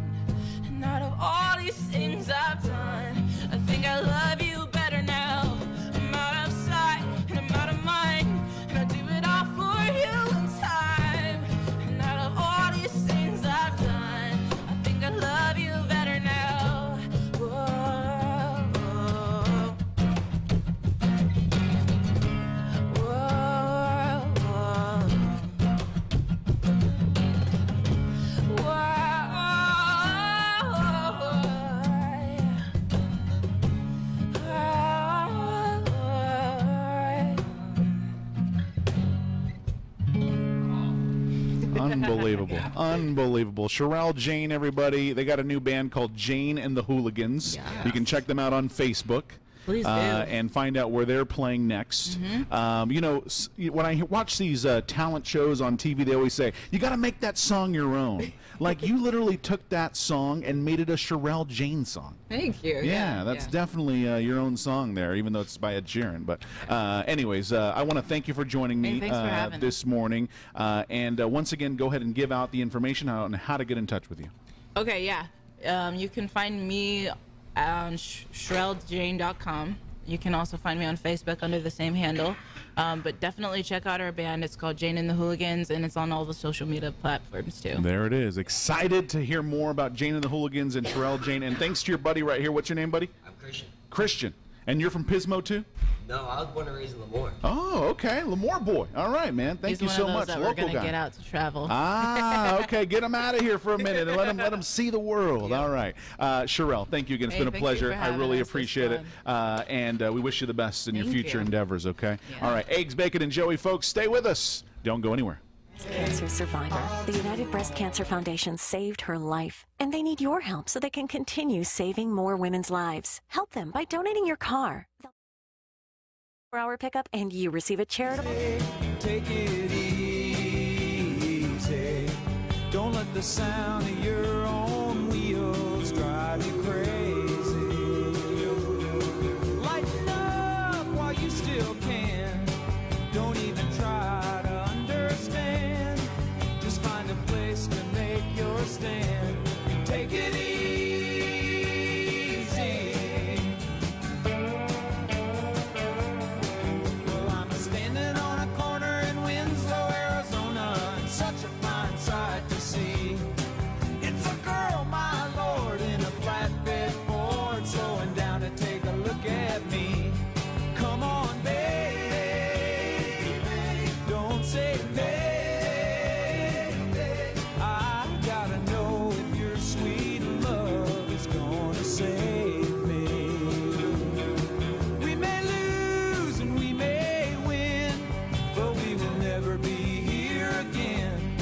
And out of all these things I've done, I think I love you better now. I'm out of sight and I'm out of mind, and I'll do it all for you in time. And out of all these things I've done, I think I love you better now. Whoa, whoa, whoa, whoa. Unbelievable. Unbelievable. Sherelle Jane, everybody. They got a new band called Jane and the Hooligans. Yeah. You can check them out on Facebook. Please do. and find out where they're playing next. When I watch these talent shows on TV, they always say, you got to make that song your own. Like, you literally took that song and made it a Sherelle Jane song. Thank you. Yeah, that's definitely your own song there, even though it's by Ed Sheeran. But anyways, I want to thank you for joining me thanks for having this morning. And once again, go ahead and give out the information on how to get in touch with you. Okay, yeah. You can find me on SherelleJane.com. You can also find me on Facebook under the same handle. But definitely check out our band. It's called Jane and the Hooligans, and it's on all the social media platforms, too. There it is. Excited to hear more about Jane and the Hooligans and Sherelle Jane. And thanks to your buddy right here. What's your name, buddy? I'm Christian. Christian. And you're from Pismo, too? No, I was born and raised in Lemoore. Oh, okay. Lemoore boy. All right, man. Thank you so much. That we're gonna get out to travel. Okay. Get him out of here for a minute and let him see the world. All right. Sherelle, thank you again. It's been a pleasure. I really appreciate it. And we wish you the best in your future endeavors, okay? Yeah. All right. Eggs, Bacon, and Joey, folks, stay with us. Don't go anywhere. Cancer survivor. The United Breast Cancer Foundation saved her life, and they need your help so they can continue saving more women's lives. Help them by donating your car. Hour pickup, and you receive a charitable. Take it easy. Don't let the sound of your own wheels drive you crazy. Lighten up while you still can. Don't even try to understand. Just find a place to make your stand. Take it easy. Well, I'm standing on a corner in Winslow, Arizona, and such a fine sight to see. It's a girl, my lord, in a flatbed Ford, slowing down to take a look at me. Come on, baby, don't say baby. I gotta know if your sweet love is gonna save me. We may lose and we may win, but we will never be here again.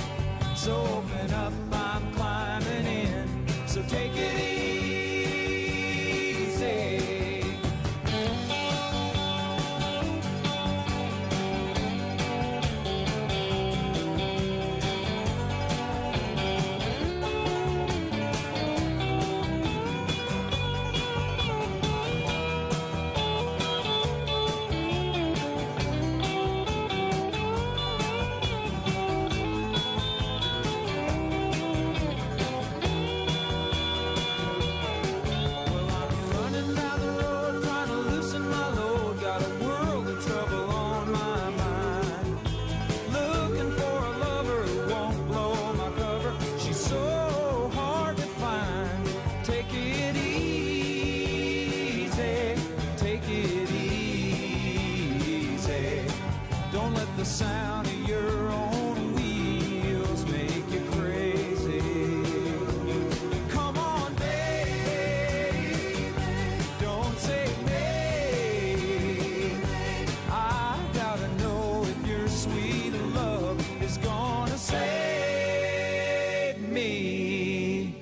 So open up, I'm climbing in. So take it easy. Running down the road, trying to loosen my load. Got a world of trouble on my mind. Looking for a lover who won't blow my cover. She's so hard to find. Take it easy. Take it easy. Don't let the sound of your own wheels make you crazy. Come on, baby, don't say maybe. I gotta know if your sweet love is gonna save me.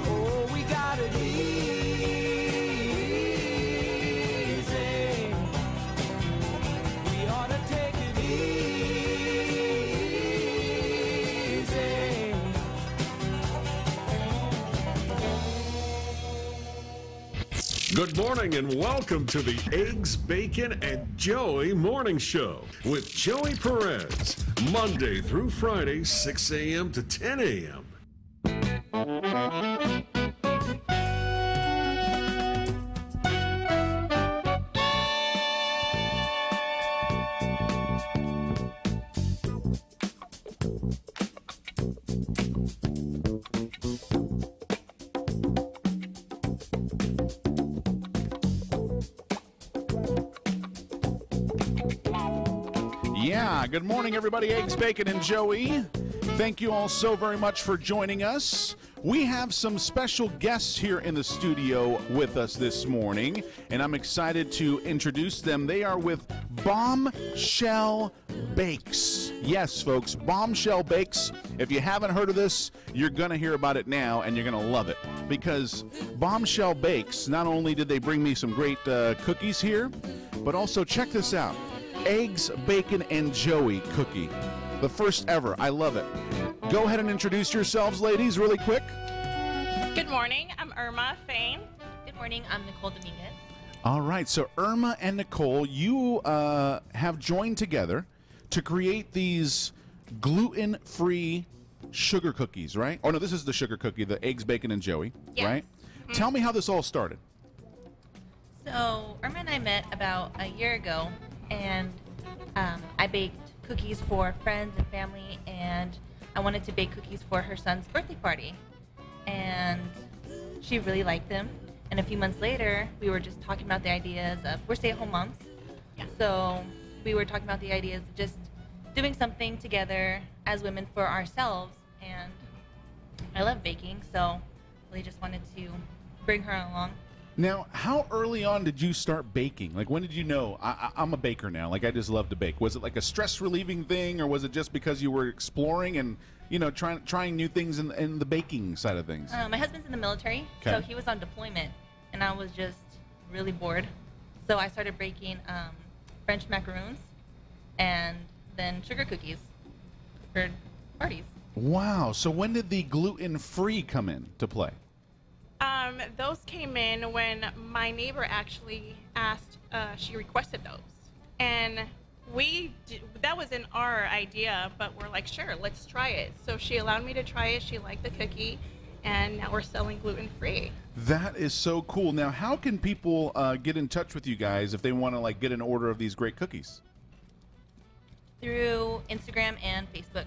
Oh, we got it easy. We ought to take it easy. Good morning and welcome to the Eggs, Bacon, and Joey Morning Show with Joey Perez, Monday through Friday, 6 a.m. to 10 a.m. Yeah, good morning, everybody. Eggs, Bacon, and Joey. Thank you all so very much for joining us. We have some special guests here in the studio with us this morning, and I'm excited to introduce them. They are with Bombshell Bakes. Yes, folks, Bombshell Bakes. If you haven't heard of this, you're going to hear about it now, and you're going to love it. Because Bombshell Bakes, not only did they bring me some great cookies here, but also check this out. Eggs, Bacon, and Joey cookie. The first ever. I love it. Go ahead and introduce yourselves, ladies, really quick. Good morning. I'm Irma Fain. Good morning. I'm Nicole Dominguez. All right. So Irma and Nicole, you have joined together to create these gluten-free sugar cookies, right? Oh, no, this is the sugar cookie, the eggs, bacon, and Joey, Yes. right? Mm-hmm. Tell me how this all started. So Irma and I met about a year ago, and I baked cookies for friends and family, and I wanted to bake cookies for her son's birthday party. And she really liked them. And a few months later, we were just talking about the ideas of, we're stay-at-home moms. Yeah. So we were talking about the ideas of just doing something together as women for ourselves. And I love baking, so really just wanted to bring her along. Now, how early on did you start baking? Like, when did you know, I'm a baker now, like I just love to bake? Was it like a stress-relieving thing, or was it just because you were exploring and, you know, trying new things in the baking side of things? My husband's in the military, Okay. so he was on deployment, and I was just really bored. So I started baking French macaroons and then sugar cookies for parties. Wow. So when did the gluten-free come in to play? Those came in when my neighbor actually asked, she requested those. And that wasn't our idea, but we're like, sure, let's try it. So she allowed me to try it. She liked the cookie, and now we're selling gluten-free. That is so cool. Now, how can people get in touch with you guys if they want to like get an order of these great cookies? Through Instagram and Facebook.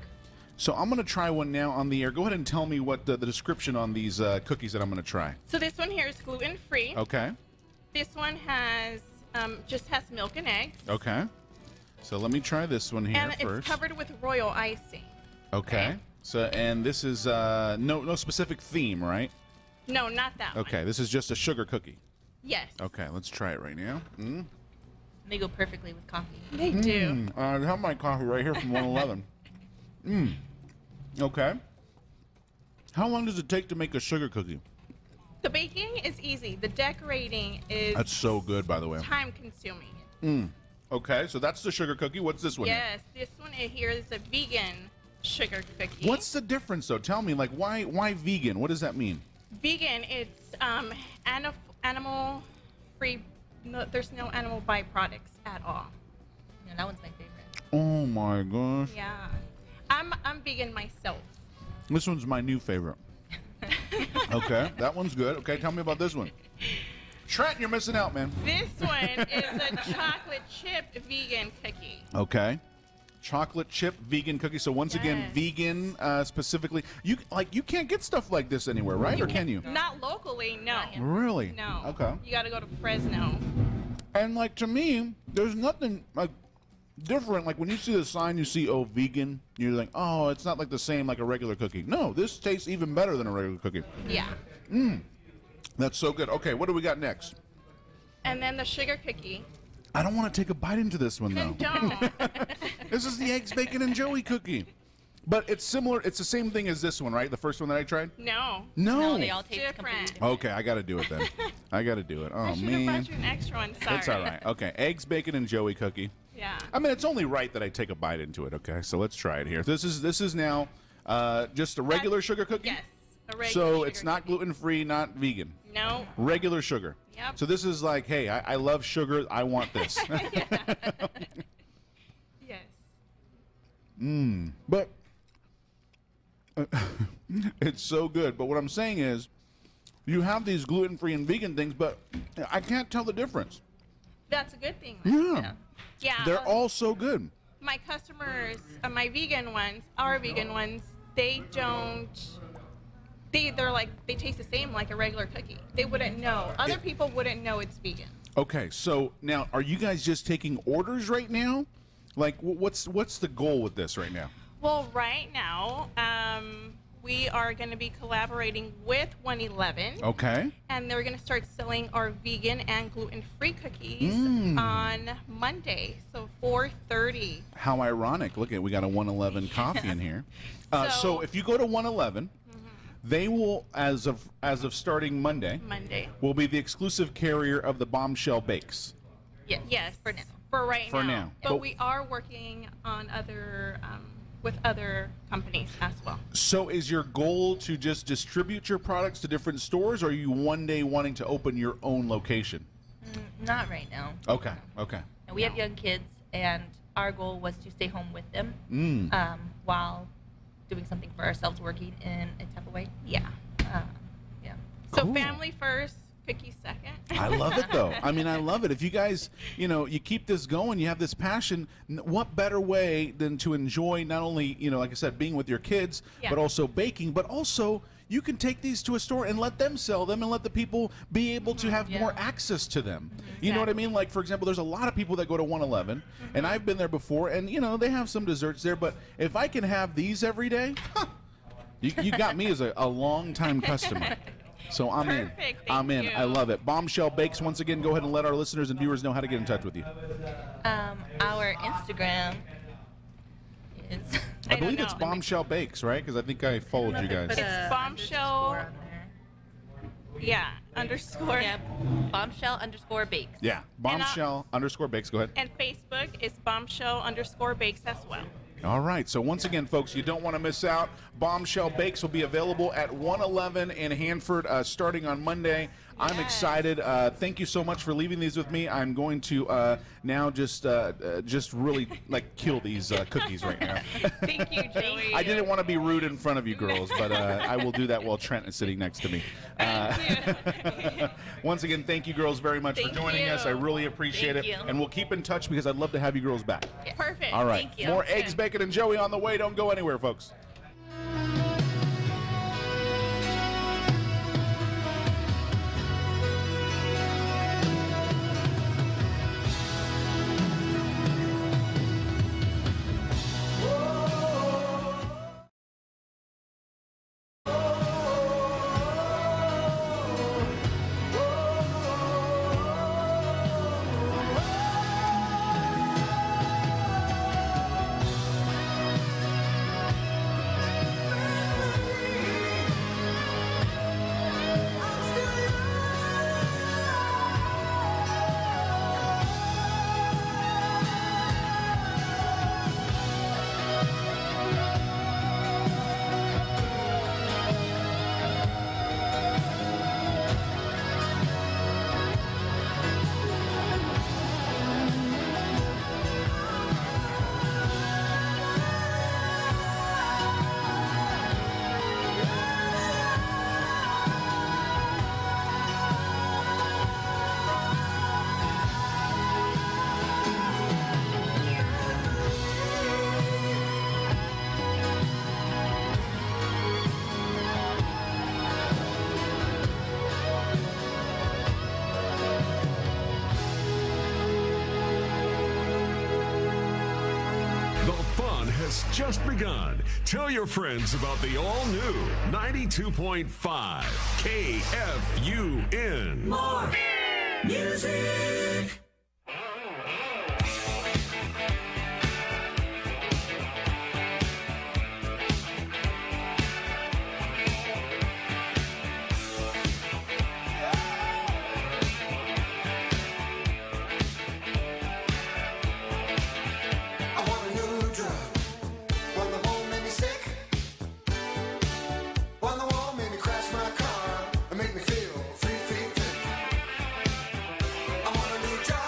So I'm going to try one now on the air. Go ahead and tell me what the description on these cookies that I'm going to try. So this one here is gluten-free. Okay. This one has just has milk and eggs. Okay. So let me try this one here And first. it's covered with royal icing. Okay. So, and this is no specific theme, right? No, not that one. Okay. This is just a sugar cookie. Yes. Okay. Let's try it right now. They go perfectly with coffee. They do. I have my coffee right here from 111. Okay. How long does it take to make a sugar cookie? The baking is easy. The decorating is That's so good, by the way. time consuming. Okay, so that's the sugar cookie. What's this one? Yes, this one here is a vegan sugar cookie. What's the difference, though? Tell me, like, why vegan? What does that mean? Vegan? It's animal free. No, there's no animal byproducts at all. Yeah, that one's my favorite. Oh my gosh. Yeah, I'm vegan myself. This one's my new favorite. Okay, that one's good. Okay, tell me about this one. Trent, you're missing out, man. This one is a chocolate chip vegan cookie. Okay. Chocolate chip vegan cookie. So once again, vegan specifically. You can't get stuff like this anywhere, right? Or can you? Not locally, no. Really? No. Okay. You got to go to Fresno. And like to me, there's nothing like different. Like when you see the sign, you see vegan. You're like, oh, it's not like the same like a regular cookie. No, this tastes even better than a regular cookie. Yeah. That's so good. Okay, what do we got next? And then the sugar cookie. I don't want to take a bite into this one though. Don't. This is the eggs, bacon, and Joey cookie. But it's similar. It's the same thing as this one, right? The first one that I tried? No. No. They all taste different. Okay, I got to do it then. I got to do it. Oh, I should have man. brought you an extra one. Sorry. It's all right. Okay, eggs, bacon, and Joey cookie. Yeah. I mean, it's only right that I take a bite into it. Okay, so let's try it here. This is now just a regular sugar cookie. Yes. A regular So sugar it's not gluten-free, not vegan. No. Regular sugar. Yep. So this is like, hey, I love sugar. I want this. Yes. But it's so good. But what I'm saying is, you have these gluten-free and vegan things, but I can't tell the difference. That's a good thing. Yeah. Yeah. They're all so good. My customers, my vegan ones, our vegan ones, they don't. They're like they taste the same like a regular cookie. They wouldn't know. Other people wouldn't know it's vegan. Okay, so now are you guys just taking orders right now? Like, what's the goal with this right now? Well, right now, we are going to be collaborating with 111. Okay. And they're going to start selling our vegan and gluten-free cookies Mm. on Monday, so 4:30. How ironic. Look at, we got a 111 coffee in here. So if you go to 111, they will, as of starting Monday, will be the exclusive carrier of the Bombshell Bakes. Yes, for now. For right For now. now. But we are working on other with other companies as well. So is your goal to just distribute your products to different stores, or are you one day wanting to open your own location? Not right now. Okay, okay. And we have young kids, and our goal was to stay home with them Mm. while doing something for ourselves, working in a type of way. Yeah. Yeah. So Cool. family first, cookies second. I love it, though. I mean, I love it. If you guys, you keep this going, you have this passion, what better way than to enjoy not only, like I said, being with your kids, Yeah. but also baking, but also you can take these to a store and let them sell them and let the people be able to have more access to them. You know what I mean? Like, for example, there's a lot of people that go to 111, and I've been there before, and, they have some desserts there, but if I can have these every day, you got me as a long-time customer. So I'm in. I'm in. I love it. Bombshell Bakes, once again, go ahead and let our listeners and viewers know how to get in touch with you. Our Instagram is. I believe it's Bombshell Bakes, right? Because I think I followed you guys. It's bombshell. Yeah, underscore. Yeah, bombshell_bakes. Yeah, Bombshell_Bakes. Go ahead. And Facebook is bombshell_bakes as well. All right. So once again, folks, you don't want to miss out. Bombshell Bakes will be available at 111 in Hanford starting on Monday. I'm excited. Thank you so much for leaving these with me. I'm going to now just really kill these cookies right now. Thank you, Joey. I didn't want to be rude in front of you girls, but I will do that while Trent is sitting next to me. Once again, thank you girls very much for joining us. I really appreciate it. And we'll keep in touch because I'd love to have you girls back. Perfect. All right. Thank you. More Eggs, Bacon, and Joey on the way. Don't go anywhere, folks. Just begun. Tell your friends about the all-new 92.5 KFUN. More music. Make me feel free, free, free. I want a new job.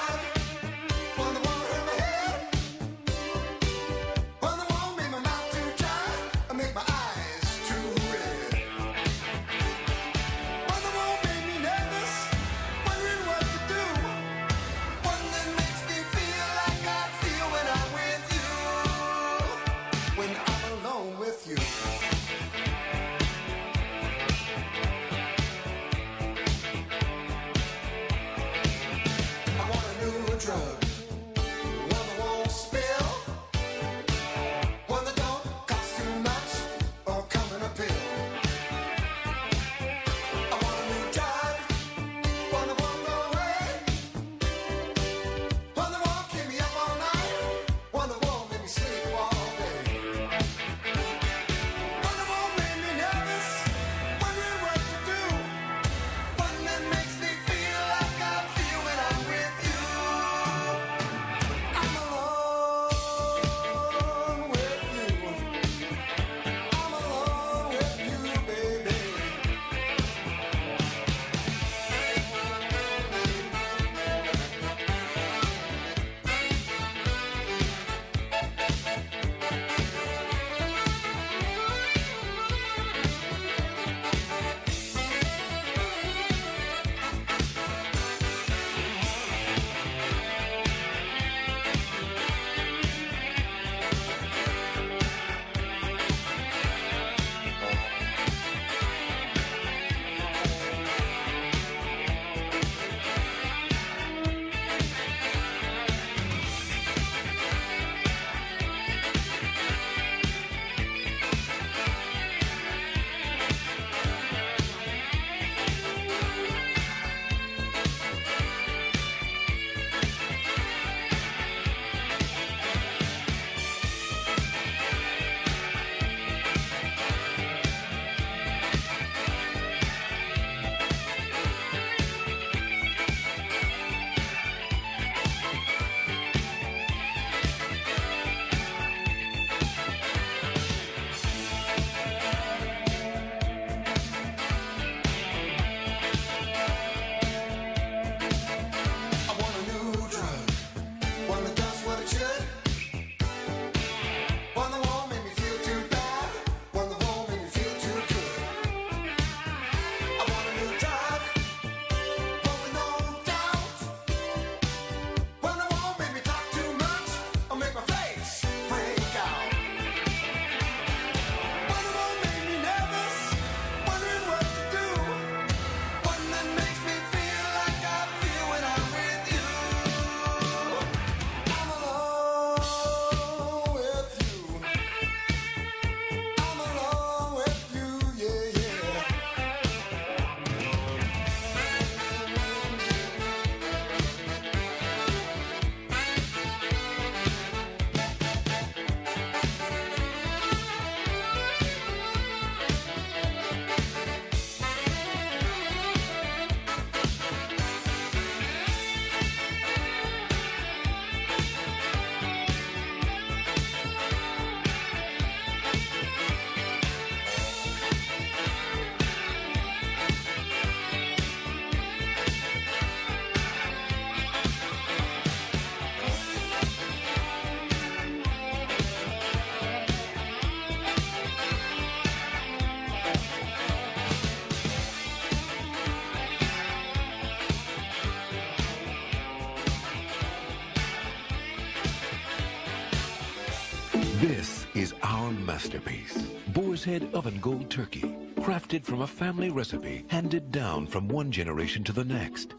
This is our masterpiece. Boar's Head Oven Gold Turkey. Crafted from a family recipe handed down from one generation to the next.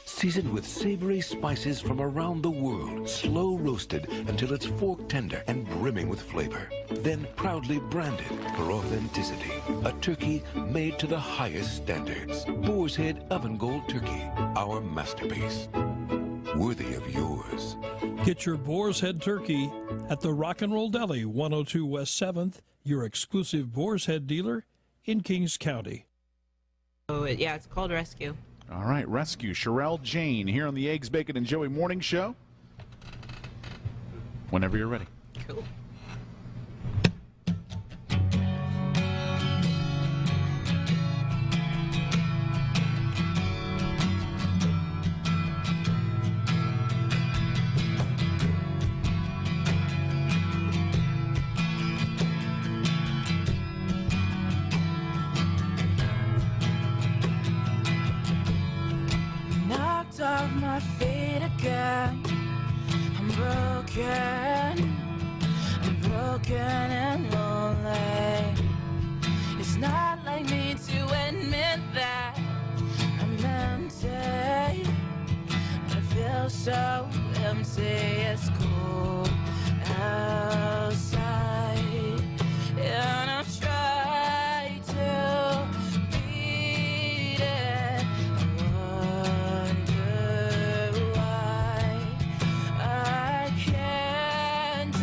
Seasoned with savory spices from around the world, slow roasted until it's fork tender and brimming with flavor. Then proudly branded for authenticity. A turkey made to the highest standards. Boar's Head Oven Gold Turkey, our masterpiece. Worthy of yours. Get your Boar's Head turkey at the Rock and Roll Deli, 102 West 7th, your exclusive Boar's Head dealer in Kings County. Oh, yeah, it's called Rescue. All right, Rescue. Sherelle Jane here on the Eggs, Bacon, and Joey Morning Show. Whenever you're ready. Cool. Knocked off my feet again. I'm broken. I'm broken and lonely. It's not like me to admit that I'm empty. I feel so empty. It's cold outside, and I'm trying to beat it. I can't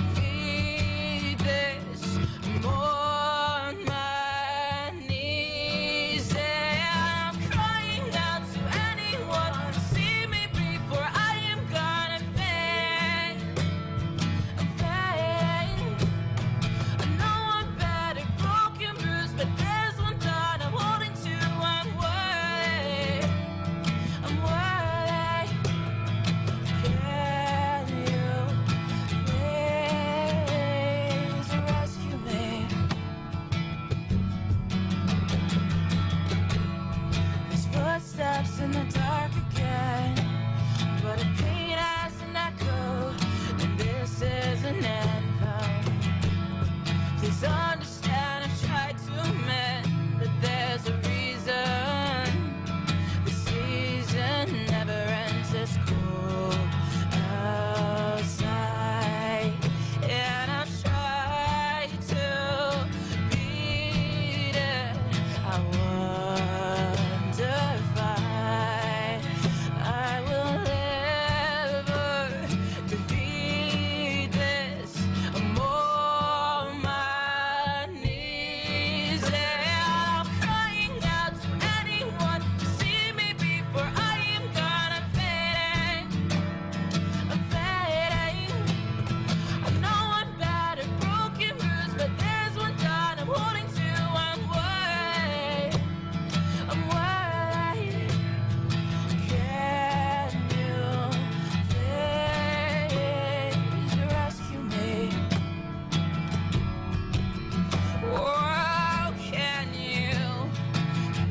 defeat this. I'm on my knees and I'm crying out to anyone to see me before I am gonna faint. I'm faint. I know I'm bad at broken, bruised, but there's one thought I'm holding to. I'm worthy. I'm worthy. Can you please rescue me? There's footsteps in the dark again, but a pain has an echo, and this is an anthem. Please understand I've tried to mend, but there's a reason. The season never ends. It's cold outside, and I'm trying to beat it. I wonder if I will ever defeat this. I'm on my knees and I'm crying out to anyone to see me before I am gonna fade. I'm fading. I know I'm bad at broken, bruised, but there's one thought I'm holding to. I'm worthy. I'm worthy. Can you please rescue me? Oh, can you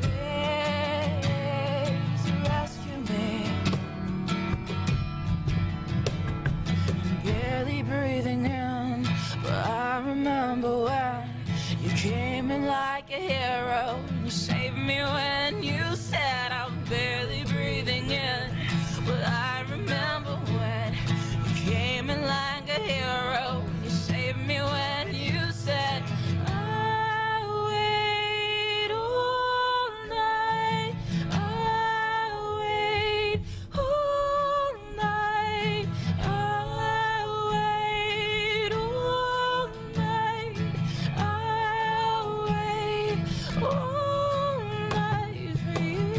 please rescue me? I'm barely breathing in, but I remember when you came in like a hero. You saved me when you said I'm barely breathing in, but I remember when you came in like a hero. You saved me when you said I'll wait all night. I'll wait all night. I'll wait all night. I'll wait all night for you.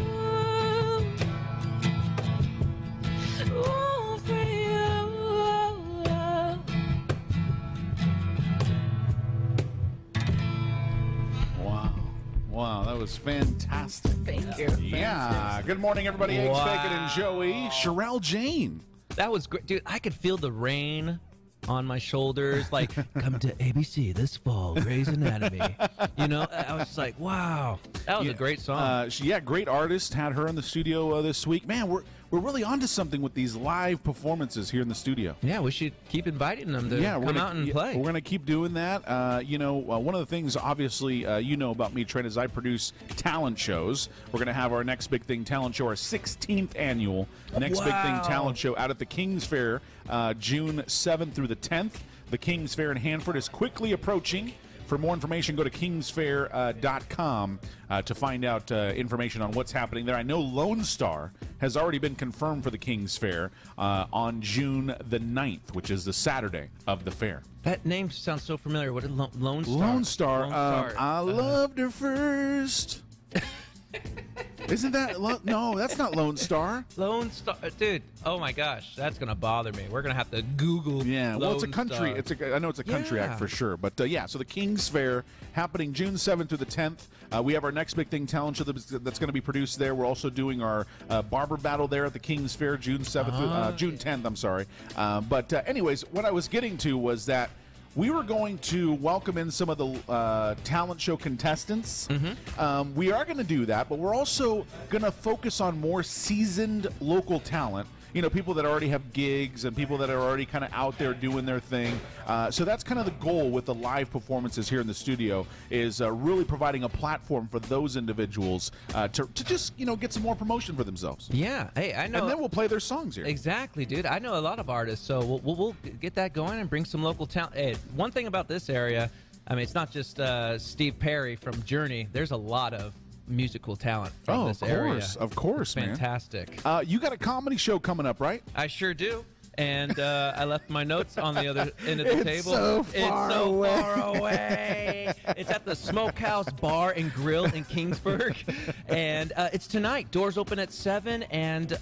Oh, for you. Wow. Wow, that was fantastic. Thank you. Yeah. Good morning, everybody. Eggs, Bacon, and Joey. Sherelle Jane. That was great. Dude, I could feel the rain on my shoulders. Like, come to ABC this fall, Grey's Anatomy. You know, I was just like, wow. That was a great song. Yeah, great artist. Had her in the studio this week. Man, we're really onto something with these live performances here in the studio. Yeah, we should keep inviting them to we're come gonna, out and play. We're going to keep doing that. One of the things, obviously, you know about me, Trent, is I produce talent shows. We're going to have our Next Big Thing talent show, our 16th annual Next Big Thing talent show out at the King's Fair, June 7th through the 10th. The King's Fair in Hanford is quickly approaching. For more information, go to kingsfair.com to find out information on what's happening there. I know Lone Star has already been confirmed for the King's Fair on June the 9th, which is the Saturday of the fair. That name sounds so familiar. What is Lone Star? Lone Star. Lone Star. I loved her first. Isn't that no? That's not Lone Star. Lone Star, dude. Oh my gosh, that's gonna bother me. We're gonna have to Google. Yeah, well, it's a Lone country. Star. I know it's a country Yeah. act for sure. But so the King's Fair happening June 7th through the 10th. We have our Next Big Thing talent show that's going to be produced there. We're also doing our barber battle there at the King's Fair June 7th, June 10th. I'm sorry. Anyways, what I was getting to was that we were going to welcome in some of the talent show contestants. We are going to do that, but we're also going to focus on more seasoned local talent. You know, people that already have gigs and people that are already kind of out there doing their thing. So that's kind of the goal with the live performances here in the studio is really providing a platform for those individuals to just, get some more promotion for themselves. Yeah. Hey, I know. And then we'll play their songs here. Exactly, dude. I know a lot of artists, so we'll get that going and bring some local talent. Hey, one thing about this area, I mean, it's not just Steve Perry from Journey. There's a lot of musical talent from this area. Of course, man. Fantastic. You got a comedy show coming up, right? I sure do. And I left my notes on the other end of the It's table. so far away. Far away. It's at the Smokehouse Bar and Grill in Kingsburg. And it's tonight. Doors open at 7, and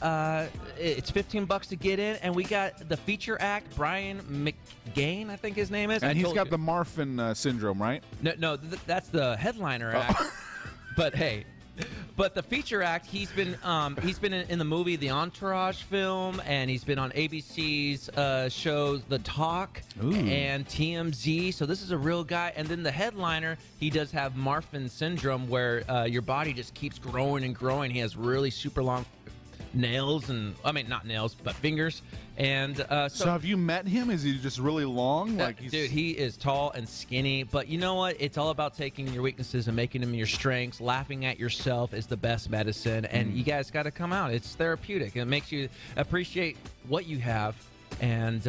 it's $15 to get in. And we got the feature act, Brian McGain, I think his name is. And he's got the Marfan syndrome, right? No, that's the headliner act. But hey, but the feature act, he's been in the movie The Entourage film, and he's been on ABC's shows The Talk and TMZ. So this is a real guy. And then the headliner, he does have Marfan syndrome, where your body just keeps growing and growing. He has really super long nails, and I mean not nails, but fingers. And so have you met him? Is he just really long? Dude, he is tall and skinny, but you know what? It's all about taking your weaknesses and making them your strengths. Laughing at yourself is the best medicine, and you guys got to come out. It's therapeutic. It makes you appreciate what you have and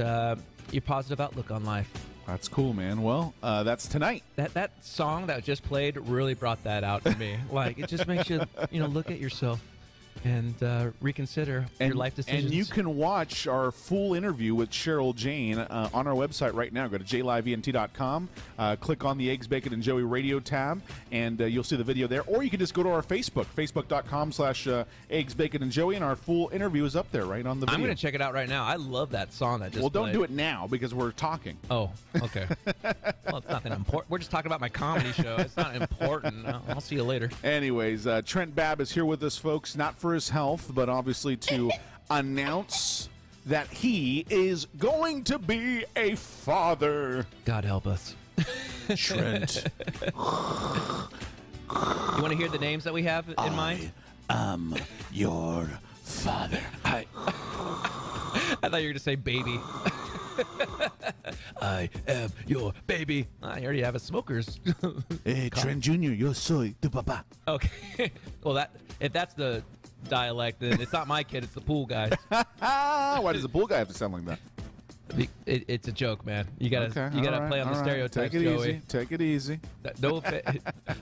your positive outlook on life. That's cool, man. Well, that's tonight. That song that just played really brought that out for me. Like, it just makes you, look at yourself and reconsider your life decisions. And you can watch our full interview with Cheryl Jane on our website right now. Go to jlivent.com, click on the Eggs, Bacon, and Joey radio tab, and you'll see the video there. Or you can just go to our Facebook, facebook.com/Eggs, Bacon, and Joey, and our full interview is up there right on the video. I'm going to check it out right now. I love that song that just Well, don't played. do it now because we're talking. Oh, okay. Well, it's nothing important. We're just talking about my comedy show. It's not important. I'll see you later. Anyways, Trent Babb is here with us, folks, not for his health, but obviously to announce that he is going to be a father. God help us. Trent. You want to hear the names that we have in mind? Your father. I thought you were going to say baby. I am your baby. I already have a smoker's. Hey, Trent Jr., yo soy tu papá. Okay. Well, if that's the dialect, then it's not my kid, it's the pool guy. Why does the pool guy have to sound like that? It's a joke, man. You gotta play on the stereotypes, Take it Joey. easy. Take it easy. No offense.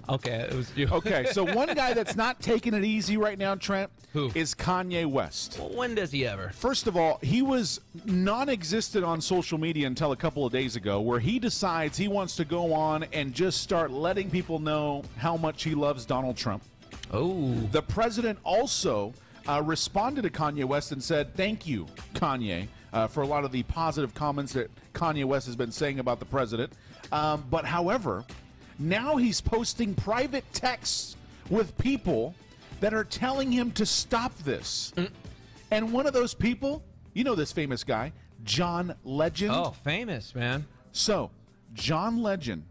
Okay, it was you. Okay, so one guy that's not taking it easy right now, Trent, is Kanye West. Well, when does he ever? First of all, he was non-existent on social media until a couple of days ago, where he decides he wants to go on and just start letting people know how much he loves Donald Trump. Oh. The president also responded to Kanye West and said, "Thank you, Kanye, for a lot of the positive comments that Kanye West has been saying about the president." But however, now he's posting private texts with people that are telling him to stop this. And one of those people, you know this famous guy, John Legend. Oh, famous, man. So, John Legend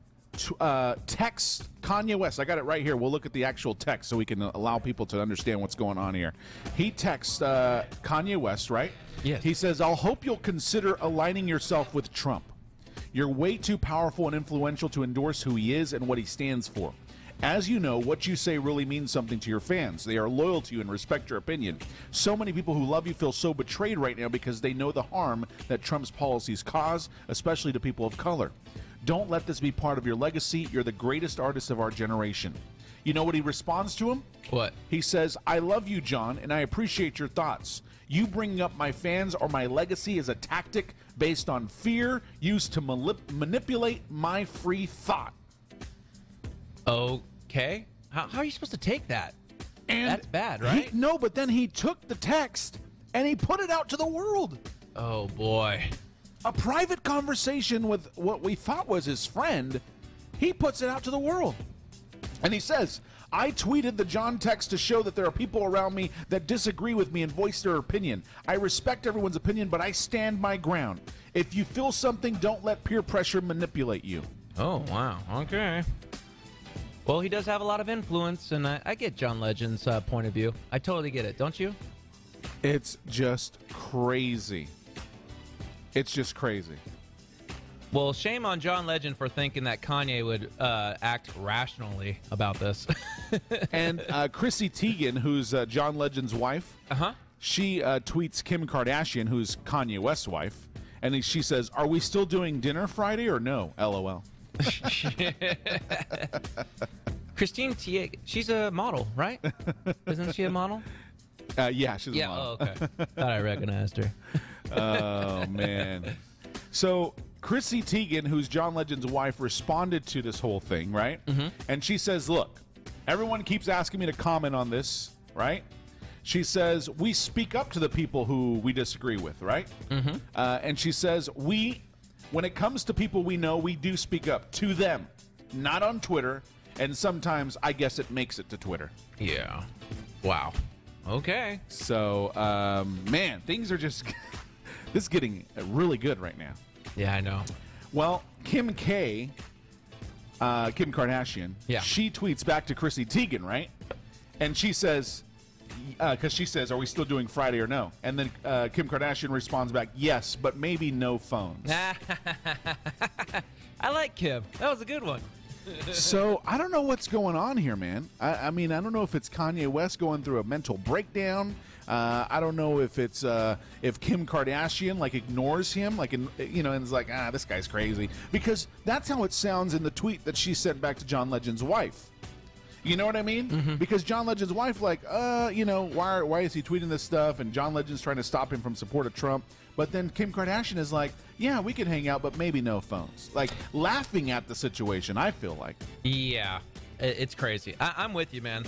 texts Kanye West. I got it right here. We'll look at the actual text so we can allow people to understand what's going on here. He texts Kanye West, right? Yes. He says, I'll hope you'll consider aligning yourself with Trump. You're way too powerful and influential to endorse who he is and what he stands for. As you know, what you say really means something to your fans. They are loyal to you and respect your opinion. So many people who love you feel so betrayed right now because they know the harm that Trump's policies cause, especially to people of color. Don't let this be part of your legacy. You're the greatest artist of our generation. You know what he responds to him? What? He says, I love you, John, and I appreciate your thoughts. You bringing up my fans or my legacy is a tactic based on fear used to manipulate my free thought. Okay. How are you supposed to take that? And that's bad, right? No, but then he took the text and he put it out to the world. Oh, boy. A private conversation with what we thought was his friend, he puts it out to the world. And he says, I tweeted the John text to show that there are people around me that disagree with me and voice their opinion. I respect everyone's opinion, but I stand my ground. If you feel something, don't let peer pressure manipulate you. Oh, wow. Okay. Well, he does have a lot of influence, and I get John Legend's point of view. I totally get it, don't you? It's just crazy. It's just crazy. Well, shame on John Legend for thinking that Kanye would act rationally about this. And Chrissy Teigen, who's John Legend's wife, she tweets Kim Kardashian, who's Kanye West's wife, and she says, are we still doing dinner Friday or no? LOL. Christine Teigen, she's a model, right? Isn't she a model? Yeah, she's a model. Oh, okay. Thought I recognized her. Oh, man. So Chrissy Teigen, who's John Legend's wife, responded to this whole thing, right? Mm-hmm. And she says, look, everyone keeps asking me to comment on this, right? She says, we speak up to the people who we disagree with, right? Mm-hmm. And she says, when it comes to people we know, we do speak up to them, not on Twitter. And sometimes I guess it makes it to Twitter. Yeah. Wow. Okay. So, man, things are just this is getting really good right now. Yeah, I know. Well, Kim Kardashian, she tweets back to Chrissy Teigen, right? And she says, because she says, are we still doing Friday or no? And then Kim Kardashian responds back, yes, but maybe no phones. I like Kim. That was a good one. So I don't know what's going on here, man. I mean, I don't know if it's Kanye West going through a mental breakdown. I don't know if it's if Kim Kardashian like ignores him, like and is like, this guy's crazy, because that's how it sounds in the tweet that she sent back to John Legend's wife. You know what I mean? Mm-hmm. Because John Legend's wife, like, why is he tweeting this stuff? And John Legend's trying to stop him from support of Trump. But then Kim Kardashian is like, yeah, we can hang out, but maybe no phones. Like, laughing at the situation, I feel like. Yeah, it's crazy. I'm with you, man.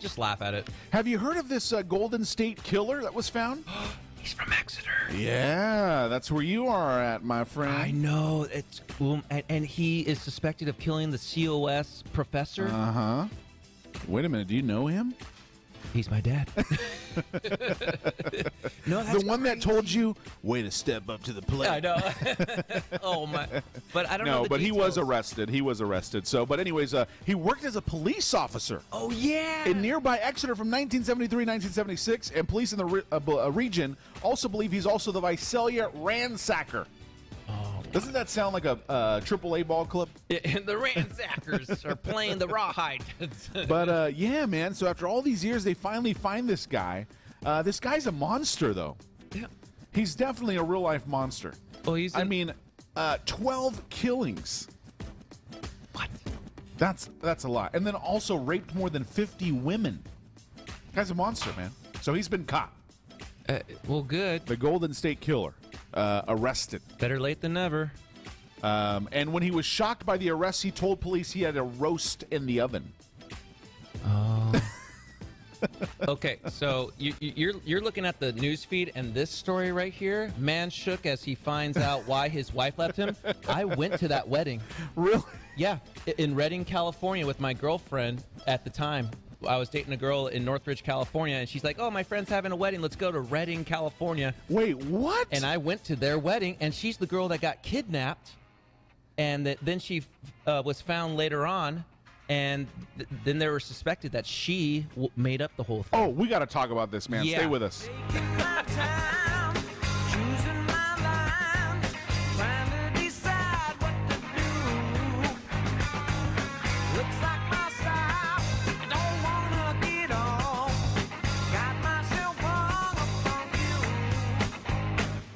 Just laugh at it. Have you heard of this Golden State Killer that was found? He's from Exeter. Yeah, that's where you are at, my friend. I know. It's and he is suspected of killing the COS professor. Uh-huh. Wait a minute, do you know him? He's my dad. No, that's the one that told you, way to step up to the plate. I know. Oh my! But I don't know. No, but he was arrested. He was arrested. So, but anyways, he worked as a police officer. Oh yeah. In nearby Exeter from 1973, 1976, and police in the region also believe he's also the Visalia ransacker. Oh, doesn't that sound like a AAA ball club? And the ransackers are playing the rawhide. But yeah, man. So after all these years, they finally find this guy. This guy's a monster, though. Yeah. He's definitely a real life monster. Well, 12 killings. What? That's a lot. And then also raped more than 50 women. Guy's a monster, man. So he's been caught. Well, good. The Golden State Killer. Arrested. Better late than never. And when he was shocked by the arrest, he told police he had a roast in the oven. Oh. Okay, so you're looking at the news feed, and this story right here, man shook as he finds out why his wife left him. I went to that wedding. Really? Yeah, in Redding, California, with my girlfriend at the time. I was dating a girl in Northridge, California, and she's like, oh, my friend's having a wedding. Let's go to Redding, California. Wait, what? And I went to their wedding, and she's the girl that got kidnapped and then she was found later on, and then they were suspected that she made up the whole thing. Oh, we got to talk about this, man. Yeah. Stay with us.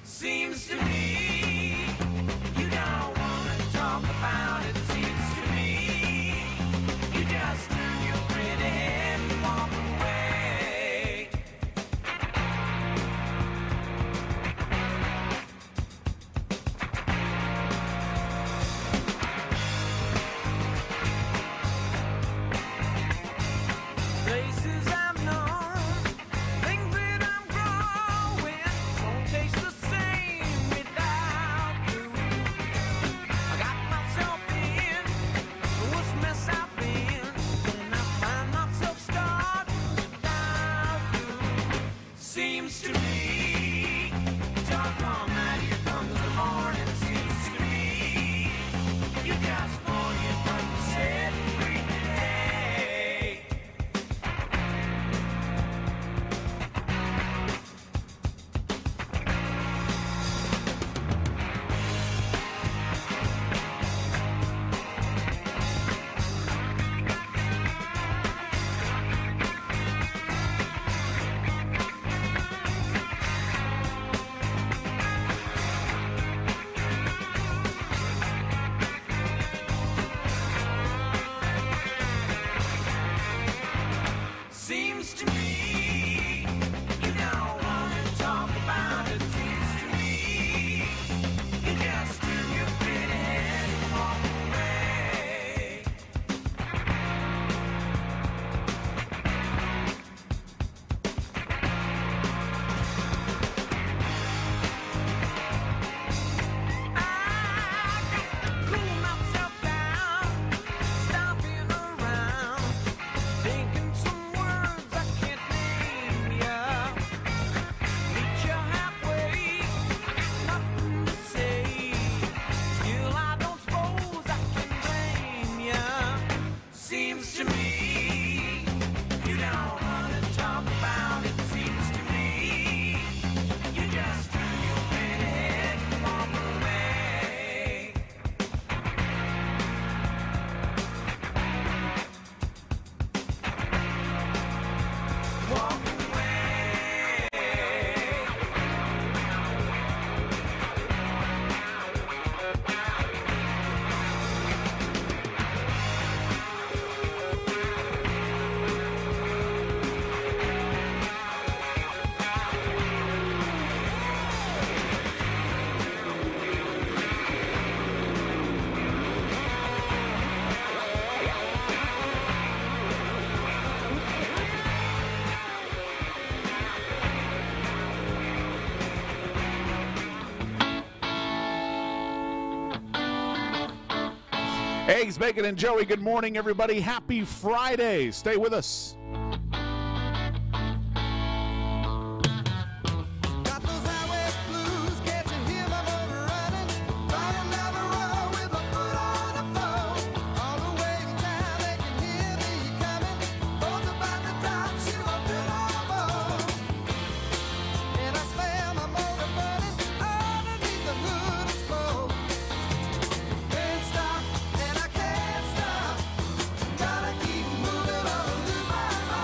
Seems to me you don't want to talk about it. Seems to me you just turn your pretty head and walk away. Places I've known, things that I'm growing, don't taste the same without you. I got myself in the worst mess I've been, and I find myself starting to doubt you. Seems to me, dark all night, here comes the morning. Seems to me, you just forget what you said every day. Seems to me you don't want to talk about it. Seems to me you just turn your pretty head and walk away. I got to cool myself down, stomping around, thinking some words I can't name ya. Meet you halfway, I got nothing to say. Still, I don't suppose I can blame ya. Seems to me you don't want to talk about it. Seems to me you just turn your pretty head and walk away. Walk Eggs, Bacon, and Joey, good morning, everybody. Happy Friday. Stay with us. Can't stop, gotta keep moving on, lose my mind.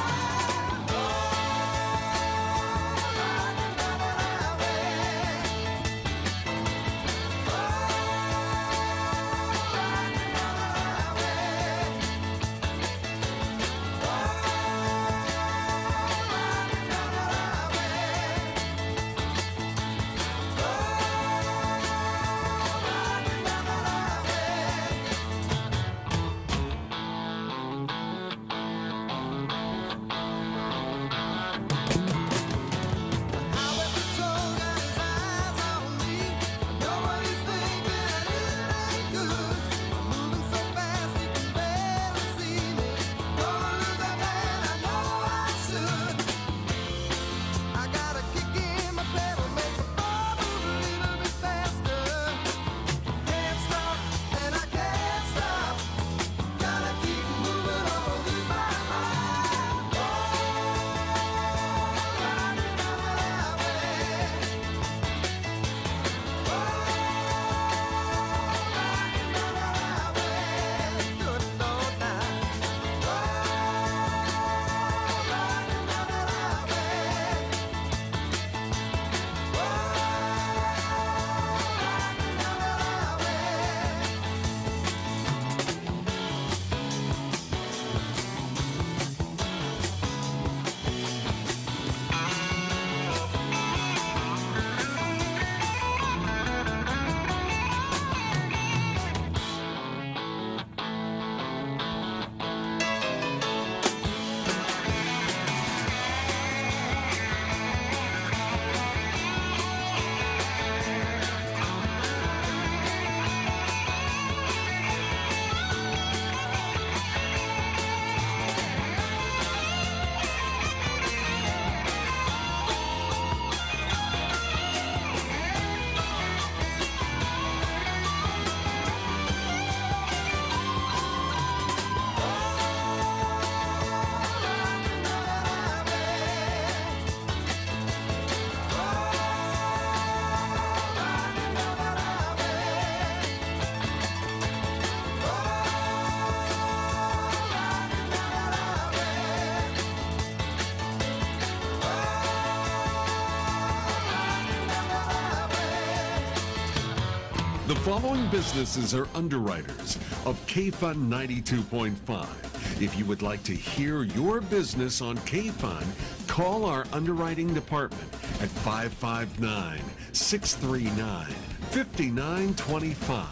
The following businesses are underwriters of K-Fund 92.5. If you would like to hear your business on K-Fund, call our underwriting department at 559-639-5925.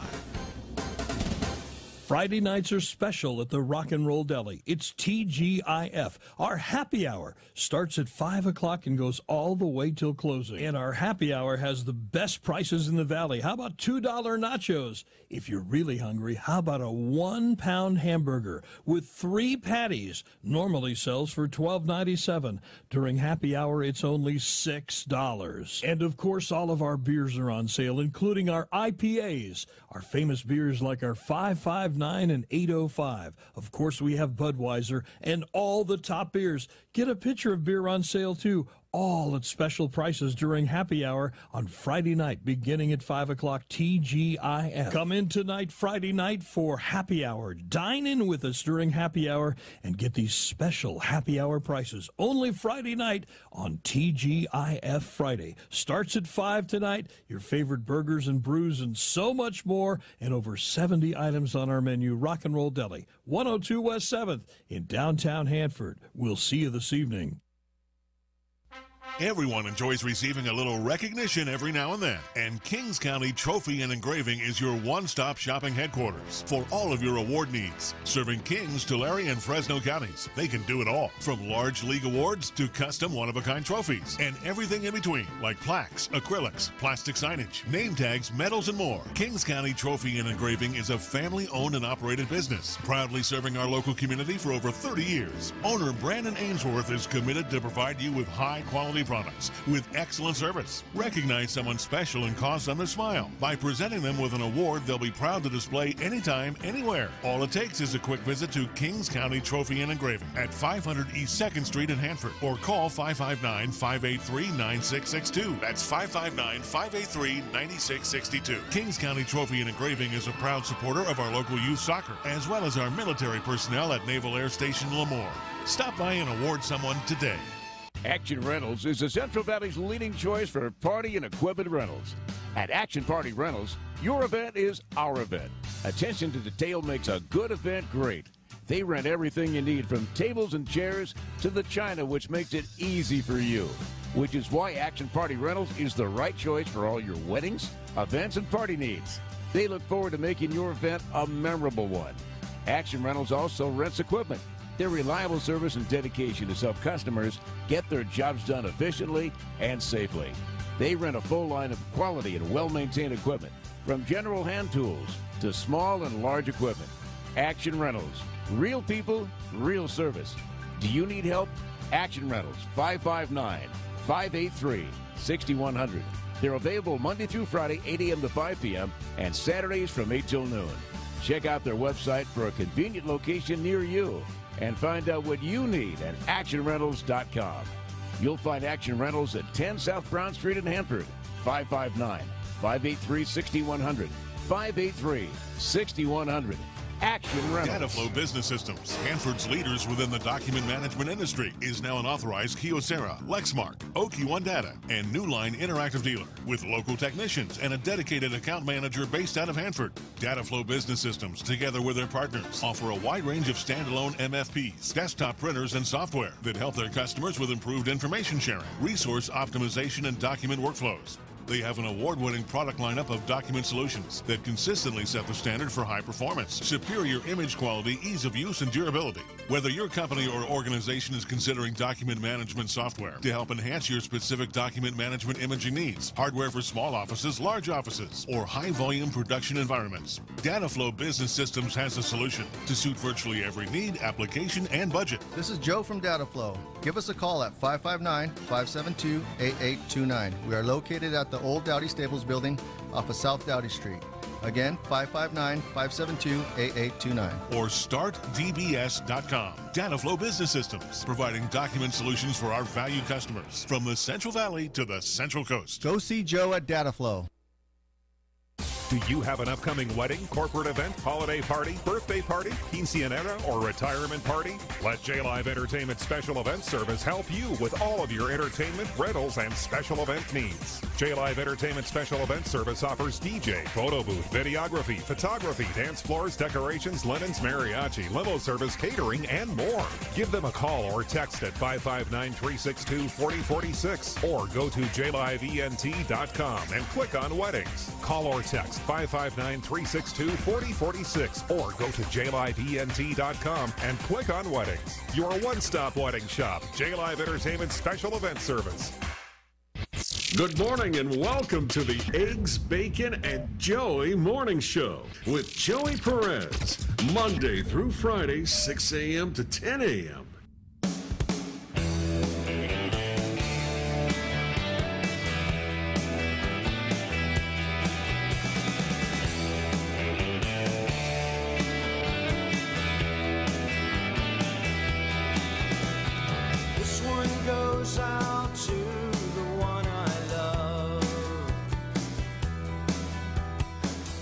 Friday nights are special at the Rock and Roll Deli. It's TGIF. Our happy hour starts at 5 o'clock and goes all the way till closing. And our happy hour has the best prices in the valley. How about $2 nachos? If you're really hungry, how about a 1-pound hamburger with 3 patties? Normally sells for $12.97. During happy hour, it's only $6. And of course, all of our beers are on sale, including our IPAs. Our famous beers like our 559 and 805. Of course, we have Budweiser and all the top beers. Get a pitcher of beer on sale, too. All at special prices during happy hour on Friday night, beginning at 5 o'clock, TGIF. Come in tonight, Friday night, for happy hour. Dine in with us during happy hour and get these special happy hour prices. Only Friday night on TGIF Friday. Starts at 5 tonight. Your favorite burgers and brews and so much more. And over 70 items on our menu. Rock and Roll Deli, 102 West 7th in downtown Hanford. We'll see you this evening. Everyone enjoys receiving a little recognition every now and then, and Kings County Trophy and Engraving is your one-stop shopping headquarters for all of your award needs. Serving Kings, Tulare, and Fresno counties, they can do it all, from large league awards to custom one-of-a-kind trophies, and everything in between, like plaques, acrylics, plastic signage, name tags, medals, and more. Kings County Trophy and Engraving is a family-owned and operated business, proudly serving our local community for over 30 years. Owner Brandon Ainsworth is committed to provide you with high-quality products with excellent service. Recognize someone special and cause them to smile by presenting them with an award they'll be proud to display anytime, anywhere. All it takes is a quick visit to Kings County Trophy and Engraving at 500 East 2nd Street in Hanford, or call 559-583-9662. That's 559-583-9662. Kings County Trophy and Engraving is a proud supporter of our local youth soccer, as well as our military personnel at Naval Air Station Lemoore. Stop by and award someone today. Action Rentals is the Central Valley's leading choice for party and equipment rentals. At Action Party Rentals, your event is our event. Attention to detail makes a good event great. They rent everything you need, from tables and chairs to the china, which makes it easy for you. Which is why Action Party Rentals is the right choice for all your weddings, events, and party needs. They look forward to making your event a memorable one. Action Rentals also rents equipment. Their reliable service and dedication has helped customers get their jobs done efficiently and safely. They rent a full line of quality and well-maintained equipment, from general hand tools to small and large equipment. Action Rentals. Real people, real service. Do you need help? Action Rentals, 559-583-6100. They're available Monday through Friday, 8 a.m. to 5 p.m., and Saturdays from 8 till noon. Check out their website for a convenient location near you, and find out what you need at actionrentals.com. You'll find Action Rentals at 10 South Brown Street in Hanford, 559-583-6100, 583-6100. Action Rentals. Dataflow Business Systems, Hanford's leaders within the document management industry, is now an authorized Kyocera, Lexmark, OQ1 Data, and Newline Interactive dealer with local technicians and a dedicated account manager based out of Hanford. Dataflow Business Systems, together with their partners, offer a wide range of standalone MFPs, desktop printers, and software that help their customers with improved information sharing, resource optimization, and document workflows. They have an award-winning product lineup of document solutions that consistently set the standard for high performance, superior image quality, ease of use, and durability. Whether your company or organization is considering document management software to help enhance your specific document management imaging needs, hardware for small offices, large offices, or high-volume production environments, Dataflow Business Systems has a solution to suit virtually every need, application, and budget. This is Joe from Dataflow. Give us a call at 559-572-8829. We are located at the Old Dowdy Stables building off of South Dowdy Street. Again, 559-572-8829. Or startdbs.com. Dataflow Business Systems, providing document solutions for our valued customers from the Central Valley to the Central Coast. Go see Joe at Dataflow. Do you have an upcoming wedding, corporate event, holiday party, birthday party, quinceanera, or retirement party? Let J-Live Entertainment Special Event Service help you with all of your entertainment, rentals, and special event needs. J-Live Entertainment Special Event Service offers DJ, photo booth, videography, photography, dance floors, decorations, linens, mariachi, limo service, catering, and more. Give them a call or text at 559-362-4046 or go to jlivent.com and click on weddings. Call or text 559-362-4046 or go to jlivent.com and click on weddings. Your one-stop wedding shop, J-Live Entertainment Special Event Service. Good morning and welcome to the Eggs, Bacon, and Joey Morning Show with Joey Perez, Monday through Friday, 6 a.m. to 10 a.m. This one goes out to the one I love.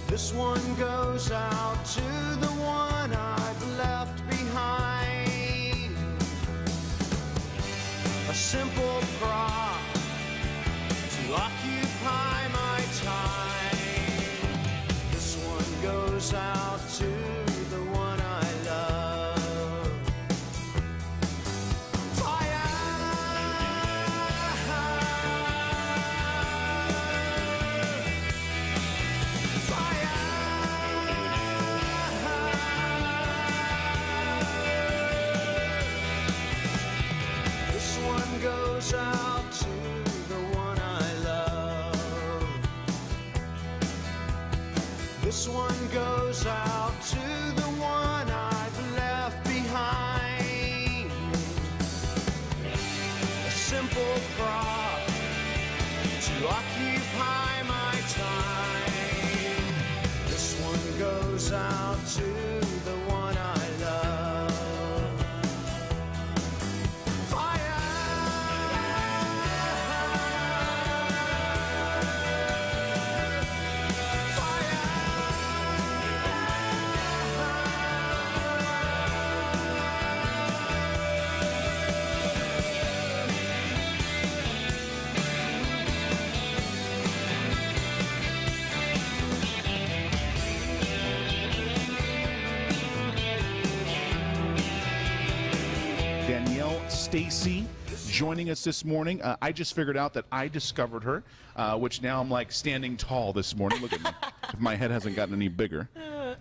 This one goes out to the one I've left behind. A simple prop to occupy my time. This one goes out to the one I love. This one goes out to the one I love. This one goes out to the one I've left behind. A simple prop to occupy my time. This one goes out to the one I love. Danielle Stacy joining us this morning. I just figured out that I discovered her, which now I'm like standing tall this morning. Look at me. If my head hasn't gotten any bigger.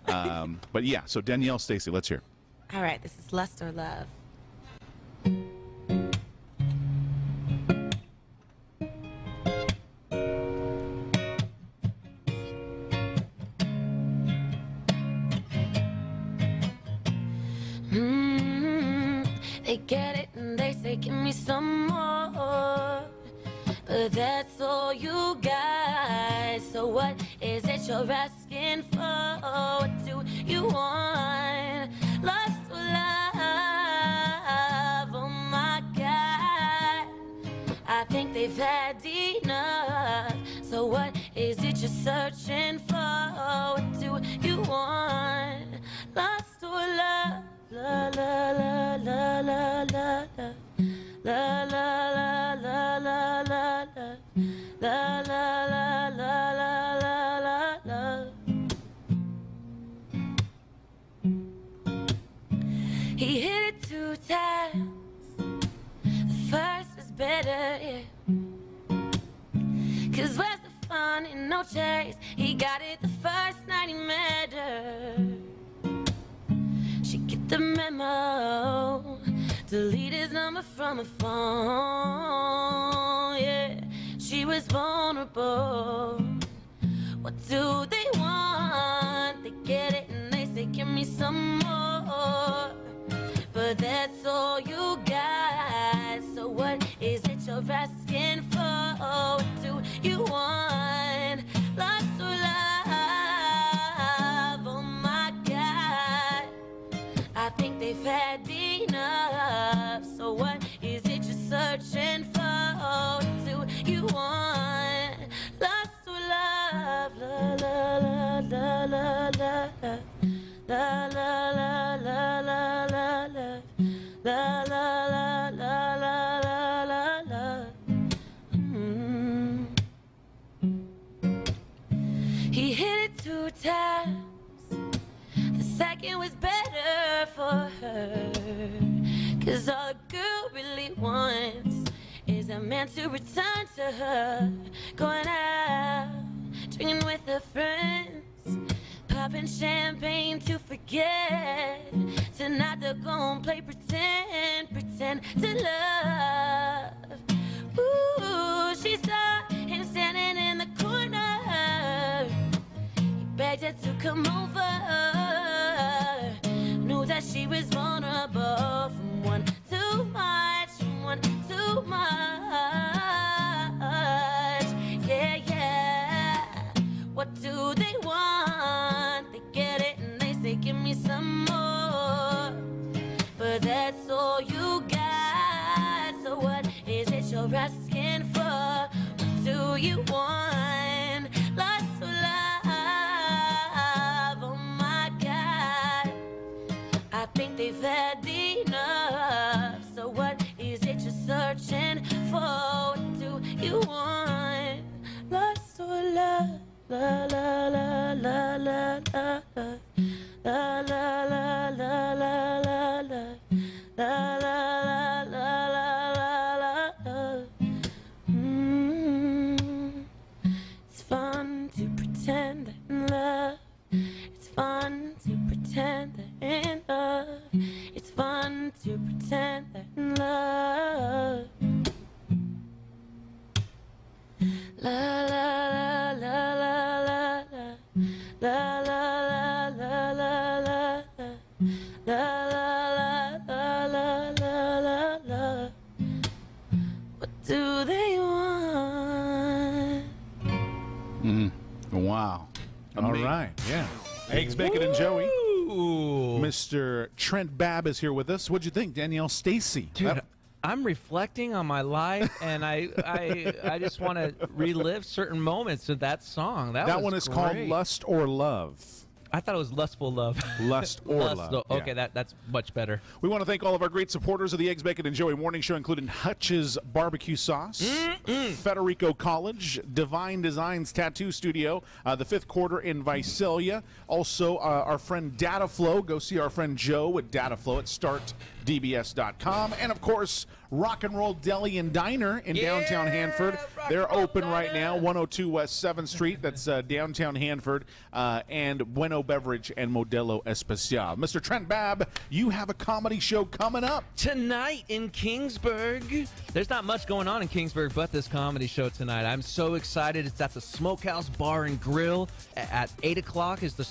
But yeah, so Danielle Stacy, let's hear. All right, this is Lust or Love. They get it and they say, give me some more. But that's all you got. So what is it you're asking for? What do you want? Lust or love? Oh my God, I think they've had enough. So what is it you're searching for? What do you want? Lust or love? La la la la la la la la la la la la la la la la la la la. He hit it 2 times. The first was better, yeah. 'Cause where's the fun in no chase? He got it the first night he met her. She get the memo, delete his number from her phone, yeah. She was vulnerable. What do they want? They get it and they say, give me some more. But that's all you got. So what is it you're asking for? What do you want? Lust or love? Oh my God, I think they've had enough. So what is it you're searching for? What do you want? Lust or love? La la la. la la la la la la la la la la la la la la. He hit it 2 times. The second was better for her. 'Cause all a girl really wants is a man to return to her. Going out, drinking with her friends, popping champagne to forget. Tonight they're gonna play pretend to love. Ooh, she saw him standing in the corner. He begged her to come over. Knew that she was vulnerable from one too much, from one too much. Yeah, yeah. What do they want? They get it and they say, give me some more. But that's all you got. So what is it you're asking for? What do you want? Lots of love. Oh my God. I think they've had enough. So what is it you're searching for? What do you want? Lost or love? La la la la la la la la la la la la la la la la la la. It's fun to pretend that in love. It's fun to pretend that in love. It's fun to pretend that in love. La la la la la la la la la la la la la la la la la. What do they want? Wow. All right. Yeah. Eggs, Bacon, and Joey. Mr. Trent Babb is here with us. What'd you think, Danielle Stacy? Dude, I'm reflecting on my life, and I just want to relive certain moments of that song. That one is great. called Lust or Love. I thought it was Lustful Love. Lust or Love. Okay, yeah. that's much better. We want to thank all of our great supporters of the Eggs, Bacon, and Joey Morning Show, including Hutch's Barbecue Sauce, Federico College, Divine Designs Tattoo Studio, the Fifth Quarter in Visalia. Also, our friend Dataflow. Go see our friend Joe at Dataflow at startdbs.com. And, of course, Rock and Roll Deli and Diner in downtown Hanford. They're open right now, 102 West 7th Street. That's downtown Hanford. And Bueno Beverage and Modelo Especial. Mr. Trent Babb, you have a comedy show coming up tonight in Kingsburg. There's not much going on in Kingsburg but this comedy show tonight. I'm so excited. It's at the Smokehouse Bar and Grill. At 8 o'clock is the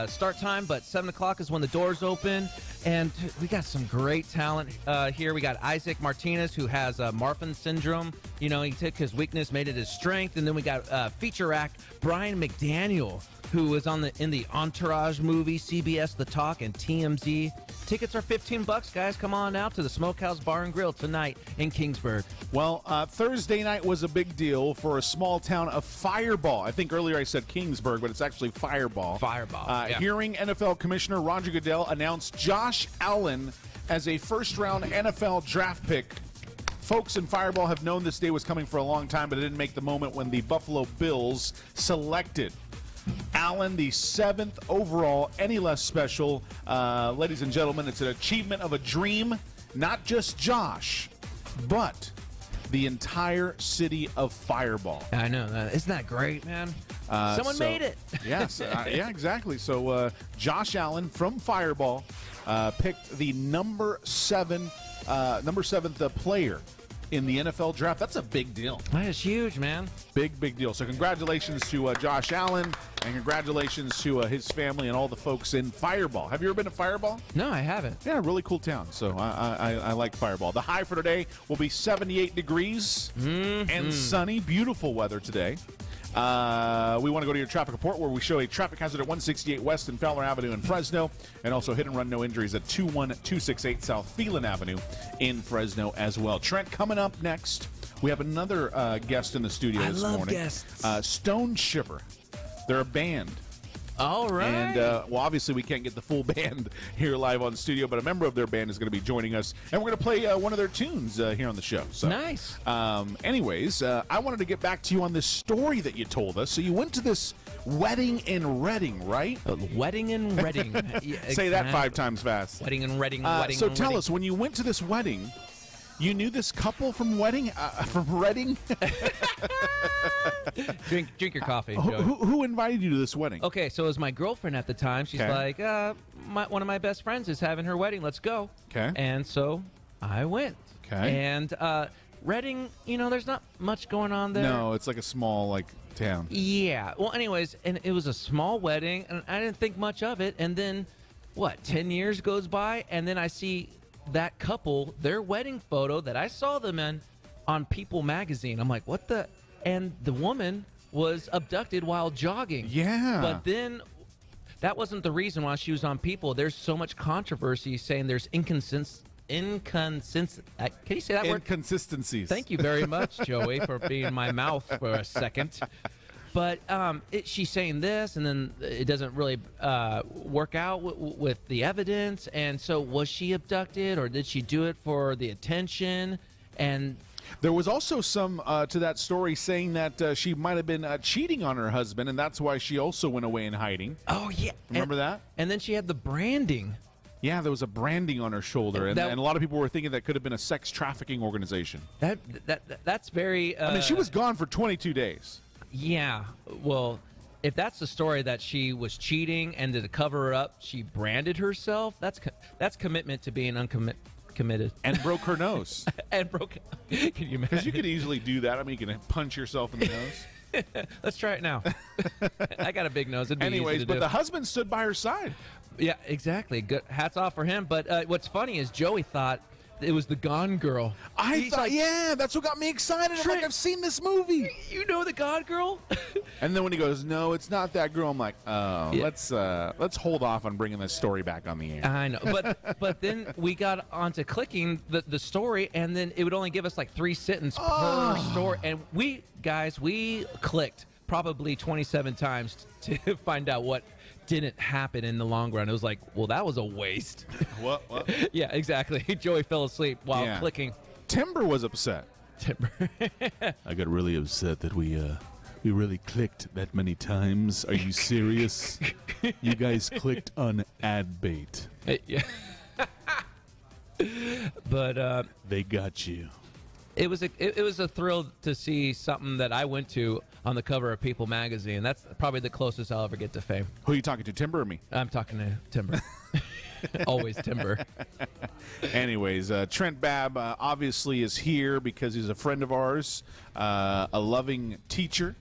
start time, but 7 o'clock is when the doors open. And we got some great talent here. We got Isaac Martinez, who has Marfan syndrome. You know, he took his weakness, made it his strength. And then we got feature act Brian McDaniel, who was in the Entourage movie, CBS The Talk, and TMZ. Tickets are $15, guys. Come on out to the Smokehouse Bar and Grill tonight in Kingsburg. Well, Thursday night was a big deal for a small town of Fireball. I think earlier I said Kingsburg, but it's actually Fireball. Yeah. Hearing NFL Commissioner Roger Goodell announce Josh Allen as a first-round NFL draft pick. Folks in Fireball have known this day was coming for a long time, but it didn't make the moment when the Buffalo Bills selected Allen, the 7th overall, any less special. Ladies and gentlemen, it's an achievement of a dream. Not just Josh, but the entire city of Fireball. I know. Isn't that great, man? Someone made it. Yes. Yeah, exactly. So Josh Allen from Fireball picked the number 7th player in the NFL draft. That's a big deal. That is huge, man. Big deal. So congratulations to Josh Allen, and congratulations to his family and all the folks in Fireball. Have you ever been to Fireball? No, I haven't. Yeah, really cool town. So I like Fireball. The high for today will be 78 degrees and sunny. Beautiful weather today. We want to go to your traffic report where we show a traffic hazard at 168 West and Fowler Avenue in Fresno, and also hit and run no injuries at 21268 South Phelan Avenue in Fresno as well. Trent, coming up next, we have another guest in the studio this morning. Guests. Stone Shiver. They're a band All right. And, well, obviously we can't get the full band here live on studio, but a member of their band is going to be joining us, and we're going to play one of their tunes here on the show. So, nice. Anyways, I wanted to get back to you on this story that you told us. So you went to this wedding in Reading, right? Wedding in Reading. Say that 5 times fast. Wedding in Reading. So tell us, when you went to this wedding, you knew this couple from Reading? Drink your coffee, Joey. Who invited you to this wedding? Okay, so it was my girlfriend at the time. She's like, one of my best friends is having her wedding. Let's go. Okay. And so I went. Okay. And Reading, there's not much going on there. No, it's like a small, town. Yeah. Well, anyways, and it was a small wedding, and I didn't think much of it. And then, 10 years goes by, and then I see that couple, their wedding photo that I saw them in on People magazine. I'm like, what the? And the woman was abducted while jogging. Yeah. But then that wasn't the reason why she was on People. There's so much controversy saying there's inconsistency. Can you say that word? Inconsistencies. Thank you very much, Joey, for being in my mouth for a second. But she's saying this, and then it doesn't really work out with the evidence. And so was she abducted, or did she do it for the attention? And there was also some to that story saying that she might have been cheating on her husband, and that's why she also went away in hiding. Oh, yeah. Remember that? And then she had the branding. Yeah, there was a branding on her shoulder, and a lot of people were thinking that could have been a sex trafficking organization. That's very... I mean, she was gone for 22 days. Yeah, well, if that's the story, that she was cheating and to cover her up, she branded herself, that's commitment to being uncommitted. And broke her nose. Can you imagine? Because you could easily do that. I mean, you can punch yourself in the nose. Let's try it now. I got a big nose. It'd be Anyways, easy to but do. the husband stood by her side. Yeah, exactly. Good. Hats off for him. But what's funny is Joey thought it was the Gone Girl. I thought, yeah, that's what got me excited. I'm like, I've seen this movie. You know the Gone Girl? And then when he goes, no, it's not that girl, I'm like, oh, Yeah. let's hold off on bringing this story back on the air. I know, but then we got onto clicking the story, and then it would only give us 3 sentences per story, and we clicked probably 27 times to find out what didn't happen in the long run. It was like, well, that was a waste. What? Yeah, exactly. Joey fell asleep while clicking. Timber was upset. Timber. I got really upset that we really clicked that many times. Are you serious? You guys clicked on ad bait. Yeah. But they got you. It was a thrill to see something that I went to on the cover of People magazine. That's probably the closest I'll ever get to fame. Who are you talking to, Timber or me? I'm talking to Timber. Always Timber. Anyways, Trent Babb obviously is here because he's a friend of ours, a loving teacher,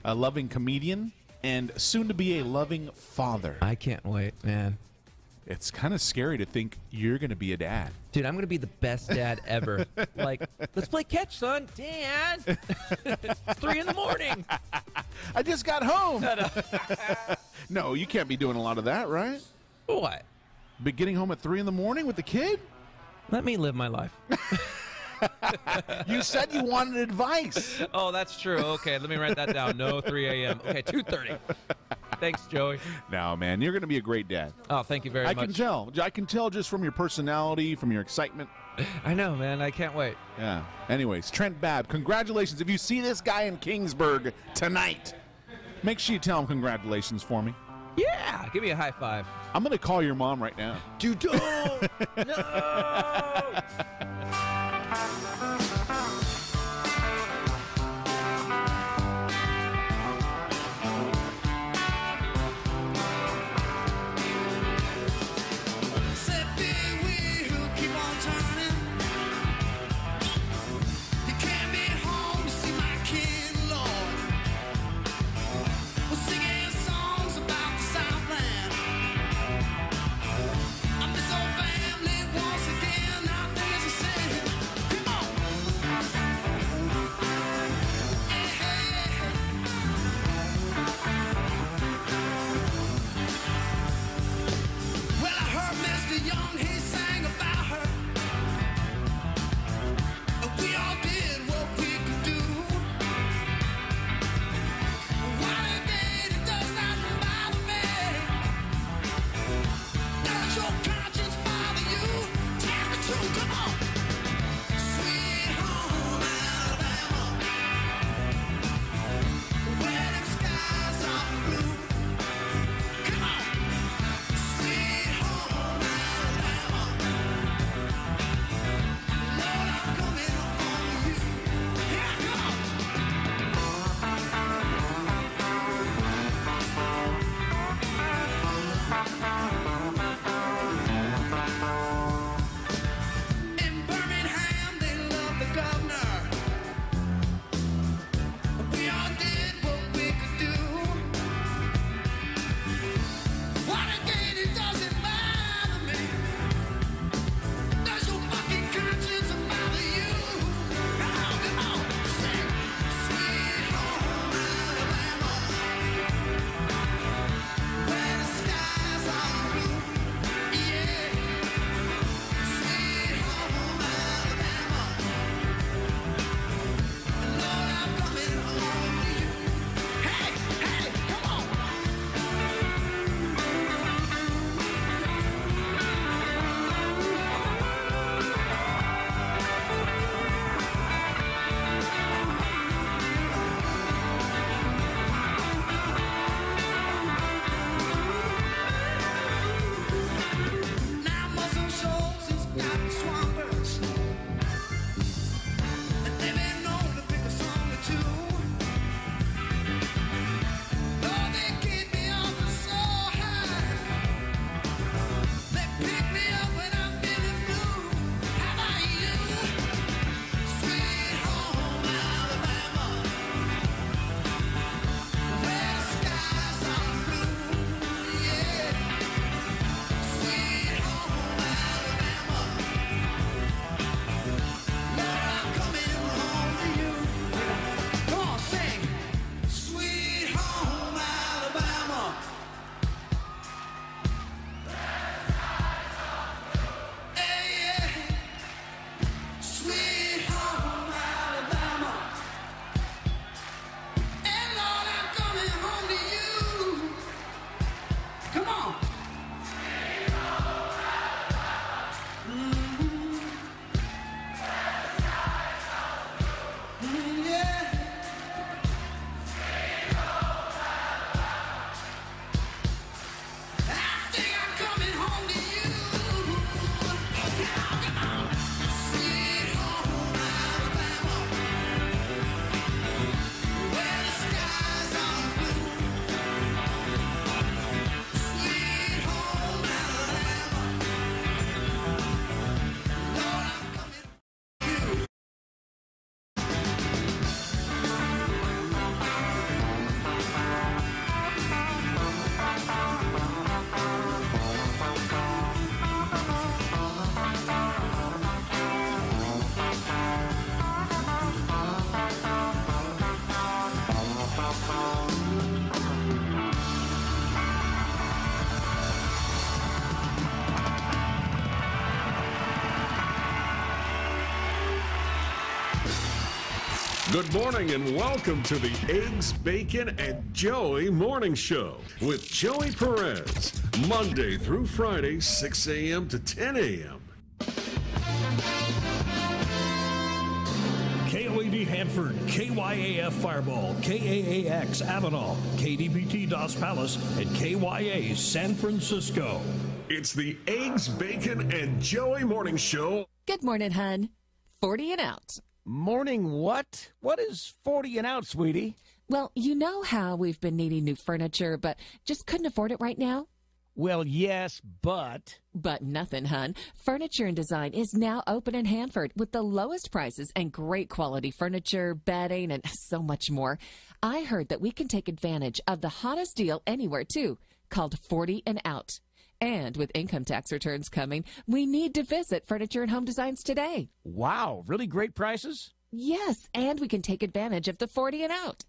a loving comedian, and soon to be a loving father. I can't wait, man. It's kind of scary to think you're going to be a dad. Dude, I'm going to be the best dad ever. Let's play catch, son. Dad! It's 3 in the morning. I just got home. No, you can't be doing a lot of that, right? What? Be getting home at 3 in the morning with the kid? Let me live my life. You said you wanted advice. Oh, that's true. Okay, let me write that down. No 3 a.m. Okay, 2:30. Thanks, Joey. No, man, you're going to be a great dad. Oh, thank you very much. I can tell. I can tell just from your personality, from your excitement. I know, man. I can't wait. Yeah. Anyways, Trent Babb, congratulations. If you see this guy in Kingsburg tonight, make sure you tell him congratulations for me. Yeah, give me a high five. I'm going to call your mom right now. Dude, don't. No. Family once again, I think it's a Good morning and welcome to the Eggs, Bacon, and Joey Morning Show with Joey Perez, Monday through Friday, 6 a.m. to 10 a.m. KOAD Hanford, KYAF Fireball, KAAX Avenal, KDBT Dos Palace, and KYA San Francisco. It's the Eggs, Bacon, and Joey Morning Show. Good morning, hun. 40 and out. Morning what? What is 40 and out, sweetie? Well, you know how we've been needing new furniture, but just couldn't afford it right now? Well, yes, but... But nothing, hun. Furniture and Design is now open in Hanford with the lowest prices and great quality furniture, bedding, and so much more. I heard that we can take advantage of the hottest deal anywhere, too, called 40 and out. And with income tax returns coming, we need to visit Furniture and Home Designs today. Wow, really great prices? Yes, and we can take advantage of the 40 and out.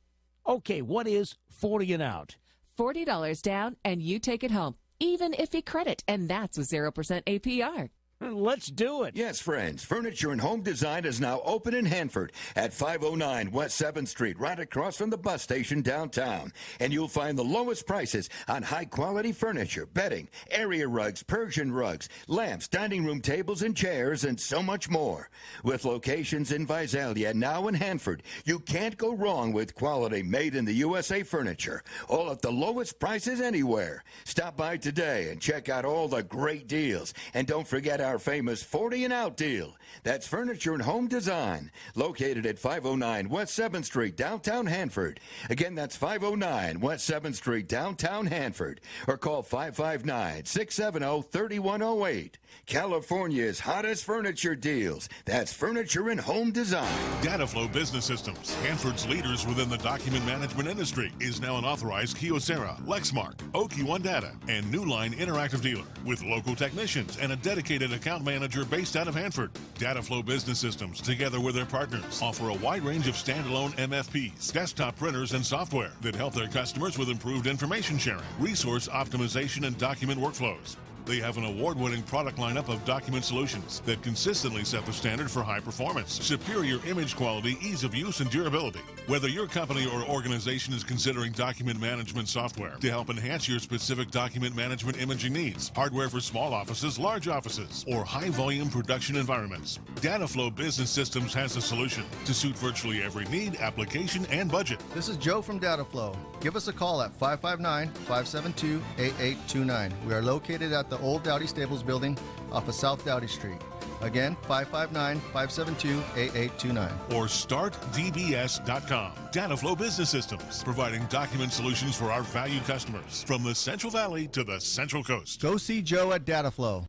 Okay, what is 40 and out? $40 down and you take it home, even if you credit, and that's with 0% APR. Let's do it. Yes, friends. Furniture and Home Design is now open in Hanford at 509 West 7th Street, right across from the bus station downtown. And you'll find the lowest prices on high-quality furniture, bedding, area rugs, Persian rugs, lamps, dining room tables and chairs, and so much more. With locations in Visalia, now in Hanford, you can't go wrong with quality made in the USA furniture, all at the lowest prices anywhere. Stop by today and check out all the great deals. And don't forget our famous 40 and out deal. That's Furniture and Home Design, located at 509 West 7th Street, downtown Hanford. Again, that's 509 West 7th Street, downtown Hanford. Or call 559-670-3108. California's hottest furniture deals. That's Furniture and Home Design. Dataflow Business Systems, Hanford's leaders within the document management industry, is now an authorized Kyocera, Lexmark, OQ1 Data, and Newline Interactive dealer with local technicians and a dedicated account manager based out of Hanford. Dataflow Business Systems, together with their partners, offer a wide range of standalone MFPs, desktop printers, and software that help their customers with improved information sharing, resource optimization, and document workflows. They have an award-winning product lineup of document solutions that consistently set the standard for high performance, superior image quality, ease of use, and durability. Whether your company or organization is considering document management software to help enhance your specific document management imaging needs, hardware for small offices, large offices, or high-volume production environments, Dataflow Business Systems has a solution to suit virtually every need, application, and budget. This is Joe from Dataflow. Give us a call at 559-572-8829. We are located at the Old Dowdy Stables building off of South Dowdy Street. Again, 559-572-8829. Or startdbs.com. Dataflow Business Systems, providing document solutions for our valued customers from the Central Valley to the Central Coast. Go see Joe at Dataflow.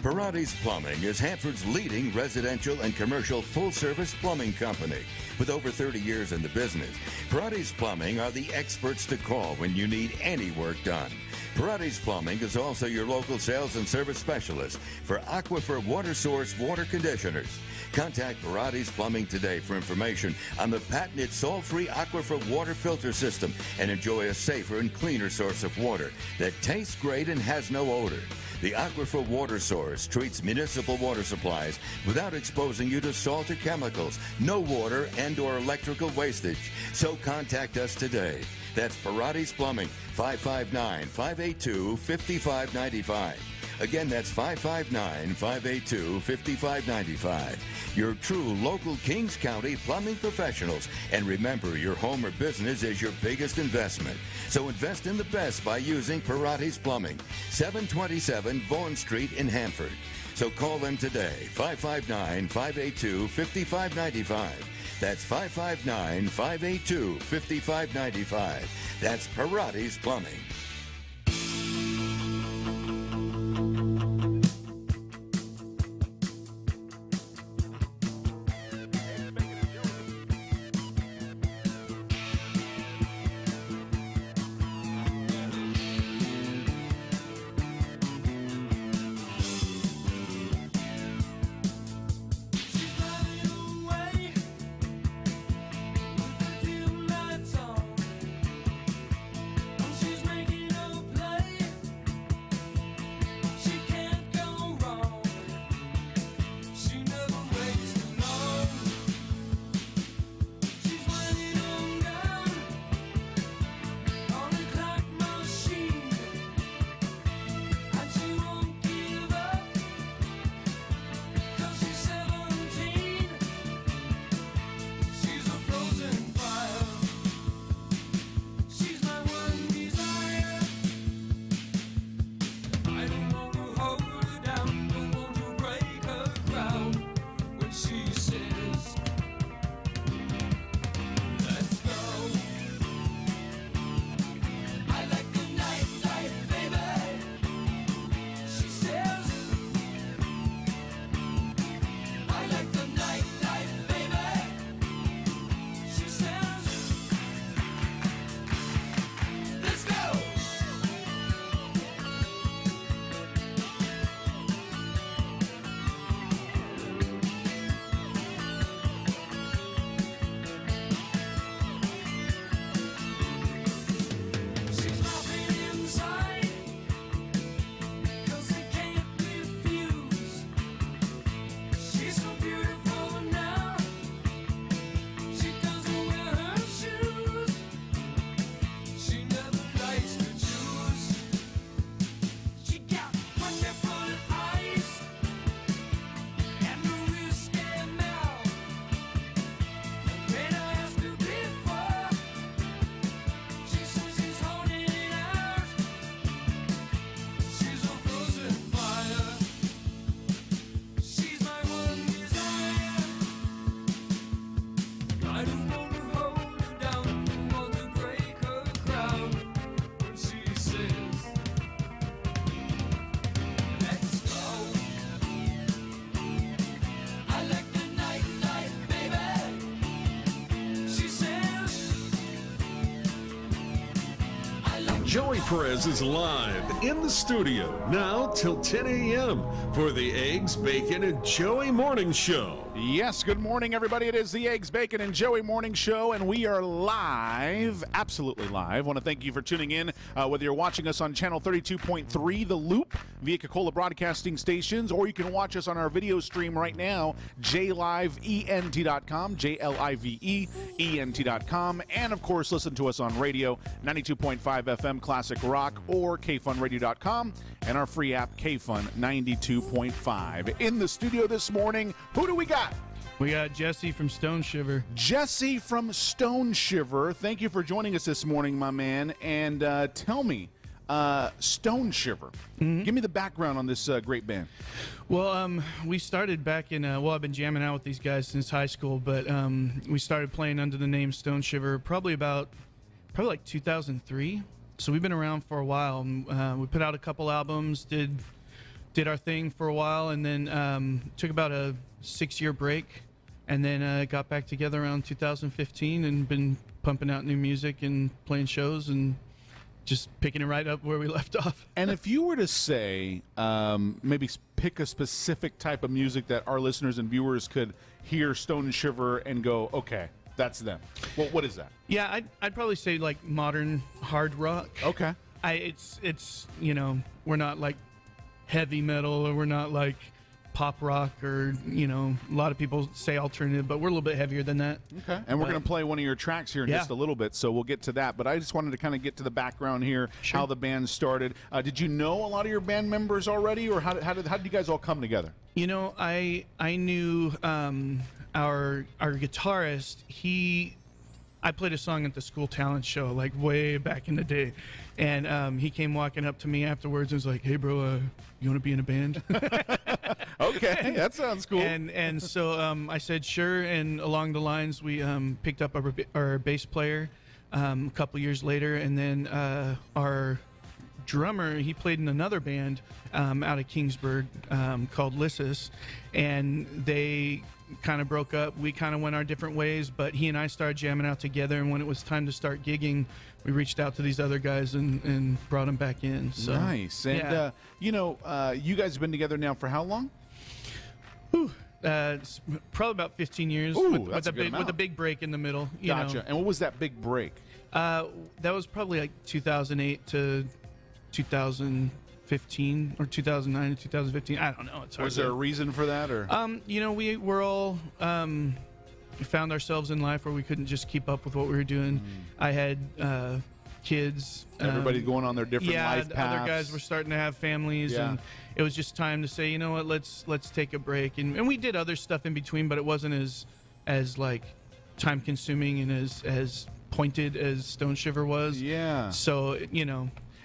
Parati's Plumbing is Hanford's leading residential and commercial full-service plumbing company. With over 30 years in the business, Parati's Plumbing are the experts to call when you need any work done. Parati's Plumbing is also your local sales and service specialist for Aquifer Water Source water conditioners. Contact Parati's Plumbing today for information on the patented salt-free Aquifer water filter system and enjoy a safer and cleaner source of water that tastes great and has no odor. The Aquifer Water Source treats municipal water supplies without exposing you to salt or chemicals, no water and or electrical wastage. So contact us today. That's Parati's Plumbing, 559-582-5595. Again, that's 559-582-5595. Your true local Kings County plumbing professionals. And remember, your home or business is your biggest investment. So invest in the best by using Parati's Plumbing, 727 Vaughan Street in Hanford. So call them today, 559-582-5595. That's 559-582-5595. That's Parati's Plumbing. She's making Joey Perez is live in the studio now till 10 a.m. for the Eggs, Bacon, and Joey Morning Show. Yes, good morning, everybody. It is the Eggs, Bacon, and Joey Morning Show, and we are live, absolutely live. I want to thank you for tuning in, whether you're watching us on channel 32.3, The Loop, via Coca-Cola Broadcasting Stations, or you can watch us on our video stream right now, jlivent.com, JLIVEENT.com, and, of course, listen to us on radio, 92.5 FM Classic Rock, or kfunradio.com, and our free app, KFun 92.5. In the studio this morning, who do we got? We got Jesse from Stone Shiver. Jesse from Stone Shiver, thank you for joining us this morning, my man. And tell me, Stone Shiver, give me the background on this great band. Well, we started back in, I've been jamming out with these guys since high school, but we started playing under the name Stone Shiver probably like 2003. So we've been around for a while. We put out a couple albums, did our thing for a while, and then took about a 6-year break, and then got back together around 2015 and been pumping out new music and playing shows and just picking it right up where we left off. And if you were to say, maybe pick a specific type of music that our listeners and viewers could hear Stone Shiver and go, okay, that's them. Well, what is that? Yeah, I'd probably say like modern hard rock. Okay. It's we're not like heavy metal, or we're not like pop rock, or a lot of people say alternative, but we're a little bit heavier than that. Okay. And we're going to play one of your tracks here in just a little bit, so we'll get to that. But I just wanted to kind of get to the background here, how the band started. Did you know a lot of your band members already, or how did you guys all come together? I knew our guitarist. I played a song at the school talent show like way back in the day, and he came walking up to me afterwards and was like, "Hey, bro, you want to be in a band?" Okay, that sounds cool. And so I said sure, and along the lines we picked up our bass player a couple years later, and then our drummer, he played in another band out of Kingsburg called Lissus, and they kind of broke up. We kind of went our different ways, but he and I started jamming out together, and when it was time to start gigging, we reached out to these other guys and brought them back in. So nice. And you guys have been together now for how long? It's probably about 15 years. Ooh, with a big break in the middle. Gotcha. And what was that big break? That was probably like 2008 to 2015, or 2009 to 2015. I don't know. Was there a reason for that, or? We were all found ourselves in life where we couldn't just keep up with what we were doing. I had kids. Everybody going on their different life paths. Other guys were starting to have families, and it was just time to say, you know what, let's take a break. And we did other stuff in between, but it wasn't as like time consuming and as pointed as Stone Shiver was. Yeah. So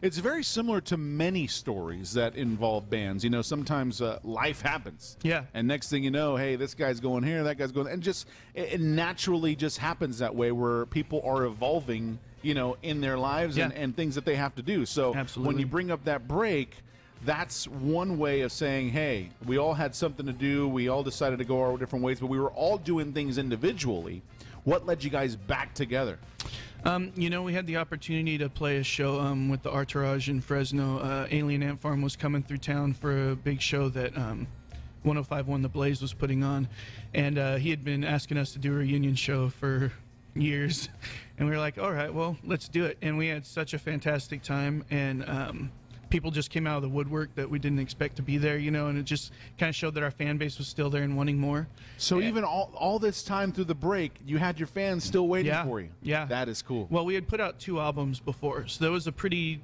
it's very similar to many stories that involve bands. Sometimes life happens. Yeah. And next thing you know, hey, this guy's going here, that guy's going, and just it naturally just happens that way, where people are evolving, in their lives and things that they have to do. So when you bring up that break, that's one way of saying, hey, we all had something to do. We all decided to go our different ways, but we were all doing things individually. What led you guys back together? We had the opportunity to play a show with the Entourage in Fresno. Alien Ant Farm was coming through town for a big show that 105.1 The Blaze was putting on, and he had been asking us to do a reunion show for years, and we were like, all right, well, let's do it. And we had such a fantastic time, and people just came out of the woodwork that we didn't expect to be there, and it just kind of showed that our fan base was still there and wanting more. So even all this time through the break, you had your fans still waiting for you. Yeah. That is cool. Well, we had put out 2 albums before, so there was a pretty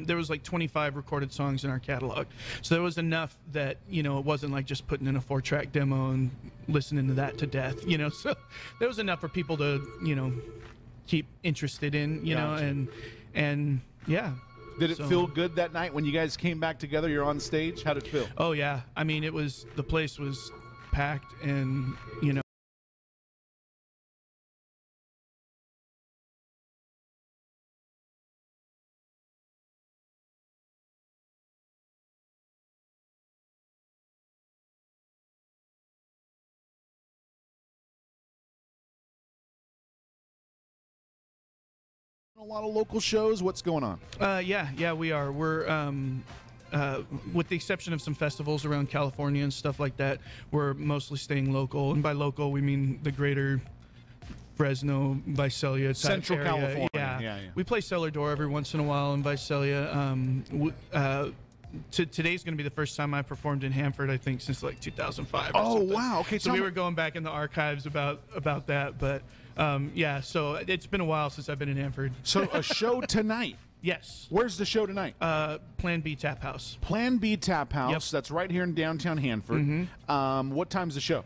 there was like 25 recorded songs in our catalog. So there was enough that, it wasn't like just putting in a 4-track demo and listening to that to death, So there was enough for people to, keep interested in, and yeah. Did it feel good that night when you guys came back together? You're on stage. How did it feel? Oh yeah. I mean, the place was packed, and A lot of local shows. What's going on? Yeah, we are. We're with the exception of some festivals around California and stuff like that, we're mostly staying local. And by local, we mean the greater Fresno, Visalia type Central area. California. Yeah. We play Cellar Door every once in a while in Visalia. Today's going to be the first time I performed in Hanford, I think, since like 2005. Oh, something. wow. Okay, so we were going back in the archives about that, but so it's been a while since I've been in Hanford. So a show tonight. Yes. Where's the show tonight? Plan B Tap House. Plan B Tap House. Yep. That's right here in downtown Hanford. What time's the show?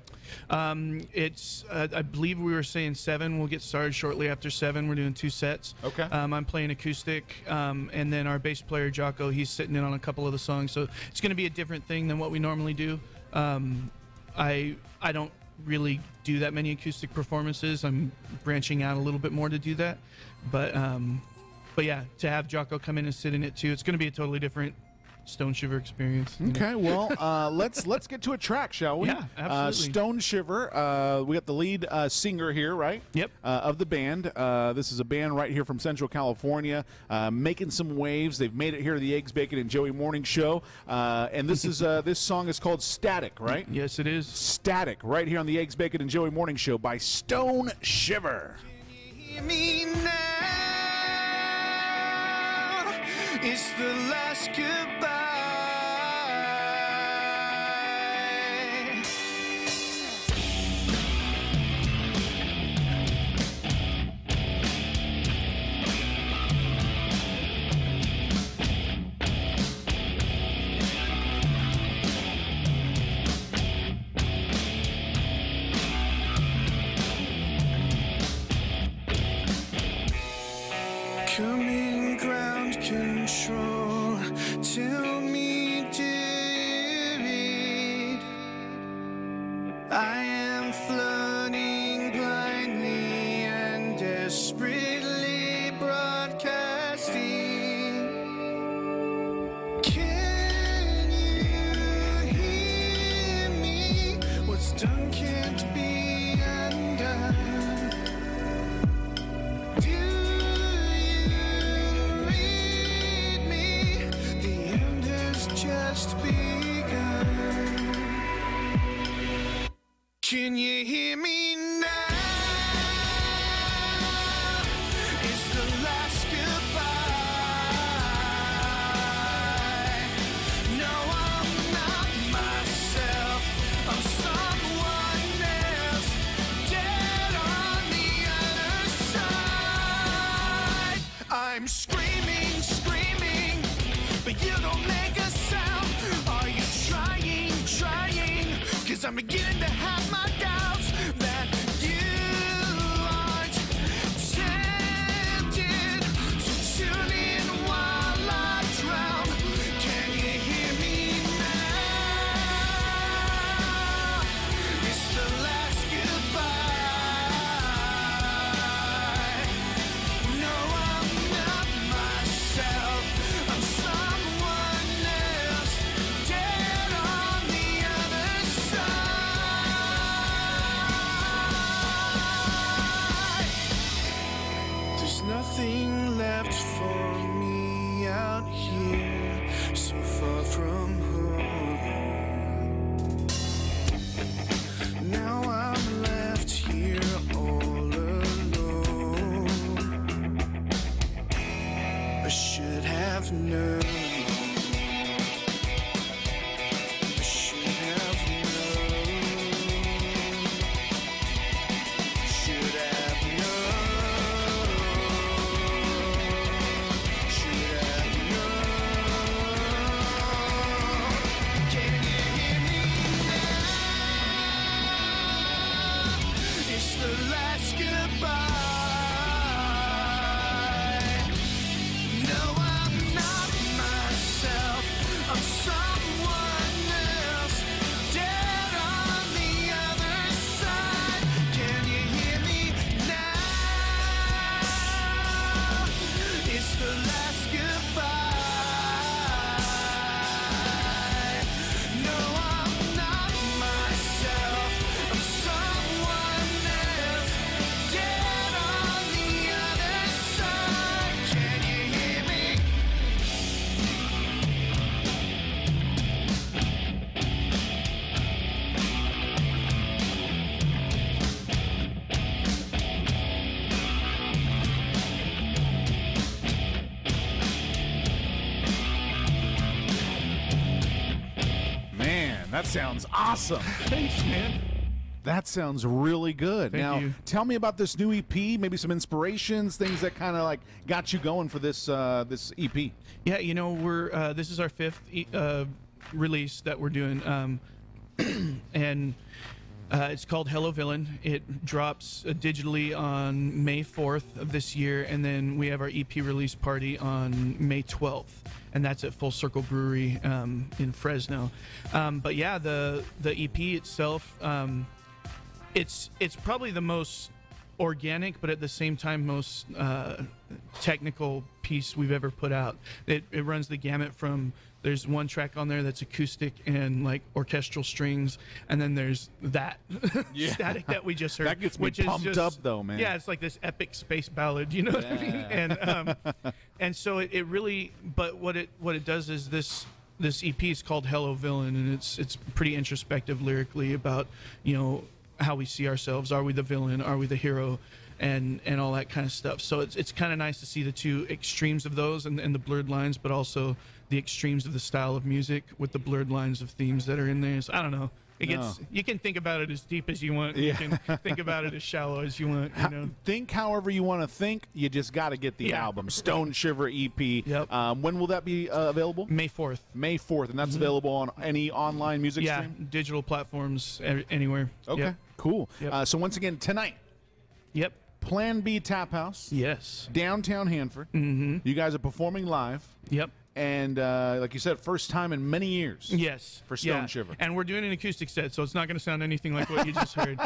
It's I believe we were saying 7. We'll get started shortly after 7. We're doing 2 sets. Okay. I'm playing acoustic, and then our bass player Jocko, he's sitting in on a couple of the songs. So it's going to be a different thing than what we normally do. I don't really do that many acoustic performances. I'm branching out a little bit more to do that, but yeah, to have Jocko come in and sit in it too, it's going to be a totally different Stone Shiver experience. Okay, well, let's get to a track, shall we? Yeah, absolutely. Stone Shiver. We got the lead singer here, right? Yep. Of the band. This is a band right here from Central California, making some waves. They've made it here to the Eggs, Bacon, and Joey Morning Show, and this is this song is called Static, right? Yes, it is. Static, right here on the Eggs, Bacon, and Joey Morning Show by Stone Shiver. Hear me now. It's the last goodbye. Coming ground control, tell me, David, I am flooding blindly and desperately broadcasting. Can you hear me? What's done can't be undone. Just begun. Can you hear me now? It's the last goodbye. No, I'm not myself. I'm someone else, dead on the other side. I'm screaming, screaming, but you don't make a sound. Are you trying, trying? 'Cause I'm beginning to have my doubts that you aren't tempted to tune in while I drown. Can you hear me now? It's the last goodbye. No, I'm not myself. I'm someone else, dead on the other side. There's nothing left for me out here, so far from home. Now I'm left here all alone. I should have known. I should have known. Should have known. Should have known. Can you hear me now? It's the last goodbye. No, I'm not myself. that sounds awesome. Thanks, man. That sounds really good. Thank now, you. tell me about this new EP, maybe some inspirations, things that kind of like got you going for this this EP. Yeah, you know, we're this is our 5th release that we're doing, and it's called Hello Villain. It drops digitally on May 4th of this year, and then we have our EP release party on May 12th, and that's at Full Circle Brewery in Fresno. But yeah, the EP itself, it's probably the most organic, but at the same time most technical piece we've ever put out. It runs the gamut from, there's one track on there that's acoustic and like orchestral strings, and then there's that static that we just heard. That gets me which is pumped just, up, though, man. Yeah, it's like this epic space ballad, you know what I mean? And so it really, but what it does is this EP is called Hello Villain, and it's pretty introspective lyrically about, you know, how we see ourselves. Are we the villain? Are we the hero? And all that kind of stuff. So it's kind of nice to see the two extremes of those and the blurred lines, but also the extremes of the style of music with the blurred lines of themes that are in there. So I don't know. It gets, you can think about it as deep as you want. Yeah. You can think about it as shallow as you want. You know? Think however you want to think. You just got to get the album, Stone Shiver EP. Yep. When will that be available? May 4th. May 4th, and that's available on any online music stream? Digital platforms anywhere. Okay, Yep. cool. Yep. So once again, tonight. Yep. Plan B Tap House. Yes. Downtown Hanford. Mm-hmm. You guys are performing live. Yep. And like you said, first time in many years. Yes. For Stone Shiver. And we're doing an acoustic set, so it's not going to sound anything like what you just heard,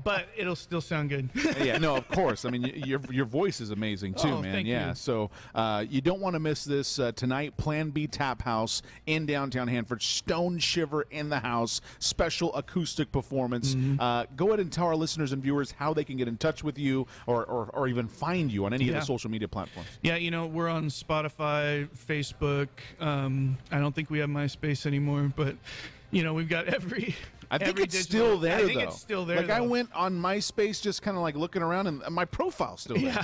but it'll still sound good. Yeah, no, of course. I mean, your voice is amazing too, Oh, man. thank yeah. you. So you don't want to miss this tonight. Plan B Tap House in downtown Hanford. Stone Shiver in the house. Special acoustic performance. Go ahead and tell our listeners and viewers how they can get in touch with you or even find you on any of the social media platforms. Yeah, you know, we're on Spotify, Facebook. I don't think we have MySpace anymore, but you know, we've got every. I think every it's digital- still there, I think though. it's still there. Like, I though. went on MySpace just kind of like looking around, and my profile's still there.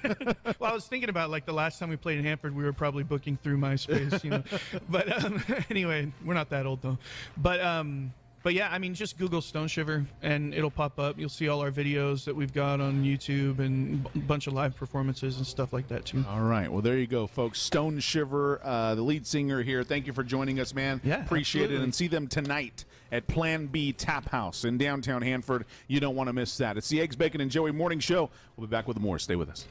Yeah. Well, I was thinking about like the last time we played in Hanford, we were probably booking through MySpace, you know. But anyway, we're not that old though. But yeah, I mean, just Google Stone Shiver and it'll pop up. You'll see all our videos that we've got on YouTube and a bunch of live performances and stuff like that too. All right. Well, there you go, folks. Stone Shiver, the lead singer here. Thank you for joining us, man. Yeah, appreciate absolutely. it. And see them tonight at Plan B Tap House in downtown Hanford. You don't want to miss that. It's the Eggs, Bacon, and Joey Morning Show. We'll be back with more. Stay with us.